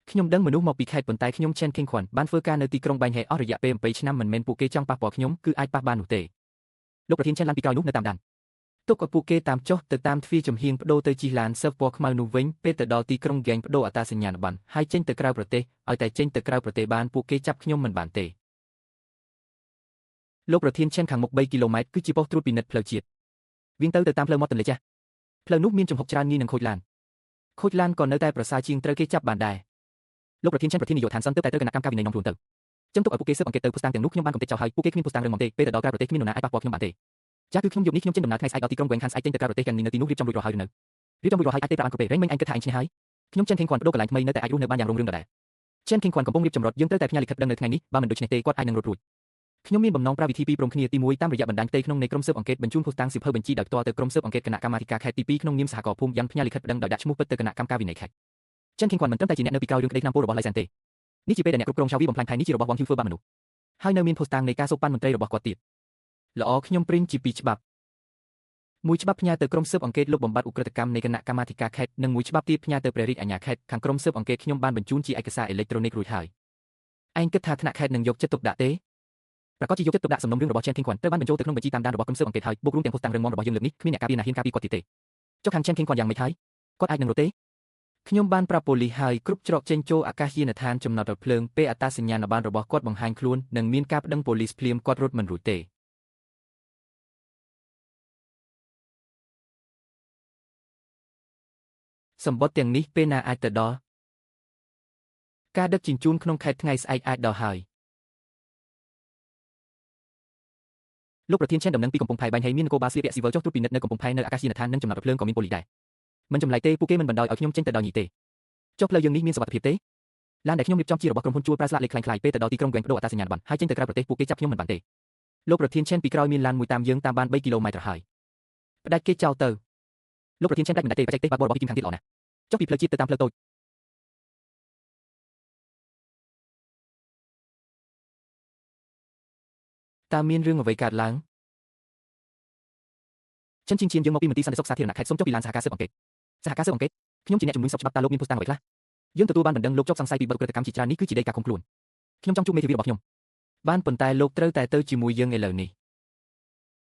ខ្ញុំដឹងមនុស្សមកពីខេត្តប៉ុន្តែខ្ញុំ Chen Ting-Quan បានធ្វើការនៅទីក្រុងបាញ់ហេអស់រយៈពេល20ឆ្នាំមិនមែនពួកគេចង់ប៉ះពាល់ខ្ញុំគឺអាចប៉ះបាននោះទេលោកប្រធាន Chen ឡានពីក្រោយនោះនៅតាមដានទុកឲ្យពួកគេតាមចុះទៅតាមទ្វារចំហៀងបដូរទៅជិះឡានស៊ើបពណ៌ខ្មៅនោះវិញពេលទៅដល់ទីក្រុងហ្គេងបដូរអត្តសញ្ញាណប័ណ្ណហើយចេញទៅក្រៅប្រទេសឲ្យតែចេញទៅក្រៅប្រទេសបានពួកគេចាប់ខ្ញុំមិនបានទេលោកប្រធាន Chen ខាងមុខ3គីឡូម៉ែត្រគឺជាប៉ុស្តិ៍ត្រួតពិនិត្យផ្លូវជាតិវាងទៅតាមផ្លូវមាត់ទន្លេចាស់ផ្លូវនោះមានចំហុកច្រើនងាយនឹងខូចឡានក៏នៅតែប្រសើរជាងត្រូវគេចាប់បានដែរលោកប្រធាន Chen ប្រធាននាយកដ្ឋានសិនទៅតែត្រូវគណៈកម្មការវិន័យនាំខ្លួនទៅចឹងទុកឲ្យពួកគេស៊ើបអង្កេតទៅភស្តុតាងទាំងនោះខ្ញុំបានកំទេចចោលហើយពួកគេគ្មានភស្តុតាងរឹងមាំទេពេលទៅដល់ក្រៅប្រទេសគ្មាននរណាអាចប៉ះពាល់ខ្ញុំបានទេចាស់គឺខ្ញុំយប់នេះខ្ញុំចេញដំណើរថ្ងៃស្អែកដល់ទីក្រុងហ្វេងខានស្អែកចេញទៅក្រៅប្រទេសទាំងនេះនៅទីនោះរៀបចំរួចរាល់ហើយឬនៅរៀបចំរួចរាល់ហើយអាចទេប្រាប់បានគ្រប់ពេលរែងមិញអញគិតថាអញឈ្នះហើយខ្ញុំ Chen Ting-Quan បដូរកន្លែងថ្មីនៅតែអាចរស់នៅបានយ៉ាងរុងរឿងដដែល Chen Ting-Quan កំពុងរៀបចំរត់យើងត្រូវតែផ្ញើលិខិតប្តឹងនៅថ្ងៃនេះបើមិនដូច្នេះទេគាត់អាចនឹងរត់រួចខ្ញុំមានបំណងប្រើវិធីពីរព្រមគ្នាទី1តាមរយៈបណ្ដាញផ្ទៃក្នុងនៃក្រុមស៊ើបអង្កេតបញ្ជូនភស្តុតាងសៀវភៅបញ្ជីដោយផ្ទាល់ទៅក្រុមស៊ើបអង្កេតគណៈកម្មាធិការខេត្តទី2ក្នុងនាមសហគមន៍ភូមិយ៉ាងផ្ញើលិខិតប្តឹងដោយដាក់ឈ្មោះពិតទៅគណៈកម្មការវិន័យខេត្ត Chen Ting-Quan មិនត្រឹមតែជាអ្នកនៅពីក្រោយរឿងក្តីថ្នាំពុលរបស់ឡៃសែនទេនេះជាពេលដែលអ្នកគ្រប់គ្រងឆាវីបំផ្លាញថៃនេះជារបស់វងហ៊ីវធ្វើបាបមនុស្សហើយនៅមានភស្តុតាងនៃការសូកប៉ាន់មន្ត្រីរបស់គាត់ទៀតល្អខ្ញុំព្រិញជា2ច្បាប់មួយច្បាប់ផ្ញើទៅក្រុមស៊ើបអង្កេតលុបបំបាត់ឧក្រិដ្ឋកម្មនៃគណៈកម្មាធិការខេត្តនិងមួយច្បាប់ទៀតផ្ញើទៅព្រះរាជអាជ្ញាខេត្តខាងក្រុមស៊ើបអង្កេតខ្ញុំបានបញ្ជូនជាឯកសារអេឡិចត្រូនិករួចហើយឯងគិតថាថ្នាក់ខេត្តនឹងយកចិត្តទុកដាក់ទេប្រកាសជាយកចិត្តទុកដាក់សំណុំរឿងរបស់ Chen Ting-Quan ត្រូវបានបញ្ចូលទៅក្នុងបញ្ជីតាមដានរបស់ក្រុមស៊ើបអង្កេតហើយបូករួមទាំងភស្តុតាងរឹងមាំរបស់យើងលើកនេះគ្មានអ្នកការពារណាហ៊ានការពារគាត់ទៀតទេចុះខាង Chen Ting-Quanយ៉ាងម៉េចហើយគាត់អាចនឹងរត់ទេ ខ្ញុំបានប្រាប់ប៉ូលីសហើយគ្រប់ច្រកចេញចូលអាកាសយានដ្ឋានចំណតរថភ្លើងពេលអត្តសញ្ញាណប័ណ្ណរបស់គាត់បង្ហាញខ្លួននិងមានការប្តឹងប៉ូលីសភ្លាមគាត់រត់មិនរួចទេសម្បត្តិទាំងនេះពេលណាអាចទៅដល់ការដឹកជញ្ជូនក្នុងខែថ្ងៃស្អែកអាចដល់ហើយលោកប្រធានឆែនដំណឹងពីកំពង់ផែបែងហេមាននគរបាលស្លៀកពាក់ស៊ីវិលចុះត្រួតពិនិត្យនៅកំពង់ផែនៅអាកាសយានដ្ឋាននិងចំណតរថភ្លើងក៏មានប៉ូលីសដែរមិនចម្លែកទេពួកគេមិនបណ្ដោយឲ្យខ្ញុំចេញទៅដល់ញីទេចុះផ្លូវយើងនេះមានសុវត្ថិភាពទេឡានដែលខ្ញុំរៀបចំជារបស់ក្រុមហ៊ុនជួលប្រើស្លាកលេខคล้ายៗពេលទៅដល់ទីក្រុងហ្គេងបដូរអត្តសញ្ញាណប័ណ្ណហើយចេញទៅក្រៅប្រទេសពួកគេចាប់ខ្ញុំមិនបានទេលោកប្រធានឆែនពីក្រោយមានឡានមួយតាមយើងតាមបាន3គីឡូម៉ែត្រហើយផ្ដាច់គេចោលទៅលោកប្រធានឆែនដាច់មិនដាច់ទេបច្ចេកទេសបើកបររបស់ពីគីមខាងទៀតល្អណាស់ចុះពីផ្លូវជាតិទៅតាមផ្លូវតូចតើមានរឿងអ្វីកើតឡើងចិនជិនជៀនយើងមកពីមន្ទីរសន្តិសុខសាធារណៈខេត្តសូមចុះពីឡានសហការស៊ើបអង្កេតសហការស៊ើបអង្កេតខ្ញុំជាអ្នកជំនាញសពច្បាប់តើលោកមានភស្តុតាងអ្វីខ្លះយើងទទួលបានបណ្ដឹងលោកចុកសង្ស័យពីបទឧក្រិដ្ឋកម្មជាច្រើននេះគឺជាដីកាឃុំខ្លួនខ្ញុំចង់ជួបមេធាវីរបស់ខ្ញុំបានប៉ុន្តែលោកត្រូវតែទៅជាមួយយើងឥឡូវនេះ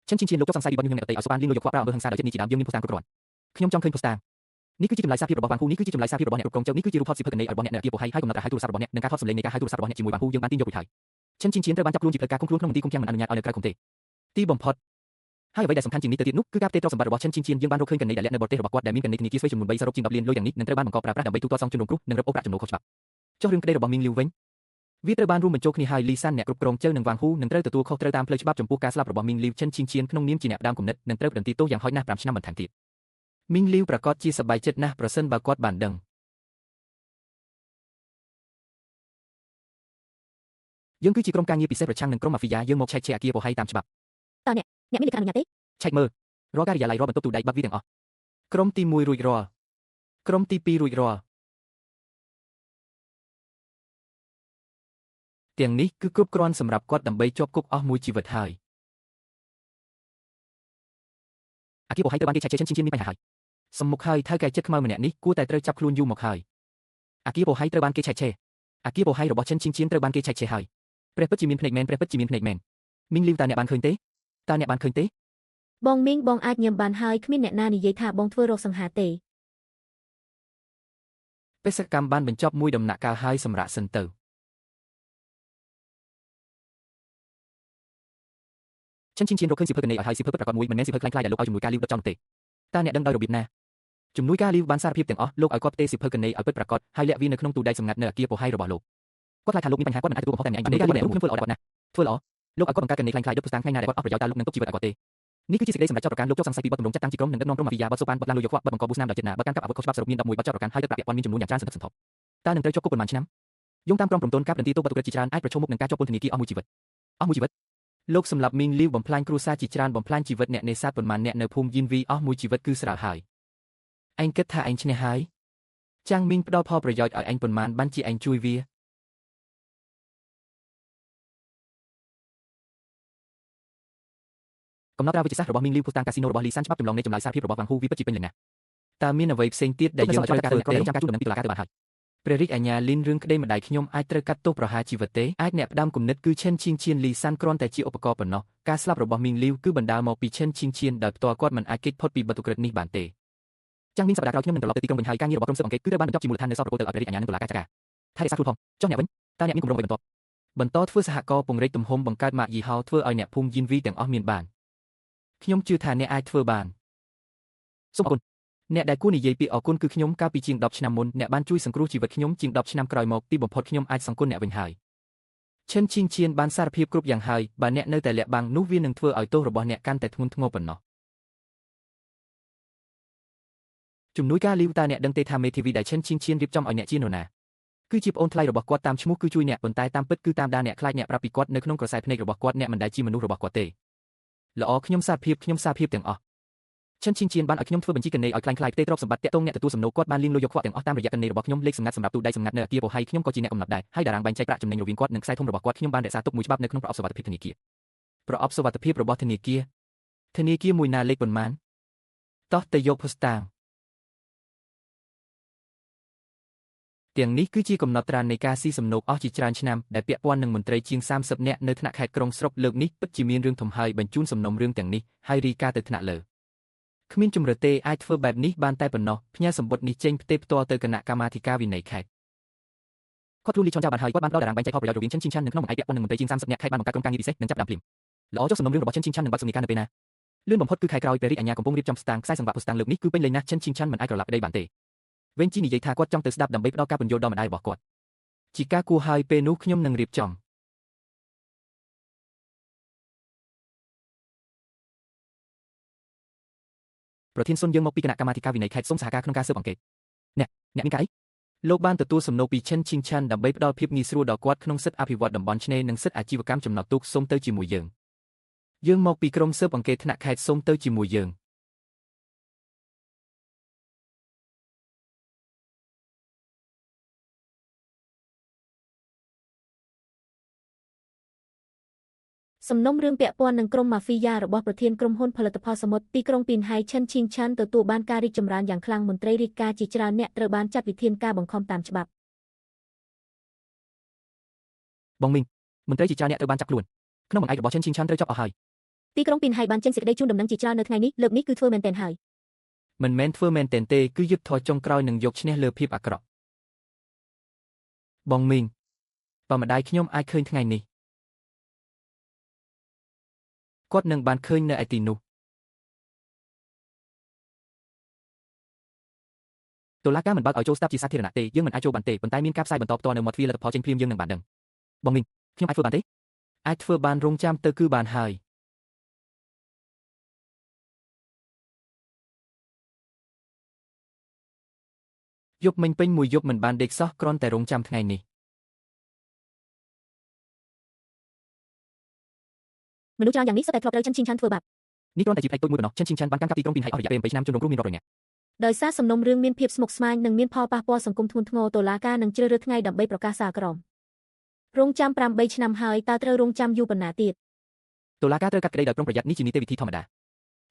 ចិនជិនជៀនលោកចុកសង្ស័យពីបទញញឹមអ្នកដទៃឲ្យសុបានលីងលុយយកខ្វក់ប្រើអំពើហិង្សាដោយចិត្តនេះជាដើមយើងមានភស្តុតាងគ្រប់គ្រាន់ខ្ញុំចង់ឃើញភស្តុតាងនេះគឺជាចម្លើយសារភាពរបស់បាំងហ៊ូនេះគឺជាចម្លើយសារភាពរបស់អ្នកគ្រប់គ្រងជើងនេះគឺជារូបថតសៀវភៅកណេរបស់អ្នកនៅអគារពោហៃហើយកំណត់រហៅទូរស័ព្ទរបស់អ្នកនិងការថតសម្លេងនៃការហៅទូរស័ព្ទរបស់អ្នកជាមួយបាំងហ៊ូយើងបានទាញយករួចហើយចិនជិនជៀនត្រូវបានចាប់ខ្លួនជាផ្លូវការឃុំខ្លួនក្នុងមន្ទីរឃុំឃាំងមិនអនុញ្ញាតឲ្យនៅក្រៅឃុំទេទីបំផុតហើយអ្វីដែលសំខាន់ជាងនេះទៅទៀតនោះគឺការផ្ទេរទ្រព្យសម្បត្តិរបស់ចិនជិនជៀនយើងបានរកឃើញកណេដែលលាក់នៅបរទេសរបស់គាត់ដែលមានកណេធនាគារស្វ័យចំនួន3សរុបជាង10លានលុយទាំងនេះនឹងត្រូវបានបង្កប្រើប្រាស់ដើម្បីទូទាត់សងជនរងគ្រោះនិងរឹបអូសប្រាក់ចំណូលខុសច្បាប់ចុះរឿងក្តីរបស់មីងលីវវិញវាត្រូវបានរួមបញ្ចូលគ្នាហើយលីសានអ្នកគ្រប់គ្រងជើងនិងវ៉ាងហ៊ូនឹងត្រូវទទួលខុសត្រូវតាមផ្លូវច្បាប់ចំពោះការស្លាប់របស់មីងលីវចិនជិនជៀនក្នុងនាមជាអ្នកផ្ដាំគំនិតនិងត្រូវប្រន្ទាទោសយ៉ាងហោចណាស់5ឆ្នាំបន្ថែមទៀតមីងលីវប្រកាសជាសប្បាយចិត្តណាស់ប្រសិនបើគាត់បានដឹងយើងគឺជាក្រុមការងារពិសេសប្រឆាំងនឹងក្រុមម៉ាហ្វីយ៉ាយើងមកឆែកឆេរអគារពោហៃតាមច្បាប់តើអ្នកមានលិខិតអនុញ្ញាតទេឆែកមើលរាល់ការិយាល័យរាល់បន្ទប់ទូដៃបាត់វាទាំងអស់ក្រុមទី1រួចរាល់ក្រុមទី2រួចរាល់ទាំងនេះគឺគ្រប់គ្រាន់សម្រាប់គាត់ដើម្បីជាប់គុកអស់មួយជីវិតហើយអគារពោហៃត្រូវបានគេឆែកឆេរចិនជិនជៀនមានបញ្ហាហើយសម្មុខហើយថៅកែចិត្តខ្មៅម្នាក់នេះគួរតែត្រូវចាប់ខ្លួនយូរមកហើយអគារពោហៃត្រូវបានគេឆែកឆេរអគារពោហៃរបស់ចិនជិនជៀនត្រូវបានគេឆែកឆេរហើយព្រះពិតជាមានភ្នែកមែនព្រះពិតជាមានភ្នែកមែនមីងលីវតើអ្នកបានឃើញទេតើអ្នកបានឃើញទេបងមីងបងអាចញឹមបានហើយគ្មានអ្នកណានិយាយថាបងធ្វើរោគសង្ហាទេបេសកកម្មបានបញ្ចប់មួយដំណាក់កាលហើយសម្រាប់សិនទៅចិនជិនជៀនរកឃើញសៀវភៅកណេឲ្យហើយសៀវភៅពិតប្រាកដមួយមិនមែនសៀវភៅคล้ายៗដែលលោកឲ្យជំនួយការលីវដុតចោលនោះទេតើអ្នកដឹងដោយរបៀបណាជំនួយការលីវបានសារភាពទាំងអស់លោកឲ្យគាត់ផ្ទេរសៀវភៅកណេឲ្យពិតប្រាកដហើយលាក់វានៅក្នុងទូដែកសម្ងាត់នៅអគារពោហៃរបស់លោកគាត់ខ្លាចថាលោកមានបញ្ហាគាត់មិនអាចទទួលកំហុសតែម្នាក់ឯងនេះការលោកខ្ញុំធ្វើល្អដែរគាត់ណាធ្វើល្អលោកឲ្យគាត់បង្កើតកណេคล้ายៗដូចពុស្តាងថ្ងៃណាដែលគាត់អត់ប្រយោជន៍តើលោកនឹងទុកជីវិតឲ្យគាត់ទេនេះគឺជាសេចក្តីសម្រេចចោទប្រកាន់លោកចុះសង្ស័យពីបទទម្រង់ចាត់តាំងជាក្រុមនិងដឹកនាំក្រុមម៉ាហ្វីយ៉ាបទសូប៉ានបទឡានលុយយកខ្វក់បទបង្កប៊ូស្នាមដោយចេតនាបទកាន់កាប់អាវុធខុសច្បាប់សរុបមាន11បទចោទប្រកាន់ហើយទឹកប្រាក់ពាក់ព័ន្ធមានចំនួនយ៉ាងច្រើនសន្ធឹកសន្ធាប់តើនឹងត្រូវជាប់គុកប៉ុន្មានឆ្នាំយោងតាមក្រមព្រំទណ្ឌការបន្ទាទោសបទឧក្រិដ្ឋជាច្រើនអាចប្រឈមមុខនឹងការជាប់ពន្ធនាគារអស់មួយជីវិតលោកសម្លាប់មីងលីវបំផ្លាញគ្រួសារជាច្រើនបំផ្លាញជីវិតអ្នកនេសាទប៉ុន្មានអ្នកនៅភូមិយិនវីអស់មួយជីវិតគឺស្រាលហើយឯងគិតថាឯងឈ្នះហើយចាំងមីងផ្ដល់ផលប្រយោជន៍ឲ្យឯងប៉ុន្មានបានជាឯងជួយវាកំណត់រាវវិទ្យាសាស្ត្ររបស់មីងលីវភស្តុតាងកាស៊ីណូរបស់លីសានច្បាប់ចម្លងនៃចម្លើយសារភាពរបស់វ៉ាងហ៊ូវាពិតជាពេញលេញណាស់តើមានអ្វីផ្សេងទៀតដែលយើងត្រូវការធ្វើទេចាំការជួបដំណឹងពីតុលាការទៅបានហើយព្រះរាជអាជ្ញាលីនរឿងក្តីម្ដាយខ្ញុំអាចត្រូវកាត់ទោសប្រហារជីវិតទេអាចអ្នកផ្ដាំគំនិតគឺឈិនឈីងឈៀនលីសានគ្រាន់តែជាឧបករណ៍ប៉ុណ្ណោះការស្លាប់របស់មីងលីវគឺបណ្ដាលមកពីឈិនឈីងឈៀនដោយផ្ទាល់គាត់មិនអាចគេចផុតពីបទឧក្រិដ្ឋនេះបានទេចាំងមីងសប្តាហ៍ក្រោយខ្ញុំនឹងត្រឡប់ទៅទីក្រុងវិញហើយការងាររបស់ក្រុមស៊ើបអង្កេតគឺត្រូវបានបញ្ចប់ជាមូលដ្ឋាននៅសល់ប្រកួតទៅឲ្យព្រះរាជអាជ្ញានិងតុលាការចាត់ការថែរក្សាខ្លួនផងចុះអ្នកវិញតើអ្នកមានគម្រោងអ្វីបន្តធ្វើសហករណ៍ពង្រីកទំហំបង្កើតម៉ាកយីហោធ្វើឲ្យអ្នកភូមិយិនវីទាំងអស់មានបានខ្ញុំជឿថាអ្នកអាចធ្វើបានសូមអរគុណអ្នកដែលគួរនិយាយពាក្យអរគុណគឺខ្ញុំកាលពីជាង10ឆ្នាំមុនអ្នកបានជួយសង្គ្រោះជីវិតខ្ញុំជាង10ឆ្នាំក្រោយមកទីបំផុតខ្ញុំអាចសង្កត់អ្នកវិញហើយឈិនឈីងឈៀនបានសារភាពគ្រប់យ៉ាងហើយបើអ្នកនៅតែលាក់បាំងនោះវានឹងធ្វើឲ្យទោសរបស់អ្នកកាន់តែធ្ងន់ធ្ងរប៉ុណ្ណោះជំនួយការលីវតើអ្នកដឹងទេថាមេធាវីដែលឈិនឈីងឈៀនរៀបចំឲ្យអ្នកជានរណាគឺជាប្អូនថ្លៃរបស់គាត់តាមឈ្មោះគឺជួយអ្នកប៉ុន្តែតាមពិតគឺតាមដានអ្នកខ្លាចអ្នកប្រាប់ពីគាត់នៅក្នុងក្រសែភ្នែករបស់គាត់អ្នកមិនដែលជាមនុស្សរបស់គាត់ទេល្អខ្ញុំសារភាពទាំងអស់ឈិនឈីងឈៀនបានឲ្យខ្ញុំធ្វើបញ្ជីកណេឲ្យคล้ายៗផ្ទេរទ្រព្យសម្បត្តិតាក់ទងអ្នកទទួលសំណូកគាត់បានលៀងលុយយកខ្វក់ទាំងអស់តាមរយៈកណេរបស់ខ្ញុំលេខសម្ងាត់សម្រាប់ទូដៃសម្ងាត់នៅអគារពោហៃខ្ញុំក៏ជាអ្នកកំណត់ដែរហើយតារាងបែងចែកប្រាក់ចំណេញរវាងគាត់និងខ្សែធំរបស់គាត់ខ្ញុំបានរក្សាទុកមួយច្បាប់នៅក្នុងប្រអប់សុវត្ថិភាពធនាគារប្រអប់សុវត្ថិភាពរបស់ធនាគារមួយណាលេខប៉ុន្មានតោះទៅយកភស្តុតាងទាំងនេះគឺជាកំណត់ត្រានៃការស៊ីសំណូកអស់ជាច្រើនឆ្នាំដែលពាក់ព័ន្ធនឹងមន្ត្រីជាង30នាក់នៅថ្នាក់ខេត្តក្រុងស្រុកលើកនេះពិតជាមានរឿងធំហើយបញ្ជូនសំណុំរឿងទាំងនេះហើយរីកាទៅថ្នាក់លើ គ្មានជំរឿទេអាចធ្វើបែបនេះបានតែប៉ុណ្ណោះផ្ញើសម្បត្តិនេះចេញផ្ទេរផ្ទាល់ទៅគណៈកម្មាធិការវិន័យខេត្តគាត់ខ្លួនលីឆុនចៅបានហើយគាត់បានផ្ដល់តារាងបែងចែកផលប្រយោជន៍រវាងឈិនឈីងឆាន់និងក្នុងបង្អែកពាក់ព័ន្ធនឹងមន្ត្រីជាង30នាក់ខេត្តបានបង្កើតក្រុមការងារពិសេសនិងចាប់ផ្ដើមភ្លាមល្អចុះសំណុំរឿងរបស់ឈិនឈីងឆាន់នឹងបើកសំណេរការនៅពេលណាលឿនបំផុតគឺខែក្រោយពេលរាជអាជ្ញាកំពុងរៀបចំស្តាងខ្សែសង្វាក់ពុស្តាងលើកនេះគឺពេញលេញណាស់ឈិនឈីងឆាន់មិនអាចក្រឡាប់ប្តីបានទេវិញជីនិយាយថាគាត់ចង់ទៅស្ដាប់ដើម្បីផ្ដល់ការពន្យល់ដល់ម្ដាយរបស់គាត់ជាការគួរហើយពេលនោះខ្ញុំនឹងរៀបចំប្រធានសុនយើងមកពីគណៈកម្មាធិការវិន័យខេត្តសូមសហការក្នុងការស៊ើបអង្កេតអ្នកមានការអីលោកបានទទួលសំណូកពីឈិនឈីងឆាន់ដើម្បីផ្ដល់ភាពងាយស្រួលដល់គាត់ក្នុងសិទ្ធិអភិវឌ្ឍតំបន់ឆ្នេរនិងសិទ្ធិអាជីវកម្មចំណត់ទូកសូមទៅជាមួយយើងមកពីក្រុមស៊ើបអង្កេតថ្នាក់ខេត្តសូមទៅជាមួយយើងសំណុំរឿងពាក់ព័ន្ធនឹងក្រុមម៉ាហ្វីយ៉ារបស់ប្រធានក្រុមហ៊ុនផលិតផលសមុទ្រទីក្រុងពីនហៃឈិនឈីងឆាន់ទទួលបានការរីកចម្រើនយ៉ាងខ្លាំងមន្ត្រីរាជការជាច្រើនអ្នកត្រូវបានចាត់វិធានការបង្ខំតាមច្បាប់បងមីងមន្ត្រីជាច្រើនអ្នកត្រូវបានចាប់ខ្លួនក្នុងបង្អែករបស់ឈិនឈីងឆាន់ត្រូវចាប់អស់ហើយទីក្រុងពីនហៃបានចេញសេចក្តីជូនដំណឹងជាច្រើននៅថ្ងៃនេះលើកនេះគឺធ្វើមែនទែនហើយមិនមែនធ្វើមែនទែនទេគឺយុទ្ធធរចុងក្រោយនឹងយកឈ្នះលើភាពអាក្រក់បងមីងបើម្ដាយខ្ញុំអាចឃើញថ្ងៃនេះគាត់នឹងបានឃើញនៅឯទីនោះតុលាការមិនបើកឲ្យចូលស្ដាប់ជាសាធារណៈទេយើងមិនអាចចូលបានទេប៉ុន្តែមានការផ្សាយបន្តផ្ទាល់នៅមាត់ទ្វារលទ្ធផលចេញភ្លាមយើងនឹងបានដឹងបងមីងខ្ញុំអាចធ្វើបានទេអាចធ្វើបានរងចាំទៅគឺបានហើយយប់មិញពេញមួយយប់មិនបានដេកសោះគ្រាន់តែរងចាំថ្ងៃនេះមនុស្សច្រើនយ៉ាងនេះសុទ្ធតែធ្លាប់ត្រូវឈិនឈីងឆាន់ធ្វើបាបនេះគ្រាន់តែជាផ្នែកតូចមួយប៉ុណ្ណោះឈិនឈីងឆាន់បានកាន់កាប់ទីក្រុងពីនហៃអស់រយៈពេល8ឆ្នាំជនរងគ្រោះមានរាប់រយនាក់ដោយសារសំណុំរឿងមានភាពស្មុគស្មាញនិងមានផលប៉ះពាល់សង្គមធ្ងន់ធ្ងរតុលាការនឹងជ្រើសរើសថ្ងៃដើម្បីប្រកាសសាលក្រមរងចាំ8ឆ្នាំហើយតើត្រូវរងចាំយូរប៉ុណ្ណាទៀតតុលាការត្រូវកាត់ក្តីដោយប្រុងប្រយ័ត្ននេះជានីតិវិធីធម្មតា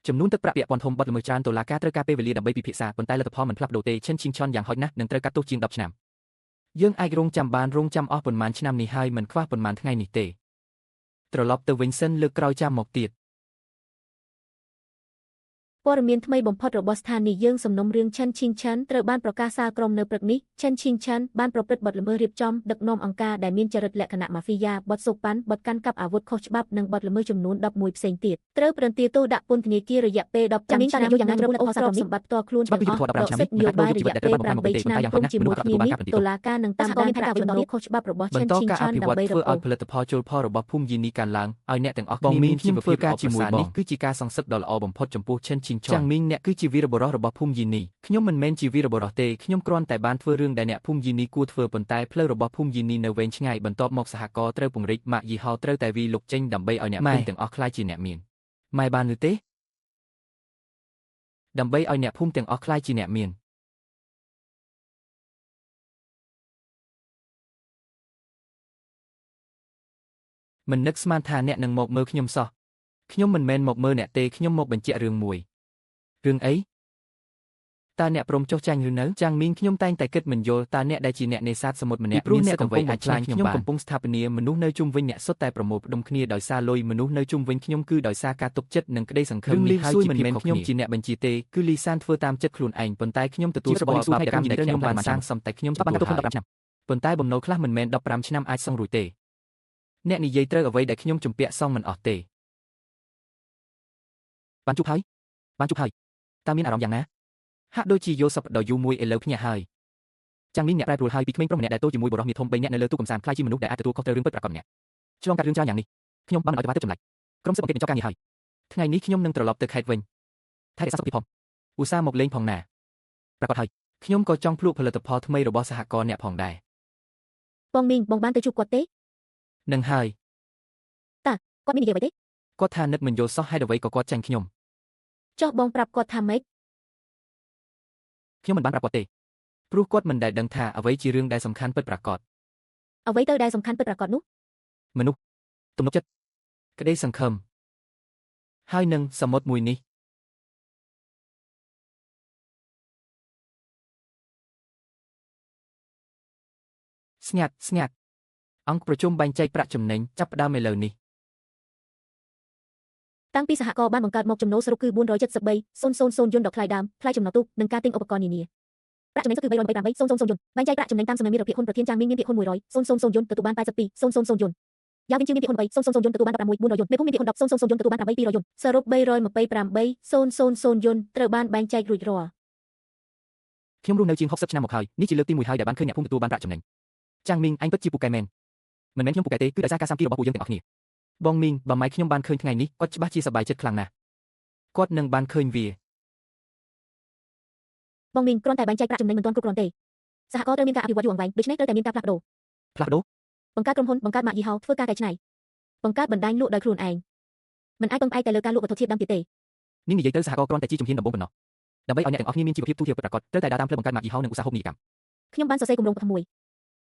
ចំនួនទឹកប្រាក់ពាក់ព័ន្ធធំបត់ល្មើសច្រើនតុលាការត្រូវការពេលវេលាដើម្បីពិភាក្សាប៉ុន្តែលទ្ធផលមិនផ្លាស់ប្ដូរទេឈិនឈីងឆាន់យ៉ាងហោចណាស់នឹងត្រូវកាត់ទោសជាង10ឆ្នាំយើងអាចរងចាំបានរងចាំអស់ប៉ុន្មានឆ្នាំនេះហើយមិនខ្វះប៉ុន្មានថ្ងៃនេះទេត្រឡប់ទៅវិញសិនលើកក្រោយចាំមកទៀតព័ត៌មានថ្មីបំផុតរបស់ស្ថានីយ៍យើងសំណុំរឿងឈិនឈីងឆាន់ត្រូវបានប្រកាសសាលក្រមនៅព្រឹកនេះឈិនឈីងឆាន់បានប្រព្រឹត្តបទល្មើសរៀបចំដឹកនាំអង្គការដែលមានចរិតលក្ខណៈម៉ាហ្វីយ៉ាបទសូកប៉ាន់បទកាន់កាប់អាវុធខុសច្បាប់និងបទល្មើសចំនួន11ផ្សេងទៀតត្រូវប្រន្ទាទោសដាក់ពន្ធនាគាររយៈពេល10ឆ្នាំយ៉ាងណារំលោភទ្រព្យសម្បត្តិផ្ទាល់ខ្លួនទាំងអស់ដកសិទ្ធិនយោបាយរយៈពេល8ឆ្នាំព្រមជាមួយគ្នានេះតុលាការនឹងតាមដានការជំនុំខុសច្បាប់របស់ឈិនឈីងឆាន់ដើម្បីរកឲ្យផលិតផលជលផលរបស់ភូមិយីនីកើនឡើងឲ្យអ្នកទាំងអស់គ្នាមានជីវភាពការជាមួយនេះគឺជាការសង្សឹកដ៏ល្អបំផុតចំពោះឈិនឈីងឆាន់ចាងមីងអ្នកគឺជាវីរបុរសរបស់ភូមិយីនីខ្ញុំមិនមែនជាវីរបុរសទេខ្ញុំគ្រាន់តែបានធ្វើរឿងដែលអ្នកភូមិយីនីគួរធ្វើប៉ុន្តែផ្លូវរបស់ភូមិយីនីនៅវែងឆ្ងាយបន្ទាប់មកសហករណ៍ត្រូវពង្រីកម៉ាកយីហោត្រូវតែវាយលុកចេញដើម្បីឲ្យអ្នកភូមិទាំងអស់ក្លាយជាអ្នកមានម៉ែបានឬទេដើម្បីឲ្យអ្នកភូមិទាំងអស់ក្លាយជាអ្នកមានមិននឹកស្មានថាអ្នកនឹងមកមើលខ្ញុំសោះខ្ញុំមិនមែនមកមើលអ្នកទេខ្ញុំមកបញ្ជាក់រឿងមួយរឿងអីតើអ្នកព្រមចុះចាញ់ឬនៅចាងមីងខ្ញុំតែងតែគិតមិនយល់តើអ្នកដែលជាអ្នកនេសាទសមុទ្រម្នាក់ព្រោះអ្នកកំពុងអាចឆ្លាញ់ខ្ញុំកំពុងស្ថាបនាមនុស្សនៅជុំវិញអ្នកសុទ្ធតែប្រមូលផ្ដុំគ្នាដោយសារលុយមនុស្សនៅជុំវិញខ្ញុំគឺដោយសារការទុកចិត្តនិងក្តីសង្ឃឹមនេះហើយមិនមែនខ្ញុំជាអ្នកបញ្ជាទេគឺលីសានធ្វើតាមចិត្តខ្លួនឯងប៉ុន្តែខ្ញុំទទួលស្គាល់បាបកម្មដែលខ្ញុំបានសាងសង់តែខ្ញុំបានទទួល15ឆ្នាំប៉ុន្តែបំណុលខ្លះមិនមែន15ឆ្នាំអាចសងរួចទេអ្នកនិយាយត្រូវអ្វីដែលខ្ញុំជំពាក់សងមិនអស់ទេបានជួបហើយតើមានអារម្មណ៍យ៉ាងណាហាក់ដូចជាយកសពដ៏យូរមួយឥឡូវភ្ញាក់ហើយចាងមីងអ្នកប្រែប្រួលហើយពីក្មេងប្រុសម្នាក់ដែលតូចជាមួយបុរសមាធំ3នាក់នៅលើទូកកំសាន្តខ្លាចជាមនុស្សដែលអាចទទួលខុសត្រូវរឿងពិតប្រាកដម្នាក់ឆ្លងកាត់រឿងច្រើនយ៉ាងនេះខ្ញុំបានឲ្យទៅចម្លាច់ក្រុមស៊ើបអង្កេតបញ្ចប់ការងារហើយថ្ងៃនេះខ្ញុំនឹងត្រឡប់ទៅខេត្តវិញថែរក្សាសុខភាពផងឧស្សាហ៍មកលេងផងណាប្រាកដហើយខ្ញុំក៏ចង់ភ្លក់ផលិតផលថ្មីរបស់សហករណ៍អ្នកផងដែរបងមីងបងបានទៅជួបគាត់ទេនឹងហើយតើគាត់មាននិយាយអ្វីទេគាត់ថានឹកមិនយល់សោះហេតុអ្វីក៏គាត់ចាញ់ខ្ញុំចុះបងប្រាប់គាត់ថាម៉េចខ្ញុំមិនបានប្រាប់គាត់ទេព្រោះគាត់មិនដែលដឹងថាអ្វីជារឿងដែលសំខាន់ពិតប្រាកដអ្វីទៅដែលសំខាន់ពិតប្រាកដនោះមនុស្សទំនុកចិត្តក្តីសង្ឃឹមហើយនឹងសមុទ្រមួយនេះស្ងាត់អង្គប្រជុំបែងចែកប្រាក់ចំណេញចាប់ផ្ដើមឥឡូវនេះ តាំងពីសហករណ៍បានបង្កើតមកចំណូលសរុបគឺ473,000 យន្តដកថ្លៃដើមថ្លៃចំណតទូកនិងការទិញឧបករណ៍នានាប្រាក់ចំណេញសុទ្ធគឺ328,000 យន្តបែងចែកប្រាក់ចំណេញតាមសមាមិត្តភាគហ៊ុនប្រធានចាងមីងមានភាគហ៊ុន100,000 យន្តទទួលបាន82,000 យន្តយ៉ាវិញជឿមានភាគហ៊ុន8,000 យន្តទទួលបាន16,400 យន្តមេភូមិមានភាគហ៊ុន10,000 យន្តទទួលបាន8,200 យន្តសរុប328,000 យន្តត្រូវបានបែងចែករួចរាល់ខ្ញុំរស់នៅជាង60ឆ្នាំមកហើយនេះជាលើកទី1ហើយដែលបានឃើញអ្នកភូមិទទួលបានប្រាក់ចំណេញចាងមីងអញពិតជាពូកែមែនមិនមែនខ្ញុំពូកែទេគឺដោយសារការសាមគ្គីរបស់ពួកយើងទាំងអស់គ្នាបងមីងបើម៉ែខ្ញុំបានឃើញថ្ងៃនេះគាត់ច្បាស់ជាសប្បាយចិត្តខ្លាំងណាស់គាត់នឹងបានឃើញវាបងមីងគ្រាន់តែបែងចែកប្រាក់ចំណេញមិនទាន់គ្រប់គ្រាន់ទេសហករណ៍ត្រូវមានការអភិវឌ្ឍយូរអង្វែងដូច្នេះត្រូវតែមានការផ្លាស់ប្ដូរបង្កើតក្រុមហ៊ុនបង្កើតម៉ាកយីហោធ្វើការកែច្នៃបង្កើតបណ្ដាញលក់ដោយខ្លួនឯងមិនអាចពឹងផ្អែកតែលើការលក់វត្ថុធាតុដើមទៀតទេនេះនិយាយទៅសហករណ៍គ្រាន់តែជាជំហានដំបូងប៉ុណ្ណោះដើម្បីឲ្យអ្នកទាំងអស់គ្នាមានជីវភាពទូទៅពិតប្រាកដត្រូវតែដើរតាមផ្លូវបង្កើតម៉ាកយីហោនិងឧស្សាហូបនីយកម្មខ្ញុំបានសរសេរគម្រោងមួយ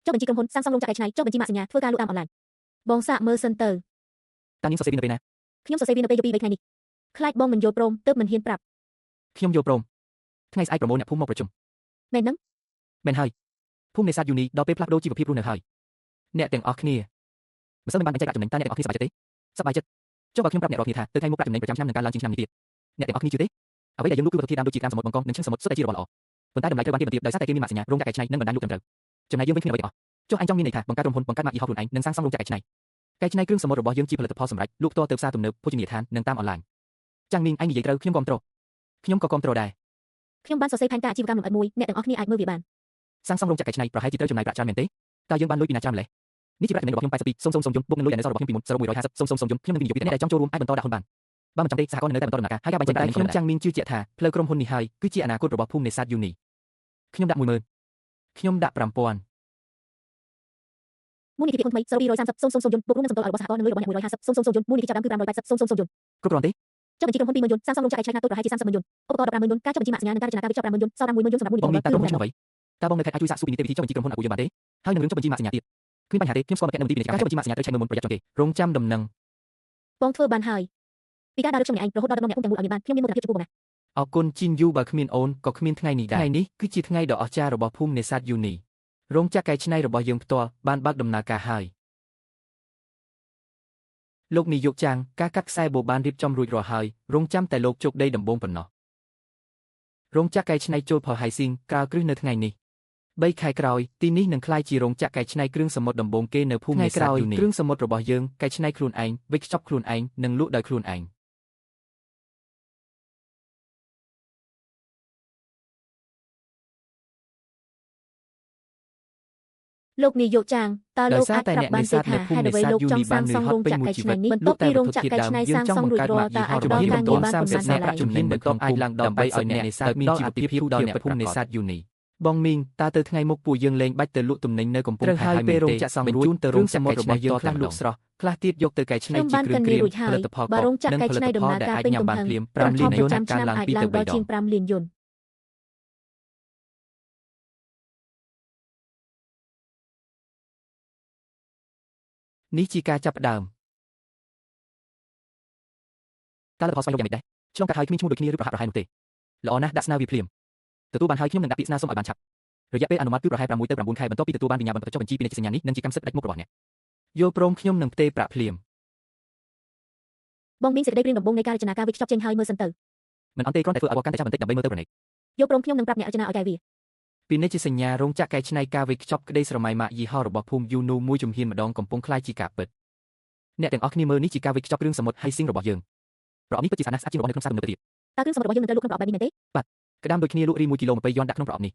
ចុះបញ្ជីក្រុមហ៊ុនសាងសង់រោងចក្រកែច្នៃចុះបញ្ជីម៉ាកសញ្ញាធ្វើការលក់តាមអនឡាញបងសាកមើលសិនទៅតាំងនាងសរសេរពីនៅពេលណាខ្ញុំសរសេរពីនៅពេលយប់2 3ថ្ងៃនេះខ្លាចបងមិនយល់ព្រមទើបមិនហ៊ានប្រាប់ខ្ញុំយល់ព្រមថ្ងៃស្អែកប្រមូលអ្នកភូមិមកប្រជុំមែនហ្នឹងមែនហើយភូមិនេសាទយូនីដល់ពេលផ្លាស់ប្ដូរជីវភាពរស់នៅហើយអ្នកទាំងអស់គ្នាមិនសូវបានបញ្ចេញប្រាក់ចំណេញតើអ្នកទាំងអស់គ្នាសប្បាយចិត្តទេសប្បាយចិត្តចុះបើខ្ញុំប្រាប់អ្នករាល់គ្នាថាទៅថ្ងៃមុខប្រាក់ចំណេញប្រចាំឆ្នាំនឹងកើនឡើងជាងឆ្នាំនេះទៀតអ្នកទាំងអស់គ្នាជឿទេអ្វីដែលយើងលក់គឺវត្ថុធាតុដើមដូចជាក្រាមសមុទ្របង្កងនិងឈឹងសមុទ្រសុទ្ធតែជារបស់ល្អប៉ុន្តែតម្លៃត្រូវបានគេបន្ទាបដោយសារតែគេមានម៉ាកសញ្ញារោងចក្រកែច្នៃនិងបណ្ដាញលក់ត្រឹមត្រូវចំណែកយើងវិញគ្មានអ្វីទាំងអស់ចុះអញចង់មានន័យថាបង្កើតក្រុមហ៊ុនបង្កើតម៉ាកយីហោខ្លួនឯងនិងសាងសង់រោងចក្រកែច្នៃគ្រឿងសមុទ្ររបស់យើងជាផលិតផលសម្រាប់លក់ផ្ទាល់ទៅផ្សារទំនើបភោជនីយដ្ឋាននិងតាមអនឡាញចាំងមីងអញនិយាយត្រូវខ្ញុំគ្រប់គ្រងខ្ញុំក៏គ្រប់គ្រងដែរខ្ញុំបានសរសេរផែនការអាជីវកម្មលម្អិតមួយអ្នកទាំងអស់គ្នាអាចមើលវាបានសាងសង់រោងចក្រកែច្នៃប្រហែលជាត្រូវចំណាយប្រាក់ច្រើនមែនទេតើយើងបានលុយពីណាច្រើនម្ល៉េះនេះជាប្រាក់ចំណេញរបស់ខ្ញុំ82,000 យន្តបូកនឹងលុយដែលនៅសល់របស់ខ្ញុំពីមុនសរុប150,000 យន្តខ្ញុំនឹងវិនិយោគពីអ្នកដែលចង់ចូលរួមអាចបន្តដាក់ហ៊ុនបានបើមិនចាំទេសហគមន៍នៅតែបន្តដំណើរការហើយការបែងចែកប្រាក់ខ្ញុំចាំងមីងជឿជាក់ថាផ្លូវក្រុមហ៊ុននេះហើយគឺជាអនាគតរបស់ភូមិនេសាទយូនីខ្ញុំដាក់10,000ខ្ញុំដាក់5000មូលនិធិភាគហ៊ុនថ្មីសរុប230,000 យន្តបូករួមនឹងសំណុលរបស់សហគមន៍នឹងលុយរបស់អ្នក150,000 យន្តមូលនិធិចាប់ដើមគឺ580,000 យន្តគ្រប់គ្រាន់ទេចុះបញ្ជីក្រុមហ៊ុន20,000 យន្តសាងសង់រោងចក្រកែច្នៃខ្នាតតូចប្រហែលជា30,000 យន្តឧបករណ៍10,000 យន្តការចុះបញ្ជីម៉ាកសញ្ញានិងការរចនាការវេចខ្ចប់50,000 យន្តសល់50,000 យន្តសម្រាប់មូលនិធិបងមីងតាក្រុមហ៊ុនឆ្នាំអ្វីតើបងនៅខេត្តអាចជួយសាកសួរពីនីតិវិធីចុះបញ្ជីក្រុមហ៊ុនអពួកយើងបានទេហើយនឹងរឿងចុះបញ្ជីម៉ាកសញ្ញាទៀតគ្មានបញ្ហាទេខ្ញុំស្គាល់មកអ្នកនៅទីពាណិជ្ជកម្មការចុះបញ្ជីម៉ាកសញ្ញាត្រូវឆែកមើលមុនប្រយ័ត្នជាងគេរងចាំដំណឹងបងធ្វើបានហើយពីការដើររកខ្ញុំឯងរហូតដល់ដំណឹងអ្នកភូមិទាំងមូលឲ្យមានបានខ្ញុំមានមោទនភាពចំពោះបងណាអរគុណជីនយូបើគ្មានអូនក៏គ្មានថ្ងៃនេះដែរថ្ងៃនេះគឺជាថ្ងៃដ៏អស្ចារ្យរបស់ភូមិនេសាទយូនីរោងចក្រកែច្នៃរបស់យើងផ្ទាល់បានបើកដំណើរការហើយលោកនាយកចាងការកាត់ខ្សែបូបានរៀបចំរួចរាល់ហើយរងចាំតែលោកជោគដីដំបូងប៉ុណ្ណោះរោងចក្រកែច្នៃចូលផលហៃស៊ីងក្រៅគ្រឹះនៅថ្ងៃនេះ3ខែក្រោយទីនេះនឹងក្លាយជារោងចក្រកែច្នៃគ្រឿងសមុទ្រដំបូងគេនៅភូមិនេសាទយូនីគ្រឿងសមុទ្ររបស់យើងកែច្នៃខ្លួនឯងវេចខ្ចប់ខ្លួនឯងនិងលក់ដោយខ្លួនឯងលោកនាយកចាងតើលោកអាចប្រាប់បានទេថាហេតុអ្វីលោកចង់សាងសង់រោងចក្រកែច្នៃនេះបន្ទាប់ពីរោងចក្រកែច្នៃសាងសង់រួចរាល់តើអាចផ្ដល់ការងារបានប៉ុន្មានសាលាជំនាញបន្ទាប់អាចឡើងដល់ដើម្បីឲ្យអ្នកនេសាទមានជីវភាពដល់អ្នកភូមិនេសាទយូនីបងមីងតើទៅថ្ងៃមុខពួកយើងលែងបាច់ទៅលក់ទំនិញនៅកំពង់ផែហើយពេលរោងចក្រសង់រួចទៅរោងចក្ររបស់យើងខ្លះលក់ស្រស់ខ្លះទៀតយកទៅកែច្នៃជាគ្រឿងក្រៀមផលិតផលកកនិងផលិតផលដែលអាចញ៉ាំបានភ្លាម5លានយន្តការឡើង2ទៅ3ដងជាង5លានយន្តនេះជាការចាប់ផ្ដើមតើលទ្ធផលស្វែងរកយ៉ាងម៉េចដែរឆ្លងកាត់ហើយគ្មានឈ្មោះដូចគ្នាឬប្រហាក់ប្រហែលនោះទេល្អណាស់ដាក់ស្នើវាភ្លាមទទួលបានហើយខ្ញុំនឹងដាក់ពាក្យស្នើសុំឲ្យបានឆាប់រយៈពេលអនុម័តគឺប្រហែល6ទៅ9ខែបន្ទាប់ពីទទួលបានវិញ្ញាបនបត្រចុះបញ្ជីពាណិជ្ជសញ្ញានេះនឹងជាកម្មសិទ្ធិផ្ដាច់មុខរបស់អ្នកយល់ព្រមខ្ញុំនឹងផ្ទេរប្រាក់ភ្លាមបងមានសេចក្តីព្រាងដំបូងនៃការរចនាការវេចខ្ចប់ចេញហើយមើលសិនទៅមិនអត់ទេគ្រាន់តែធ្វើឲ្យកាន់តែចាប់បន្តិចដើម្បីមើលទៅប្រណីតយល់ព្រមខ្ញុំនឹងប្រាប់អ្នករចនាឲ្យកែវាពាណិជ្ជសញ្ញារោងចក្រកែច្នៃការវេចខ្ចប់ក្តីស្រមៃម៉ាកយីហោរបស់ភូមិយូនូមួយជំហានម្ដងកំពុងក្លាយជាការពិតអ្នកទាំងអស់គ្នាមើលនេះជាការវេចខ្ចប់គ្រឿងសមុទ្រហៃស៊ីងរបស់យើងប្រអប់នេះពិតជាស្អាតណាស់ស្អាតជាងរបស់នៅក្នុងផ្សារទំនើបទៅទៀតតើគ្រឿងសមុទ្ររបស់យើងនឹងត្រូវលក់ក្នុងប្រអប់បែបនេះមែនទេបាទក្តាមដូចគ្នាលក់រី1គីឡូ20យន្តដាក់ក្នុងប្រអប់នេះ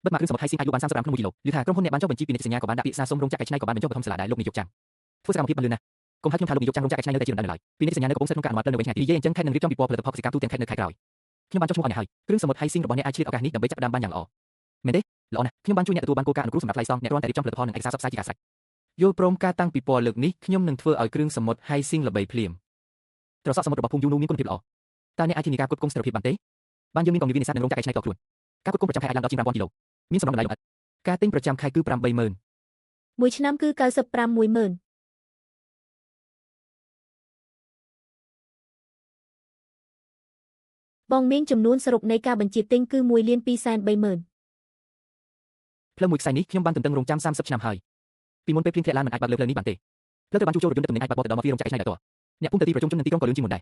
បិទម៉ាកគ្រឿងសមុទ្រហៃស៊ីងអាចលក់បាន35ក្នុង1គីឡូឮថាក្រុមហ៊ុនអ្នកបានចុះបញ្ជីពាណិជ្ជសញ្ញាក៏បានដាក់ពាក្យស្នើសុំរោងចក្រកែច្នៃក៏បានបញ្ចុះបឋមសាលាដែរលោកនាយកចាងធ្វើសកម្មភាពបានលឿនណាស់កុំថាខ្ញុំថាលោកនាយកចាងរោងចក្រកែច្នៃនៅតែជាដំណើរនៅឡើយពាណិជ្ជសញ្ញានៅកំពុងស្ថិតក្នុងការអនុម័តផ្លូវនៅវែងឆ្ងាយនិយាយអញ្ចឹងខេត្តនឹងរៀបចំពិព័រណ៍ផលិតផលកសិកម្មទូទាំងខេត្តនៅខែក្រោយខ្ញុំបានចុះឈ្មោះឲ្យអ្នកហើយគ្រឿងសមុទ្រហៃស៊ីងរបស់អ្នកអាចឆ្លៀតឱកាសនេះដើម្បីចាប់ផ្ដើមបានយ៉ាងល្អមែនទេល្អណាស់ខ្ញុំបានជួយអ្នកទទួលបានគោលការណ៍អនុគ្រោះសម្រាប់ថ្លៃសងអ្នកគ្រាន់តែរៀបចំផលិតផលនិងឯកសារផ្សព្វផ្សាយជាការស្រេចយល់ព្រមការតាំងពិព័រណ៍លើកនេះខ្ញុំនឹងធ្វើឲ្យគ្រឿងសមុទ្រហៃស៊ីងល្បីភ្លាមត្រសក់សមុទ្ររបស់ភូមិយូនូមានគុណភាពល្អតើអ្នកអាចធានាការគ្រប់គ្រងស្ថិរភាពបានទេបានយើងមានកងវិវិនេសាទនិងរោងចក្រកែច្នៃផ្ទាល់ខ្លួនការគ្រប់គ្រងប្រចាំខែអាចឡើងដល់ជាង 5,000 គីឡូមានសំណងតម្លៃលម្អិតការទិញប្រចាំខែគឺ 80,000មួយឆ្នាំគឺ96,000បងមានចំនួនសរុបនៃការបញ្ជាទិញគឺ1,230,000ផ្លូវមួយខ្សែនេះខ្ញុំបានទន្ទឹងរង់ចាំ30ឆ្នាំហើយពីមុនពេលភ្លៀងធ្លាក់ឡើងមិនអាចបើកលើផ្លូវនេះបានទេផ្លូវត្រូវបានជួសជុលរថយន្តទឹកទំនិញអាចបើកបោះទៅដល់មកពីរោងចក្រកែច្នៃដោយផ្ទាល់អ្នកភូមិទៅទីប្រជុំជននៅទីក្រុងក៏លឿនជាងមុនដែរ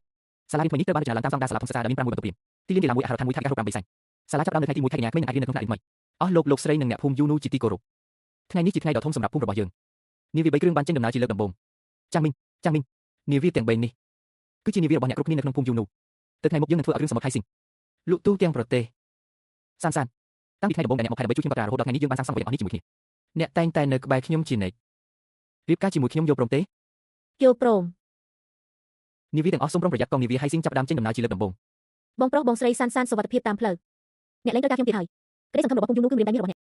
សាលារៀនថ្មីនេះត្រូវបានរចនាឡើងតាមស្តង់ដារសាលាភូមិសិក្សាដែលមាន5បន្ទប់រៀនទីលានកីឡាមួយអាហារដ្ឋានមួយខេត្តការ៉ុក5បេសាញសាលាចាប់ផ្ដើមនៅថ្ងៃទី1ខែកញ្ញាក្មេងនឹងអាចរៀននៅក្នុងថ្នាក់រៀនថ្មីអស់លោកស្រីនិងអ្នកភូមិយូនូជាទីគោរពថ្ងៃនេះជាថ្ងៃដ៏ធំសម្រាប់ភូមិរបស់យើងនាវា3គ្រឿងបានចេញដំណើរជាលើកដំបូងចាំមីងនាវាទាំង3នេះគឺជានាវារបស់អ្នកគ្រប់គ្នានៅក្នុងភូមិយូនូទៅថ្ងៃមុខយើងនឹងធ្វើឲ្យរឿងសមុទ្រហៃស៊ីងលក់ទូទាំងប្រទេសសានតាំងពីថ្ងៃដំបូងដែលអ្នកមកខេត្តដើម្បីជួយខ្ញុំបកររហូតដល់ថ្ងៃនេះយើងបានសាងសង់ប្រយោជន៍អស់នេះជាមួយគ្នាអ្នកតែងតែនៅក្បែរខ្ញុំជានិច្ចរៀបការជាមួយខ្ញុំយកព្រមទេ យល់ព្រម នាវាទាំងអស់សូមប្រុងប្រយ័ត្នកងនាវាហៃស៊ីងចាប់ផ្ដើមចេញដំណើរជាលើកដំបូង បងប្រុសបងស្រីសានសុវត្ថិភាពតាមផ្លូវអ្នកលែងត្រូវការខ្ញុំទៀតហើយក្តីសង្ឃឹមរបស់ភូមិយូនូគឺមានដៃមាសរបស់អ្នក